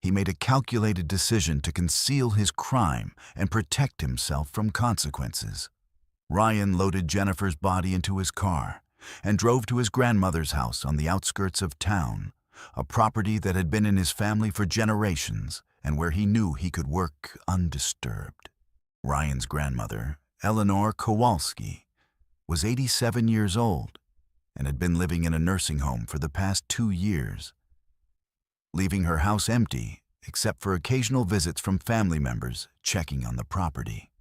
he made a calculated decision to conceal his crime and protect himself from consequences. Ryan loaded Jennifer's body into his car and drove to his grandmother's house on the outskirts of town, a property that had been in his family for generations and where he knew he could work undisturbed. Ryan's grandmother, Eleanor Kowalski, was 87 years old and had been living in a nursing home for the past 2 years, leaving her house empty except for occasional visits from family members checking on the property.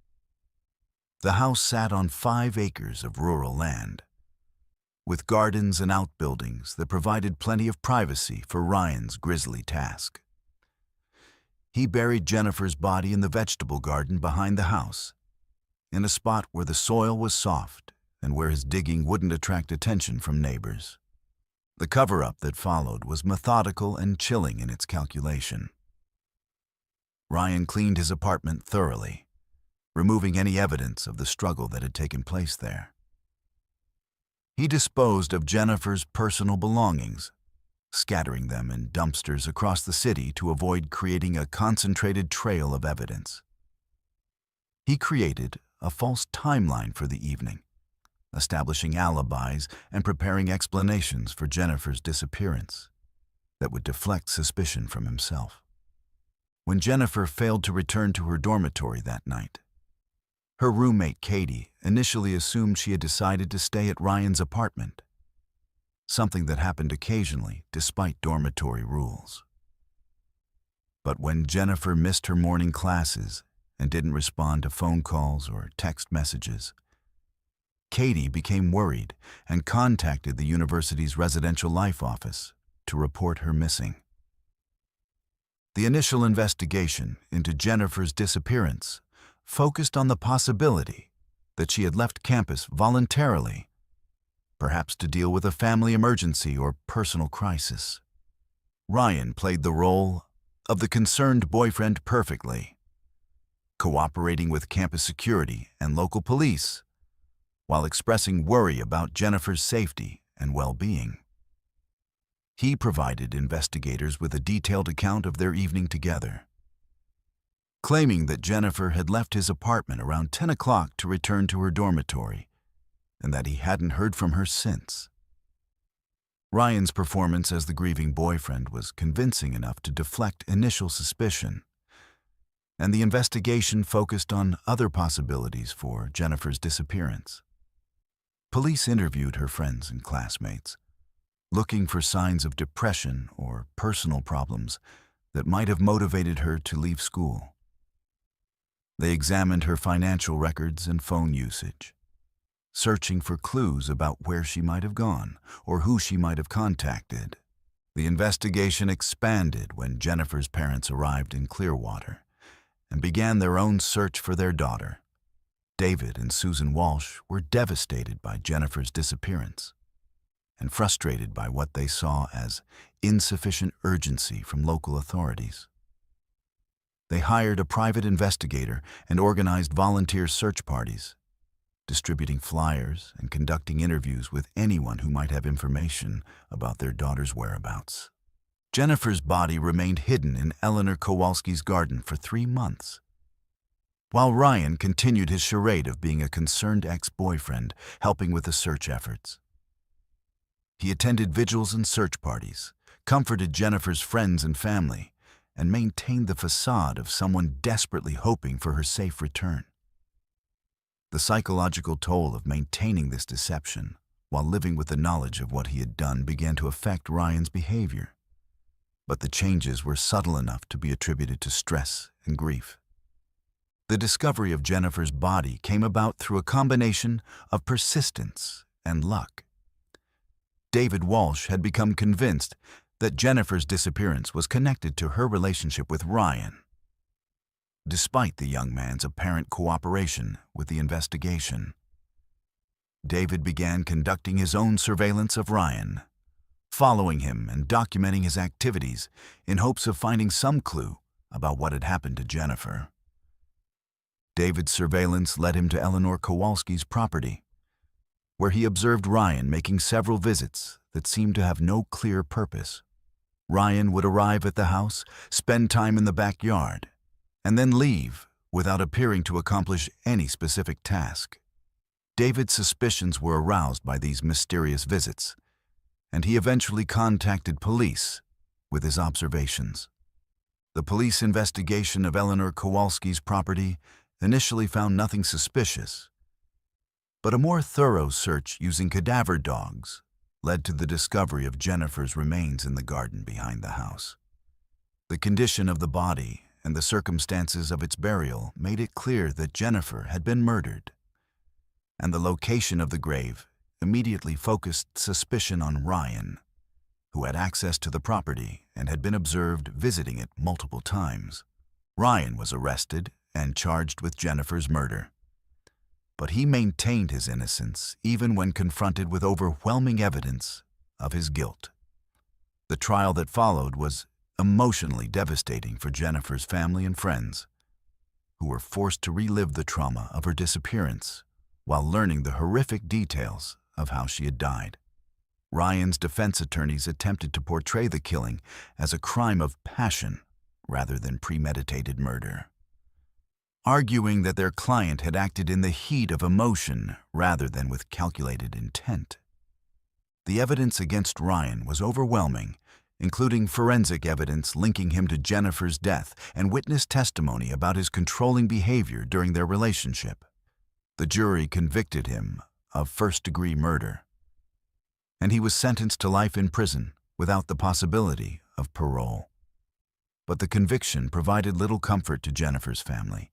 The house sat on 5 acres of rural land, with gardens and outbuildings that provided plenty of privacy for Ryan's grisly task. He buried Jennifer's body in the vegetable garden behind the house, in a spot where the soil was soft and where his digging wouldn't attract attention from neighbors. The cover-up that followed was methodical and chilling in its calculation. Ryan cleaned his apartment thoroughly, removing any evidence of the struggle that had taken place there. He disposed of Jennifer's personal belongings, scattering them in dumpsters across the city to avoid creating a concentrated trail of evidence. He created a false timeline for the evening, establishing alibis and preparing explanations for Jennifer's disappearance that would deflect suspicion from himself. When Jennifer failed to return to her dormitory that night, her roommate Katie initially assumed she had decided to stay at Ryan's apartment, something that happened occasionally despite dormitory rules. But when Jennifer missed her morning classes and didn't respond to phone calls or text messages, Katie became worried and contacted the university's residential life office to report her missing. The initial investigation into Jennifer's disappearance focused on the possibility that she had left campus voluntarily, perhaps to deal with a family emergency or personal crisis. Ryan played the role of the concerned boyfriend perfectly, cooperating with campus security and local police while expressing worry about Jennifer's safety and well-being. He provided investigators with a detailed account of their evening together, claiming that Jennifer had left his apartment around 10 o'clock to return to her dormitory and that he hadn't heard from her since. Ryan's performance as the grieving boyfriend was convincing enough to deflect initial suspicion, and the investigation focused on other possibilities for Jennifer's disappearance. Police interviewed her friends and classmates, looking for signs of depression or personal problems that might have motivated her to leave school. They examined her financial records and phone usage, searching for clues about where she might have gone or who she might have contacted. The investigation expanded when Jennifer's parents arrived in Clearwater and began their own search for their daughter. David and Susan Walsh were devastated by Jennifer's disappearance and frustrated by what they saw as insufficient urgency from local authorities. They hired a private investigator and organized volunteer search parties, distributing flyers and conducting interviews with anyone who might have information about their daughter's whereabouts. Jennifer's body remained hidden in Eleanor Kowalski's garden for 3 months, while Ryan continued his charade of being a concerned ex-boyfriend, helping with the search efforts. He attended vigils and search parties, comforted Jennifer's friends and family, and maintained the facade of someone desperately hoping for her safe return. The psychological toll of maintaining this deception while living with the knowledge of what he had done began to affect Ryan's behavior. But the changes were subtle enough to be attributed to stress and grief. The discovery of Jennifer's body came about through a combination of persistence and luck. David Walsh had become convinced that Jennifer's disappearance was connected to her relationship with Ryan. Despite the young man's apparent cooperation with the investigation, David began conducting his own surveillance of Ryan, following him and documenting his activities in hopes of finding some clue about what had happened to Jennifer. David's surveillance led him to Eleanor Kowalski's property, where he observed Ryan making several visits that seemed to have no clear purpose. Ryan would arrive at the house, spend time in the backyard, and then leave without appearing to accomplish any specific task. David's suspicions were aroused by these mysterious visits, and he eventually contacted police with his observations. The police investigation of Eleanor Kowalski's property initially found nothing suspicious, but a more thorough search using cadaver dogs led to the discovery of Jennifer's remains in the garden behind the house. The condition of the body and the circumstances of its burial made it clear that Jennifer had been murdered, and the location of the grave immediately focused suspicion on Ryan, who had access to the property and had been observed visiting it multiple times. Ryan was arrested and charged with Jennifer's murder, but he maintained his innocence even when confronted with overwhelming evidence of his guilt. The trial that followed was emotionally devastating for Jennifer's family and friends, who were forced to relive the trauma of her disappearance while learning the horrific details of how she had died. Ryan's defense attorneys attempted to portray the killing as a crime of passion rather than premeditated murder, arguing that their client had acted in the heat of emotion rather than with calculated intent. The evidence against Ryan was overwhelming, including forensic evidence linking him to Jennifer's death and witness testimony about his controlling behavior during their relationship. The jury convicted him of first-degree murder, and he was sentenced to life in prison without the possibility of parole. But the conviction provided little comfort to Jennifer's family,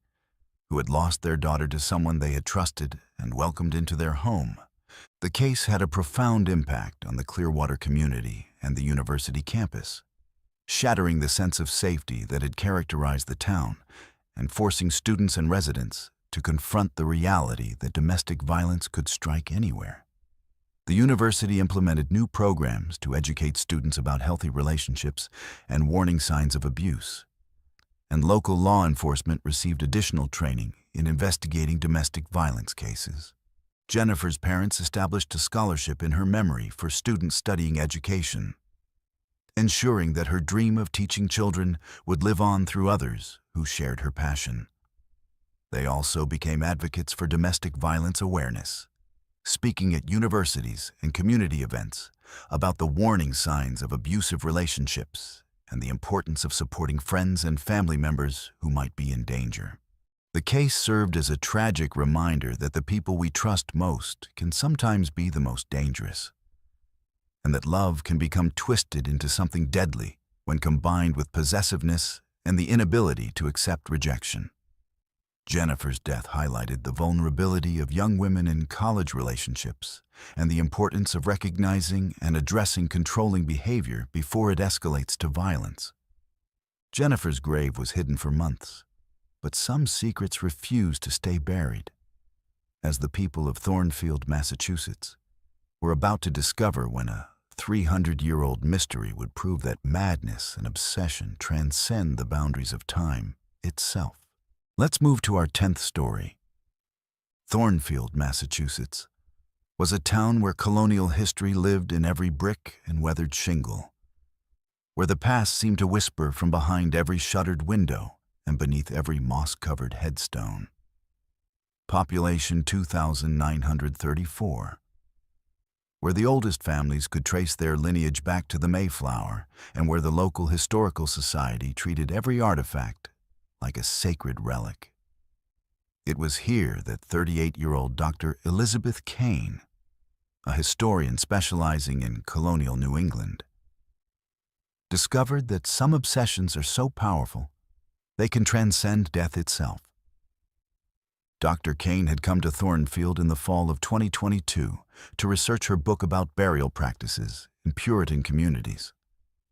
who had lost their daughter to someone they had trusted and welcomed into their home. The case had a profound impact on the Clearwater community and the university campus, shattering the sense of safety that had characterized the town and forcing students and residents to confront the reality that domestic violence could strike anywhere. The university implemented new programs to educate students about healthy relationships and warning signs of abuse, and local law enforcement received additional training in investigating domestic violence cases. Jennifer's parents established a scholarship in her memory for students studying education, ensuring that her dream of teaching children would live on through others who shared her passion. They also became advocates for domestic violence awareness, speaking at universities and community events about the warning signs of abusive relationships and the importance of supporting friends and family members who might be in danger. The case served as a tragic reminder that the people we trust most can sometimes be the most dangerous, and that love can become twisted into something deadly when combined with possessiveness and the inability to accept rejection. Jennifer's death highlighted the vulnerability of young women in college relationships and the importance of recognizing and addressing controlling behavior before it escalates to violence. Jennifer's grave was hidden for months, but some secrets refused to stay buried, as the people of Thornfield, Massachusetts, were about to discover when a 300-year-old mystery would prove that madness and obsession transcend the boundaries of time itself. Let's move to our 10th story. Thornfield, Massachusetts, was a town where colonial history lived in every brick and weathered shingle, where the past seemed to whisper from behind every shuttered window and beneath every moss-covered headstone. Population 2,934, where the oldest families could trace their lineage back to the Mayflower, and where the local historical society treated every artifact like a sacred relic. It was here that 38-year-old Dr. Elizabeth Kane, a historian specializing in colonial New England, discovered that some obsessions are so powerful they can transcend death itself. Dr. Kane had come to Thornfield in the fall of 2022 to research her book about burial practices in Puritan communities,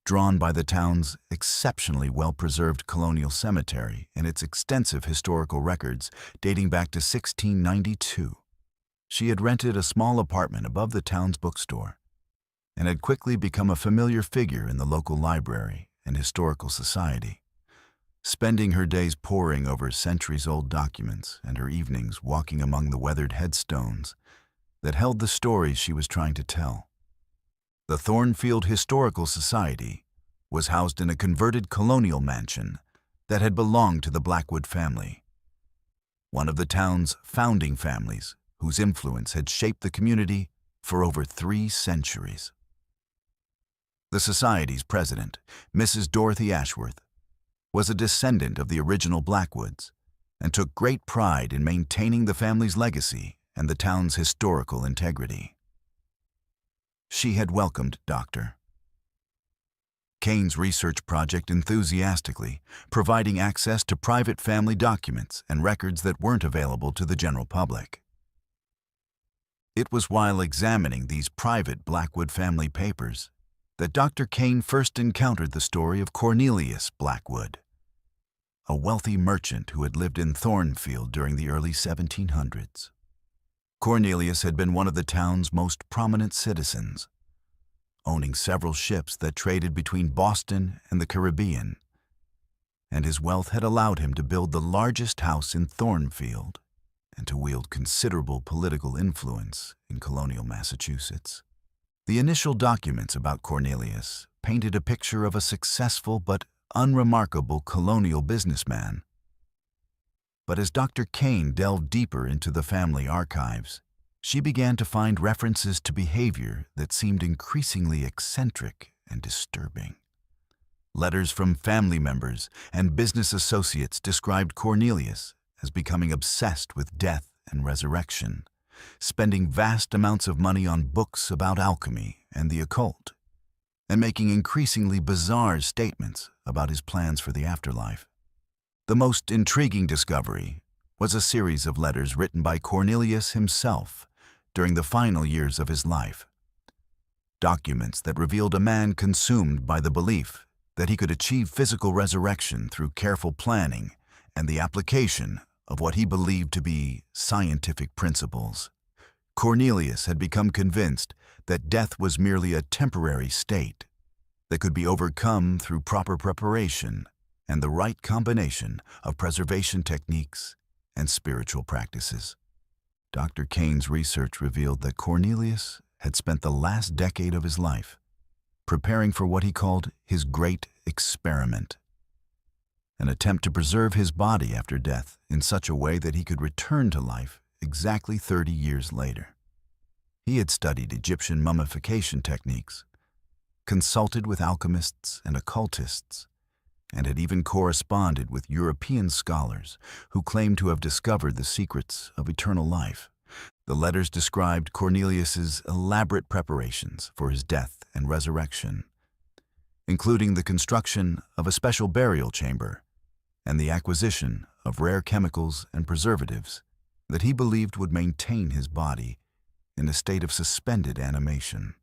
drawn by the town's exceptionally well-preserved colonial cemetery and its extensive historical records dating back to 1692. She had rented a small apartment above the town's bookstore and had quickly become a familiar figure in the local library and historical society, spending her days poring over centuries-old documents and her evenings walking among the weathered headstones that held the stories she was trying to tell. The Thornfield Historical Society was housed in a converted colonial mansion that had belonged to the Blackwood family, one of the town's founding families whose influence had shaped the community for over 3 centuries. The society's president, Mrs. Dorothy Ashworth, was a descendant of the original Blackwoods and took great pride in maintaining the family's legacy and the town's historical integrity. She had welcomed Dr. Kane's research project enthusiastically, providing access to private family documents and records that weren't available to the general public. It was while examining these private Blackwood family papers that Dr. Kane first encountered the story of Cornelius Blackwood, a wealthy merchant who had lived in Thornfield during the early 1700s. Cornelius had been one of the town's most prominent citizens, owning several ships that traded between Boston and the Caribbean, and his wealth had allowed him to build the largest house in Thornfield and to wield considerable political influence in colonial Massachusetts. The initial documents about Cornelius painted a picture of a successful but unremarkable colonial businessman. But as Dr. Kane delved deeper into the family archives, she began to find references to behavior that seemed increasingly eccentric and disturbing. Letters from family members and business associates described Cornelius as becoming obsessed with death and resurrection, spending vast amounts of money on books about alchemy and the occult, and making increasingly bizarre statements about his plans for the afterlife. The most intriguing discovery was a series of letters written by Cornelius himself during the final years of his life, documents that revealed a man consumed by the belief that he could achieve physical resurrection through careful planning and the application of what he believed to be scientific principles. Cornelius had become convinced that death was merely a temporary state that could be overcome through proper preparation and the right combination of preservation techniques and spiritual practices. Dr. Kane's research revealed that Cornelius had spent the last decade of his life preparing for what he called his great experiment, an attempt to preserve his body after death in such a way that he could return to life exactly 30 years later. He had studied Egyptian mummification techniques, consulted with alchemists and occultists, and had even corresponded with European scholars who claimed to have discovered the secrets of eternal life. The letters described Cornelius's elaborate preparations for his death and resurrection, including the construction of a special burial chamber and the acquisition of rare chemicals and preservatives that he believed would maintain his body in a state of suspended animation.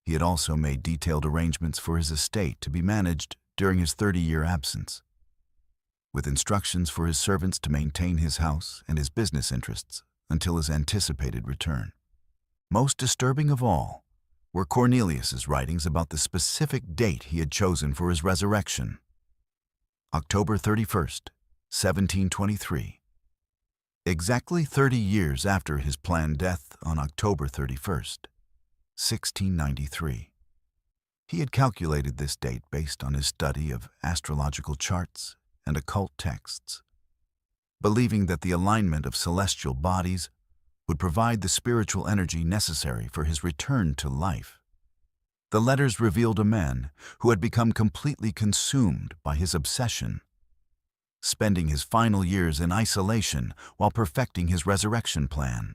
He had also made detailed arrangements for his estate to be managed during his 30-year absence, with instructions for his servants to maintain his house and his business interests until his anticipated return. Most disturbing of all were Cornelius's writings about the specific date he had chosen for his resurrection: October 31st, 1723. Exactly 30 years after his planned death on October 31st, 1693. He had calculated this date based on his study of astrological charts and occult texts, believing that the alignment of celestial bodies would provide the spiritual energy necessary for his return to life. The letters revealed a man who had become completely consumed by his obsession, spending his final years in isolation while perfecting his resurrection plan.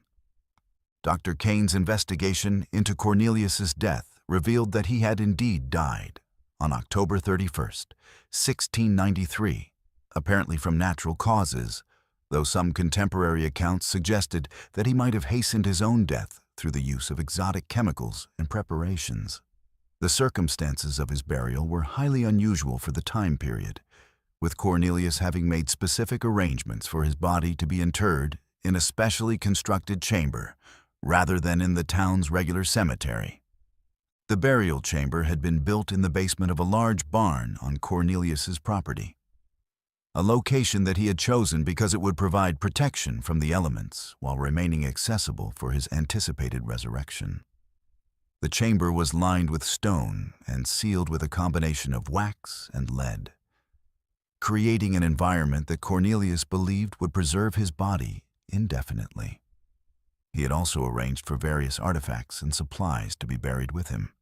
Dr. Kane's investigation into Cornelius's death revealed that he had indeed died on October 31st, 1693, apparently from natural causes, though some contemporary accounts suggested that he might have hastened his own death through the use of exotic chemicals and preparations. The circumstances of his burial were highly unusual for the time period, with Cornelius having made specific arrangements for his body to be interred in a specially constructed chamber rather than in the town's regular cemetery. The burial chamber had been built in the basement of a large barn on Cornelius's property, a location that he had chosen because it would provide protection from the elements while remaining accessible for his anticipated resurrection. The chamber was lined with stone and sealed with a combination of wax and lead, creating an environment that Cornelius believed would preserve his body indefinitely. He had also arranged for various artifacts and supplies to be buried with him,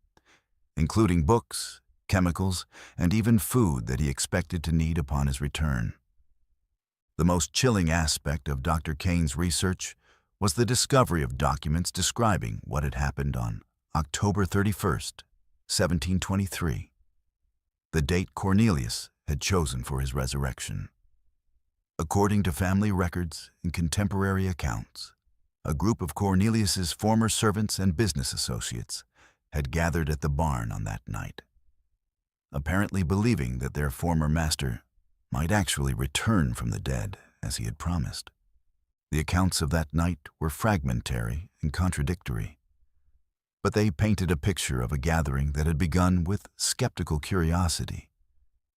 including books, chemicals, and even food that he expected to need upon his return. The most chilling aspect of Dr. Kane's research was the discovery of documents describing what had happened on October 31st, 1723, the date Cornelius had chosen for his resurrection. According to family records and contemporary accounts, a group of Cornelius's former servants and business associates had gathered at the barn on that night, apparently believing that their former master might actually return from the dead as he had promised. The accounts of that night were fragmentary and contradictory, but they painted a picture of a gathering that had begun with skeptical curiosity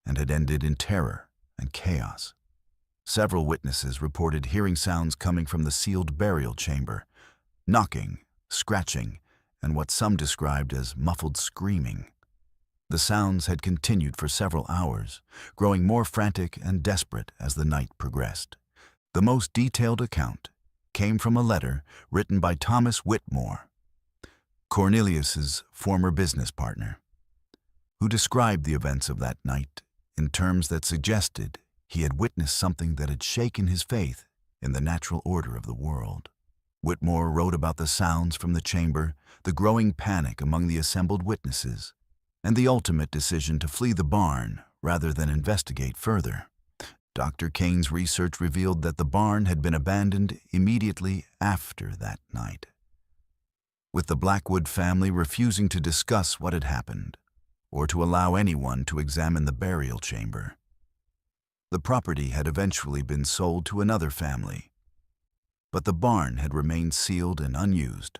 and had ended in terror and chaos. Several witnesses reported hearing sounds coming from the sealed burial chamber, knocking, scratching, and what some described as muffled screaming. The sounds had continued for several hours, growing more frantic and desperate as the night progressed. The most detailed account came from a letter written by Thomas Whitmore, Cornelius's former business partner, who described the events of that night in terms that suggested he had witnessed something that had shaken his faith in the natural order of the world. Whitmore wrote about the sounds from the chamber, the growing panic among the assembled witnesses, and the ultimate decision to flee the barn rather than investigate further. Dr. Kane's research revealed that the barn had been abandoned immediately after that night, with the Blackwood family refusing to discuss what had happened or to allow anyone to examine the burial chamber. The property had eventually been sold to another family, but the barn had remained sealed and unused,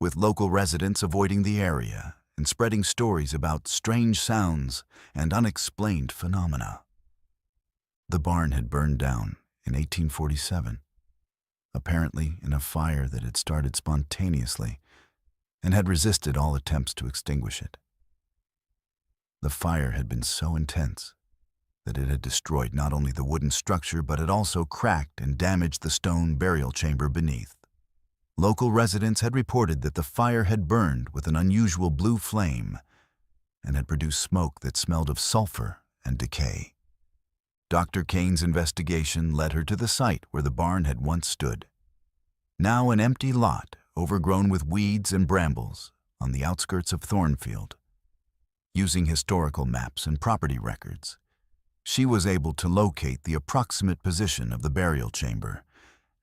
with local residents avoiding the area and spreading stories about strange sounds and unexplained phenomena. The barn had burned down in 1847, apparently in a fire that had started spontaneously and had resisted all attempts to extinguish it. The fire had been so intense that it had destroyed not only the wooden structure, but had also cracked and damaged the stone burial chamber beneath. Local residents had reported that the fire had burned with an unusual blue flame and had produced smoke that smelled of sulfur and decay. Dr. Kane's investigation led her to the site where the barn had once stood, now an empty lot overgrown with weeds and brambles on the outskirts of Thornfield. Using historical maps and property records, She was able to locate the approximate position of the burial chamber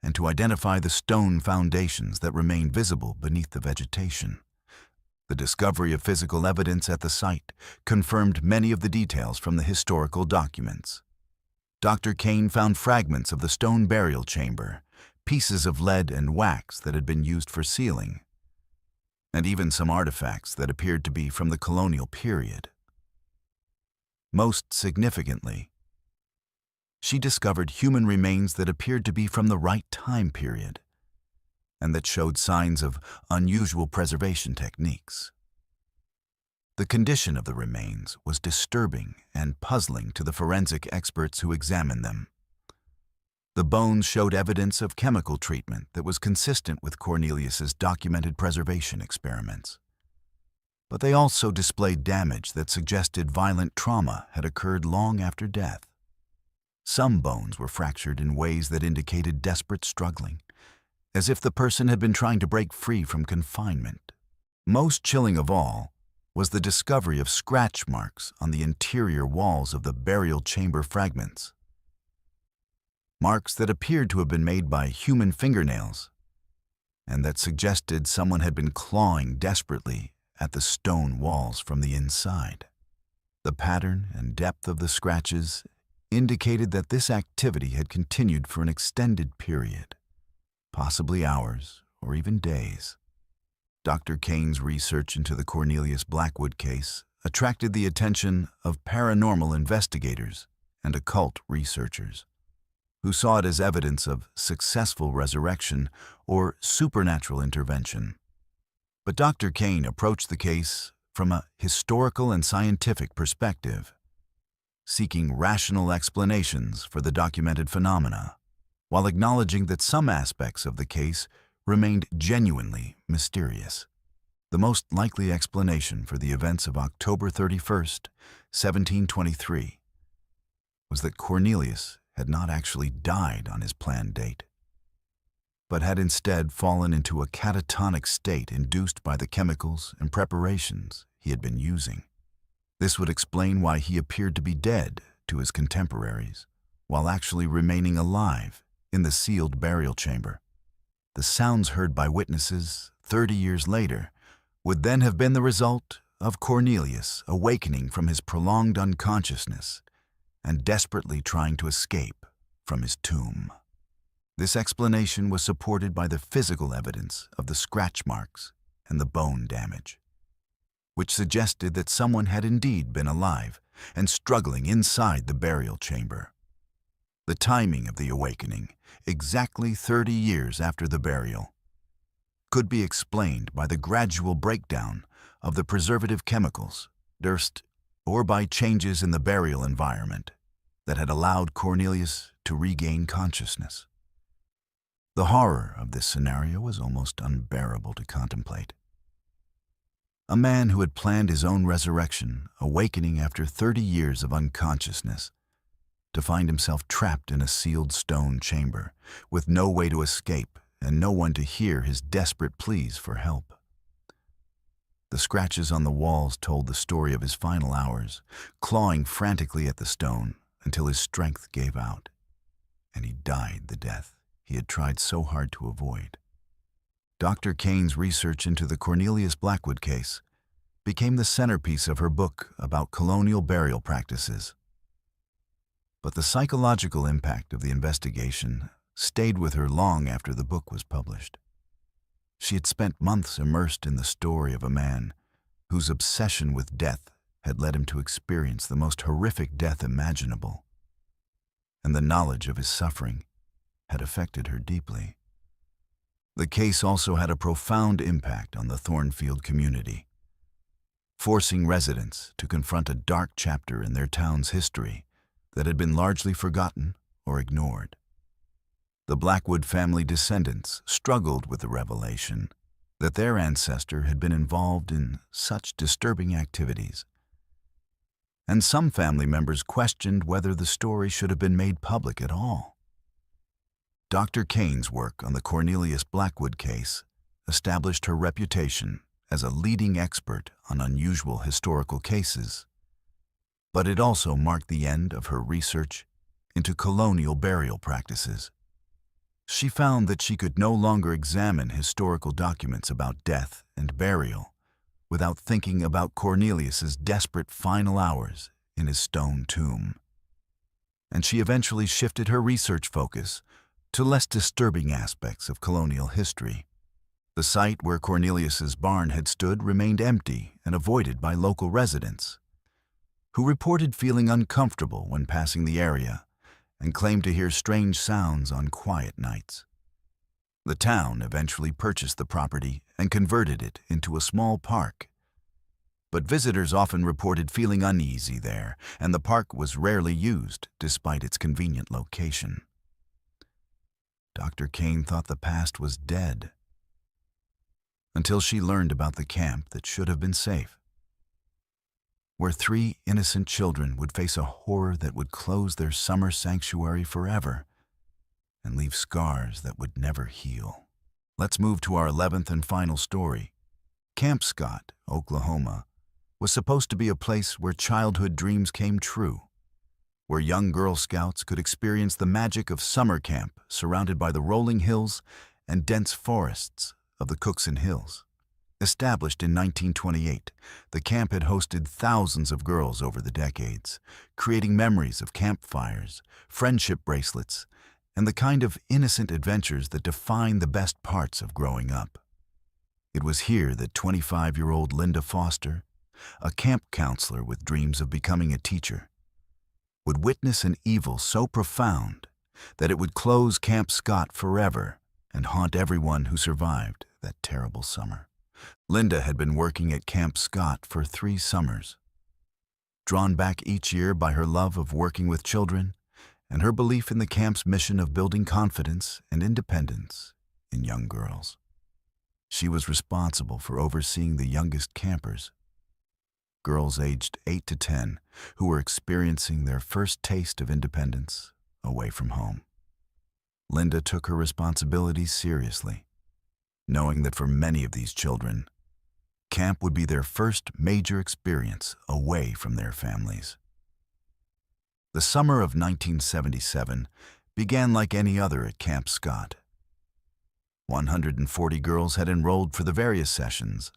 and to identify the stone foundations that remained visible beneath the vegetation. The discovery of physical evidence at the site confirmed many of the details from the historical documents. Dr. Kane found fragments of the stone burial chamber, pieces of lead and wax that had been used for sealing, and even some artifacts that appeared to be from the colonial period. Most significantly, she discovered human remains that appeared to be from the right time period and that showed signs of unusual preservation techniques. The condition of the remains was disturbing and puzzling to the forensic experts who examined them. The bones showed evidence of chemical treatment that was consistent with Cornelius's documented preservation experiments. But they also displayed damage that suggested violent trauma had occurred long after death. Some bones were fractured in ways that indicated desperate struggling, as if the person had been trying to break free from confinement. Most chilling of all was the discovery of scratch marks on the interior walls of the burial chamber fragments. Marks that appeared to have been made by human fingernails and that suggested someone had been clawing desperately at the stone walls from the inside. The pattern and depth of the scratches indicated that this activity had continued for an extended period, possibly hours or even days. Dr. Kane's research into the Cornelius Blackwood case attracted the attention of paranormal investigators and occult researchers, who saw it as evidence of successful resurrection or supernatural intervention. But Dr. Kane approached the case from a historical and scientific perspective, seeking rational explanations for the documented phenomena, while acknowledging that some aspects of the case remained genuinely mysterious. The most likely explanation for the events of October 31st, 1723, was that Cornelius had not actually died on his planned date, but had instead fallen into a catatonic state induced by the chemicals and preparations he had been using. This would explain why he appeared to be dead to his contemporaries, while actually remaining alive in the sealed burial chamber. The sounds heard by witnesses 30 years later would then have been the result of Cornelius awakening from his prolonged unconsciousness and desperately trying to escape from his tomb. This explanation was supported by the physical evidence of the scratch marks and the bone damage, which suggested that someone had indeed been alive and struggling inside the burial chamber. The timing of the awakening, exactly 30 years after the burial, could be explained by the gradual breakdown of the preservative chemicals, dust, or by changes in the burial environment that had allowed Cornelius to regain consciousness. The horror of this scenario was almost unbearable to contemplate. A man who had planned his own resurrection, awakening after 30 years of unconsciousness, to find himself trapped in a sealed stone chamber, with no way to escape and no one to hear his desperate pleas for help. The scratches on the walls told the story of his final hours, clawing frantically at the stone until his strength gave out, and he died the death he had tried so hard to avoid. Dr. Kane's research into the Cornelius Blackwood case became the centerpiece of her book about colonial burial practices. But the psychological impact of the investigation stayed with her long after the book was published. She had spent months immersed in the story of a man whose obsession with death had led him to experience the most horrific death imaginable, and the knowledge of his suffering had affected her deeply. The case also had a profound impact on the Thornfield community, forcing residents to confront a dark chapter in their town's history that had been largely forgotten or ignored. The Blackwood family descendants struggled with the revelation that their ancestor had been involved in such disturbing activities, and some family members questioned whether the story should have been made public at all. Dr. Kane's work on the Cornelius Blackwood case established her reputation as a leading expert on unusual historical cases But it also marked the end of her research into colonial burial practices. She found that she could no longer examine historical documents about death and burial without thinking about Cornelius's desperate final hours in his stone tomb. And she eventually shifted her research focus to less disturbing aspects of colonial history. The site where Cornelius's barn had stood remained empty and avoided by local residents, who reported feeling uncomfortable when passing the area and claimed to hear strange sounds on quiet nights. The town eventually purchased the property and converted it into a small park. But visitors often reported feeling uneasy there, and the park was rarely used despite its convenient location. Dr. Kane thought the past was dead, until she learned about the camp that should have been safe, where 3 innocent children would face a horror that would close their summer sanctuary forever and leave scars that would never heal. Let's move to our 11th and final story. Camp Scott, Oklahoma, was supposed to be a place where childhood dreams came true, where young Girl Scouts could experience the magic of summer camp surrounded by the rolling hills and dense forests of the Cookson Hills. Established in 1928, the camp had hosted thousands of girls over the decades, creating memories of campfires, friendship bracelets, and the kind of innocent adventures that define the best parts of growing up. It was here that 25-year-old Linda Foster, a camp counselor with dreams of becoming a teacher, would witness an evil so profound that it would close Camp Scott forever and haunt everyone who survived that terrible summer. Linda had been working at Camp Scott for 3 summers, drawn back each year by her love of working with children and her belief in the camp's mission of building confidence and independence in young girls. She was responsible for overseeing the youngest campers, girls aged 8 to 10, who were experiencing their first taste of independence away from home. Linda took her responsibilities seriously, knowing that for many of these children, camp would be their first major experience away from their families. The summer of 1977 began like any other at Camp Scott. 140 girls had enrolled for the various sessions,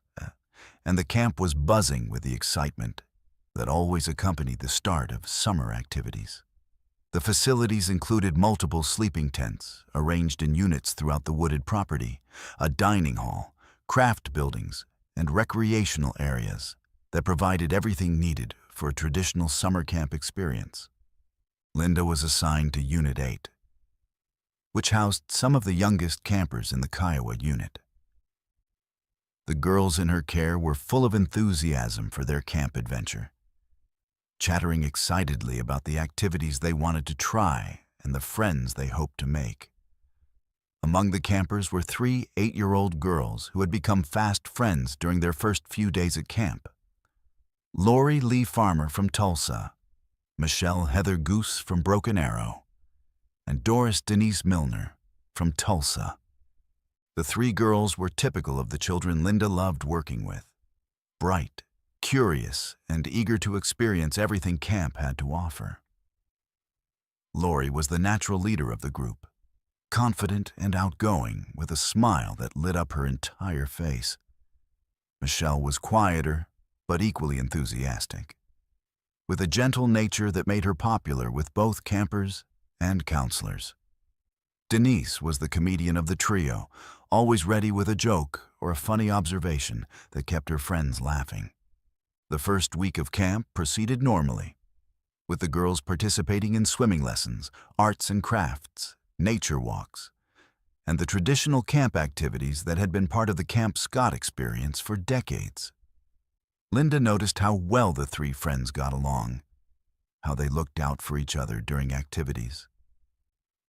and the camp was buzzing with the excitement that always accompanied the start of summer activities. The facilities included multiple sleeping tents arranged in units throughout the wooded property, a dining hall, craft buildings, and recreational areas that provided everything needed for a traditional summer camp experience. Linda was assigned to Unit 8, which housed some of the youngest campers in the Kiowa unit. The girls in her care were full of enthusiasm for their camp adventure, chattering excitedly about the activities they wanted to try and the friends they hoped to make. Among the campers were 3 8-year-old girls who had become fast friends during their first few days at camp. Lori Lee Farmer from Tulsa, Michelle Heather Goose from Broken Arrow, and Doris Denise Milner from Tulsa. The 3 girls were typical of the children Linda loved working with: bright, curious, and eager to experience everything camp had to offer. Lori was the natural leader of the group, confident and outgoing with a smile that lit up her entire face. Michelle was quieter, but equally enthusiastic, with a gentle nature that made her popular with both campers and counselors. Denise was the comedian of the trio, always ready with a joke or a funny observation that kept her friends laughing. The first week of camp proceeded normally, with the girls participating in swimming lessons, arts and crafts, nature walks, and the traditional camp activities that had been part of the Camp Scott experience for decades. Linda noticed how well the 3 friends got along, how they looked out for each other during activities,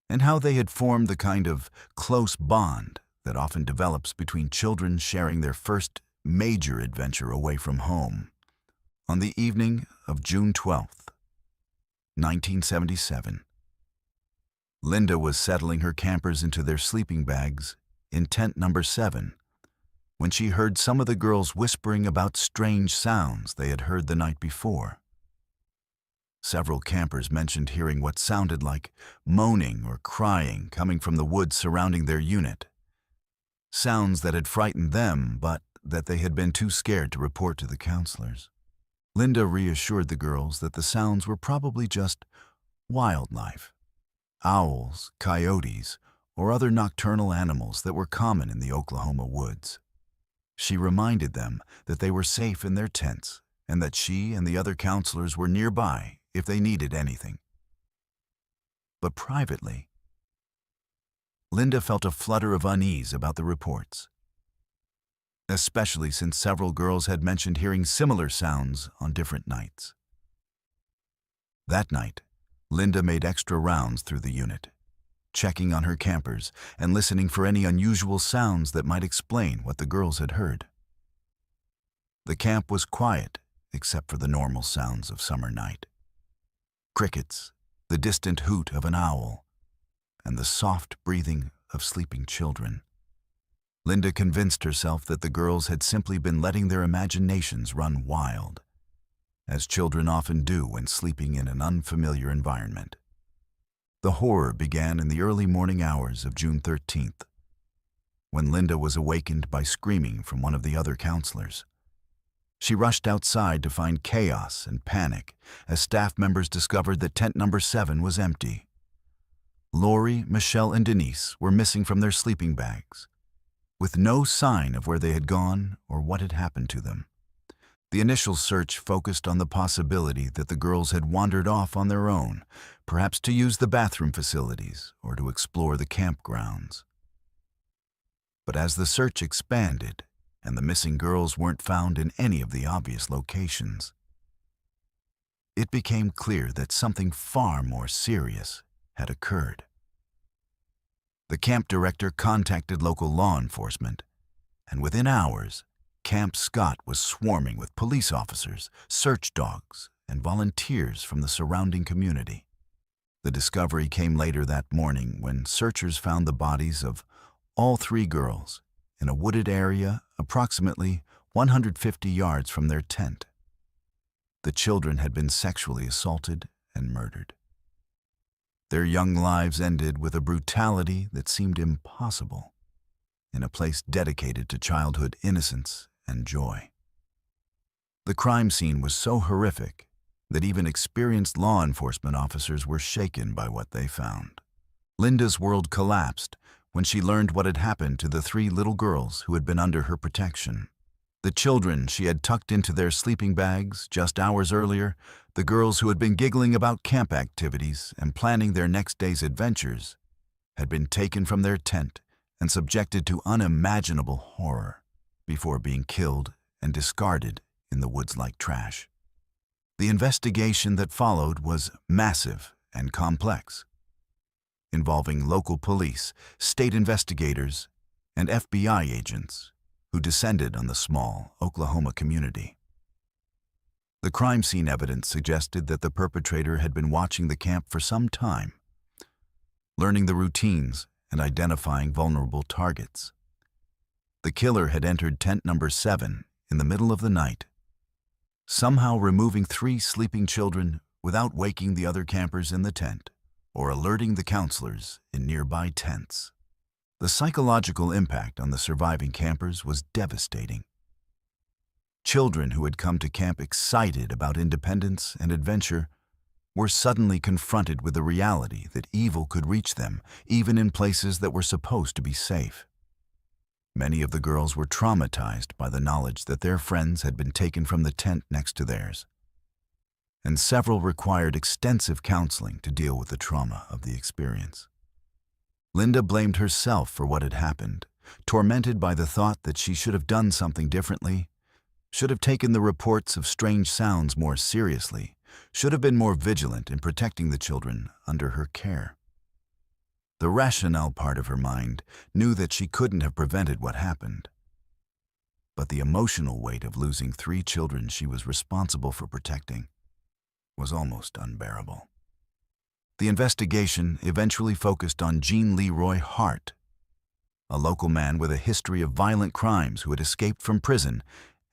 and how they had formed the kind of close bond that often develops between children sharing their first major adventure away from home. On the evening of June 12th, 1977, Linda was settling her campers into their sleeping bags in tent number 7 when she heard some of the girls whispering about strange sounds they had heard the night before. Several campers mentioned hearing what sounded like moaning or crying coming from the woods surrounding their unit. Sounds that had frightened them, but that they had been too scared to report to the counselors. Linda reassured the girls that the sounds were probably just wildlife, owls, coyotes, or other nocturnal animals that were common in the Oklahoma woods. She reminded them that they were safe in their tents and that she and the other counselors were nearby if they needed anything. But privately, Linda felt a flutter of unease about the reports, especially since several girls had mentioned hearing similar sounds on different nights. That night, Linda made extra rounds through the unit, checking on her campers and listening for any unusual sounds that might explain what the girls had heard. The camp was quiet except for the normal sounds of summer night. Crickets, the distant hoot of an owl, and the soft breathing of sleeping children. Linda convinced herself that the girls had simply been letting their imaginations run wild, as children often do when sleeping in an unfamiliar environment. The horror began in the early morning hours of June 13th, when Linda was awakened by screaming from one of the other counselors. She rushed outside to find chaos and panic as staff members discovered that tent number 7 was empty. Lori, Michelle, and Denise were missing from their sleeping bags, with no sign of where they had gone or what had happened to them. The initial search focused on the possibility that the girls had wandered off on their own, perhaps to use the bathroom facilities or to explore the campgrounds. But as the search expanded, and the missing girls weren't found in any of the obvious locations, it became clear that something far more serious had occurred. The camp director contacted local law enforcement, and within hours, Camp Scott was swarming with police officers, search dogs, and volunteers from the surrounding community. The discovery came later that morning when searchers found the bodies of all 3 girls in a wooded area approximately 150 yards from their tent. The children had been sexually assaulted and murdered. Their young lives ended with a brutality that seemed impossible in a place dedicated to childhood innocence and joy. The crime scene was so horrific that even experienced law enforcement officers were shaken by what they found. Linda's world collapsed when she learned what had happened to the 3 little girls who had been under her protection. The children she had tucked into their sleeping bags just hours earlier, the girls who had been giggling about camp activities and planning their next day's adventures, had been taken from their tent and subjected to unimaginable horror before being killed and discarded in the woods like trash. The investigation that followed was massive and complex, involving local police, state investigators, and FBI agents who descended on the small Oklahoma community. The crime scene evidence suggested that the perpetrator had been watching the camp for some time, learning the routines and identifying vulnerable targets. The killer had entered tent number 7 in the middle of the night, somehow removing 3 sleeping children without waking the other campers in the tent or alerting the counselors in nearby tents. The psychological impact on the surviving campers was devastating. Children who had come to camp excited about independence and adventure were suddenly confronted with the reality that evil could reach them, even in places that were supposed to be safe. Many of the girls were traumatized by the knowledge that their friends had been taken from the tent next to theirs, and several required extensive counseling to deal with the trauma of the experience. Linda blamed herself for what had happened, tormented by the thought that she should have done something differently, should have taken the reports of strange sounds more seriously, should have been more vigilant in protecting the children under her care. The rationale part of her mind knew that she couldn't have prevented what happened, but the emotional weight of losing 3 children she was responsible for protecting was almost unbearable. The investigation eventually focused on Gene Leroy Hart, a local man with a history of violent crimes who had escaped from prison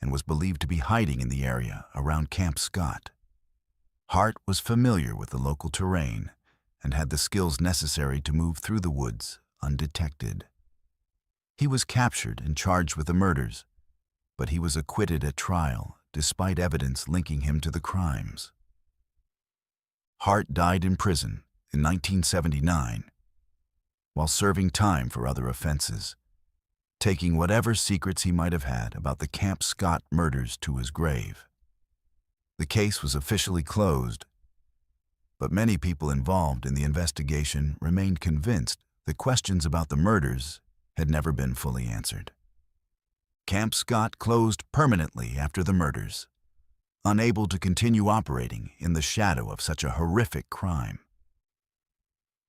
and was believed to be hiding in the area around Camp Scott. Hart was familiar with the local terrain and had the skills necessary to move through the woods undetected. He was captured and charged with the murders, but he was acquitted at trial despite evidence linking him to the crimes. Hart died in prison in 1979 while serving time for other offenses, taking whatever secrets he might have had about the Camp Scott murders to his grave. The case was officially closed, but many people involved in the investigation remained convinced that questions about the murders had never been fully answered. Camp Scott closed permanently after the murders, unable to continue operating in the shadow of such a horrific crime.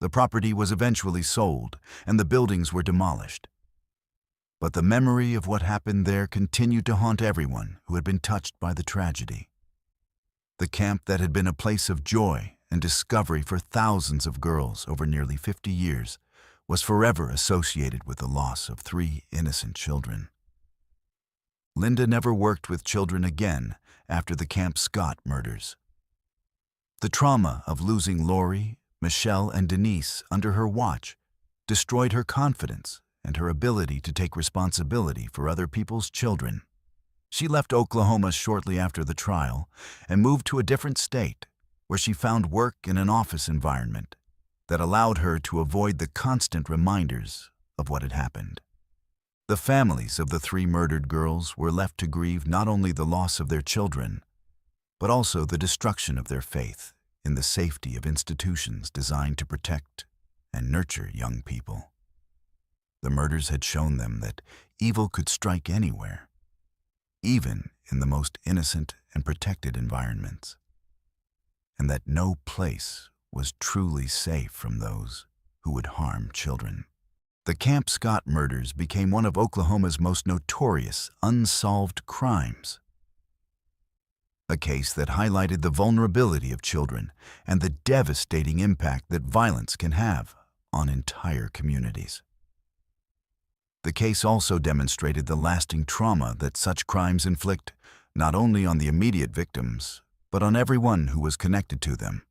The property was eventually sold and the buildings were demolished. But the memory of what happened there continued to haunt everyone who had been touched by the tragedy. The camp that had been a place of joy and discovery for thousands of girls over nearly 50 years was forever associated with the loss of 3 innocent children. Linda never worked with children again after the Camp Scott murders. The trauma of losing Lori, Michelle, and Denise under her watch destroyed her confidence and her ability to take responsibility for other people's children. She left Oklahoma shortly after the trial and moved to a different state, where she found work in an office environment that allowed her to avoid the constant reminders of what had happened. The families of the 3 murdered girls were left to grieve not only the loss of their children, but also the destruction of their faith in the safety of institutions designed to protect and nurture young people. The murders had shown them that evil could strike anywhere, even in the most innocent and protected environments, and that no place was truly safe from those who would harm children. The Camp Scott murders became one of Oklahoma's most notorious unsolved crimes, a case that highlighted the vulnerability of children and the devastating impact that violence can have on entire communities. The case also demonstrated the lasting trauma that such crimes inflict not only on the immediate victims, but on everyone who was connected to them.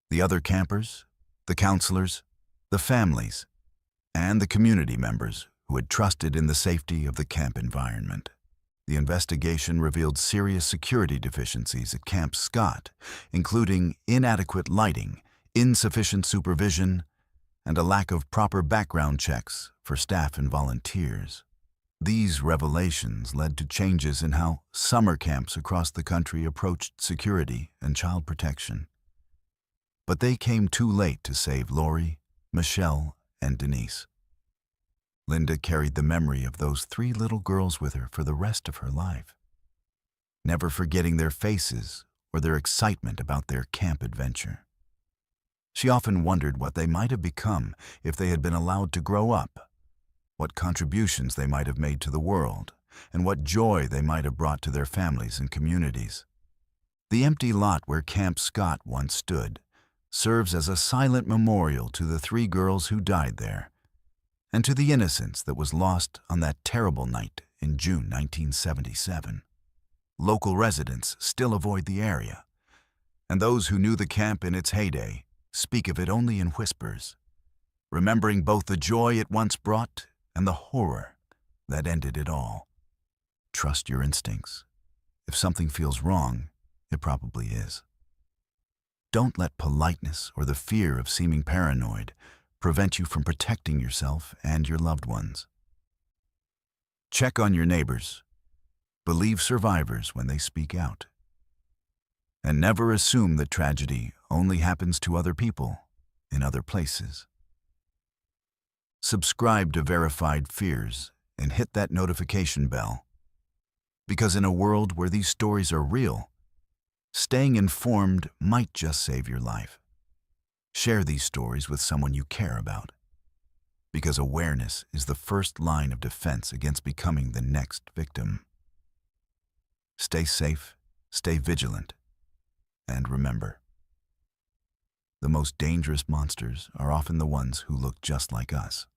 The other campers, the counselors, the families, and the community members who had trusted in the safety of the camp environment. The investigation revealed serious security deficiencies at Camp Scott, including inadequate lighting, insufficient supervision, and a lack of proper background checks for staff and volunteers. These revelations led to changes in how summer camps across the country approached security and child protection. But they came too late to save Lori, Michelle, and Denise. Linda carried the memory of those 3 little girls with her for the rest of her life, never forgetting their faces or their excitement about their camp adventure. She often wondered what they might have become if they had been allowed to grow up, what contributions they might have made to the world, and what joy they might have brought to their families and communities. The empty lot where Camp Scott once stood serves as a silent memorial to the 3 girls who died there, and to the innocence that was lost on that terrible night in June 1977. Local residents still avoid the area, and those who knew the camp in its heyday speak of it only in whispers, remembering both the joy it once brought and the horror that ended it all. Trust your instincts. If something feels wrong, it probably is. Don't let politeness or the fear of seeming paranoid prevent you from protecting yourself and your loved ones. Check on your neighbors. Believe survivors when they speak out. And never assume that tragedy only happens to other people in other places. Subscribe to Verified Fears and hit that notification bell. Because in a world where these stories are real, staying informed might just save your life. Share these stories with someone you care about, because awareness is the first line of defense against becoming the next victim. Stay safe, stay vigilant, and remember, the most dangerous monsters are often the ones who look just like us.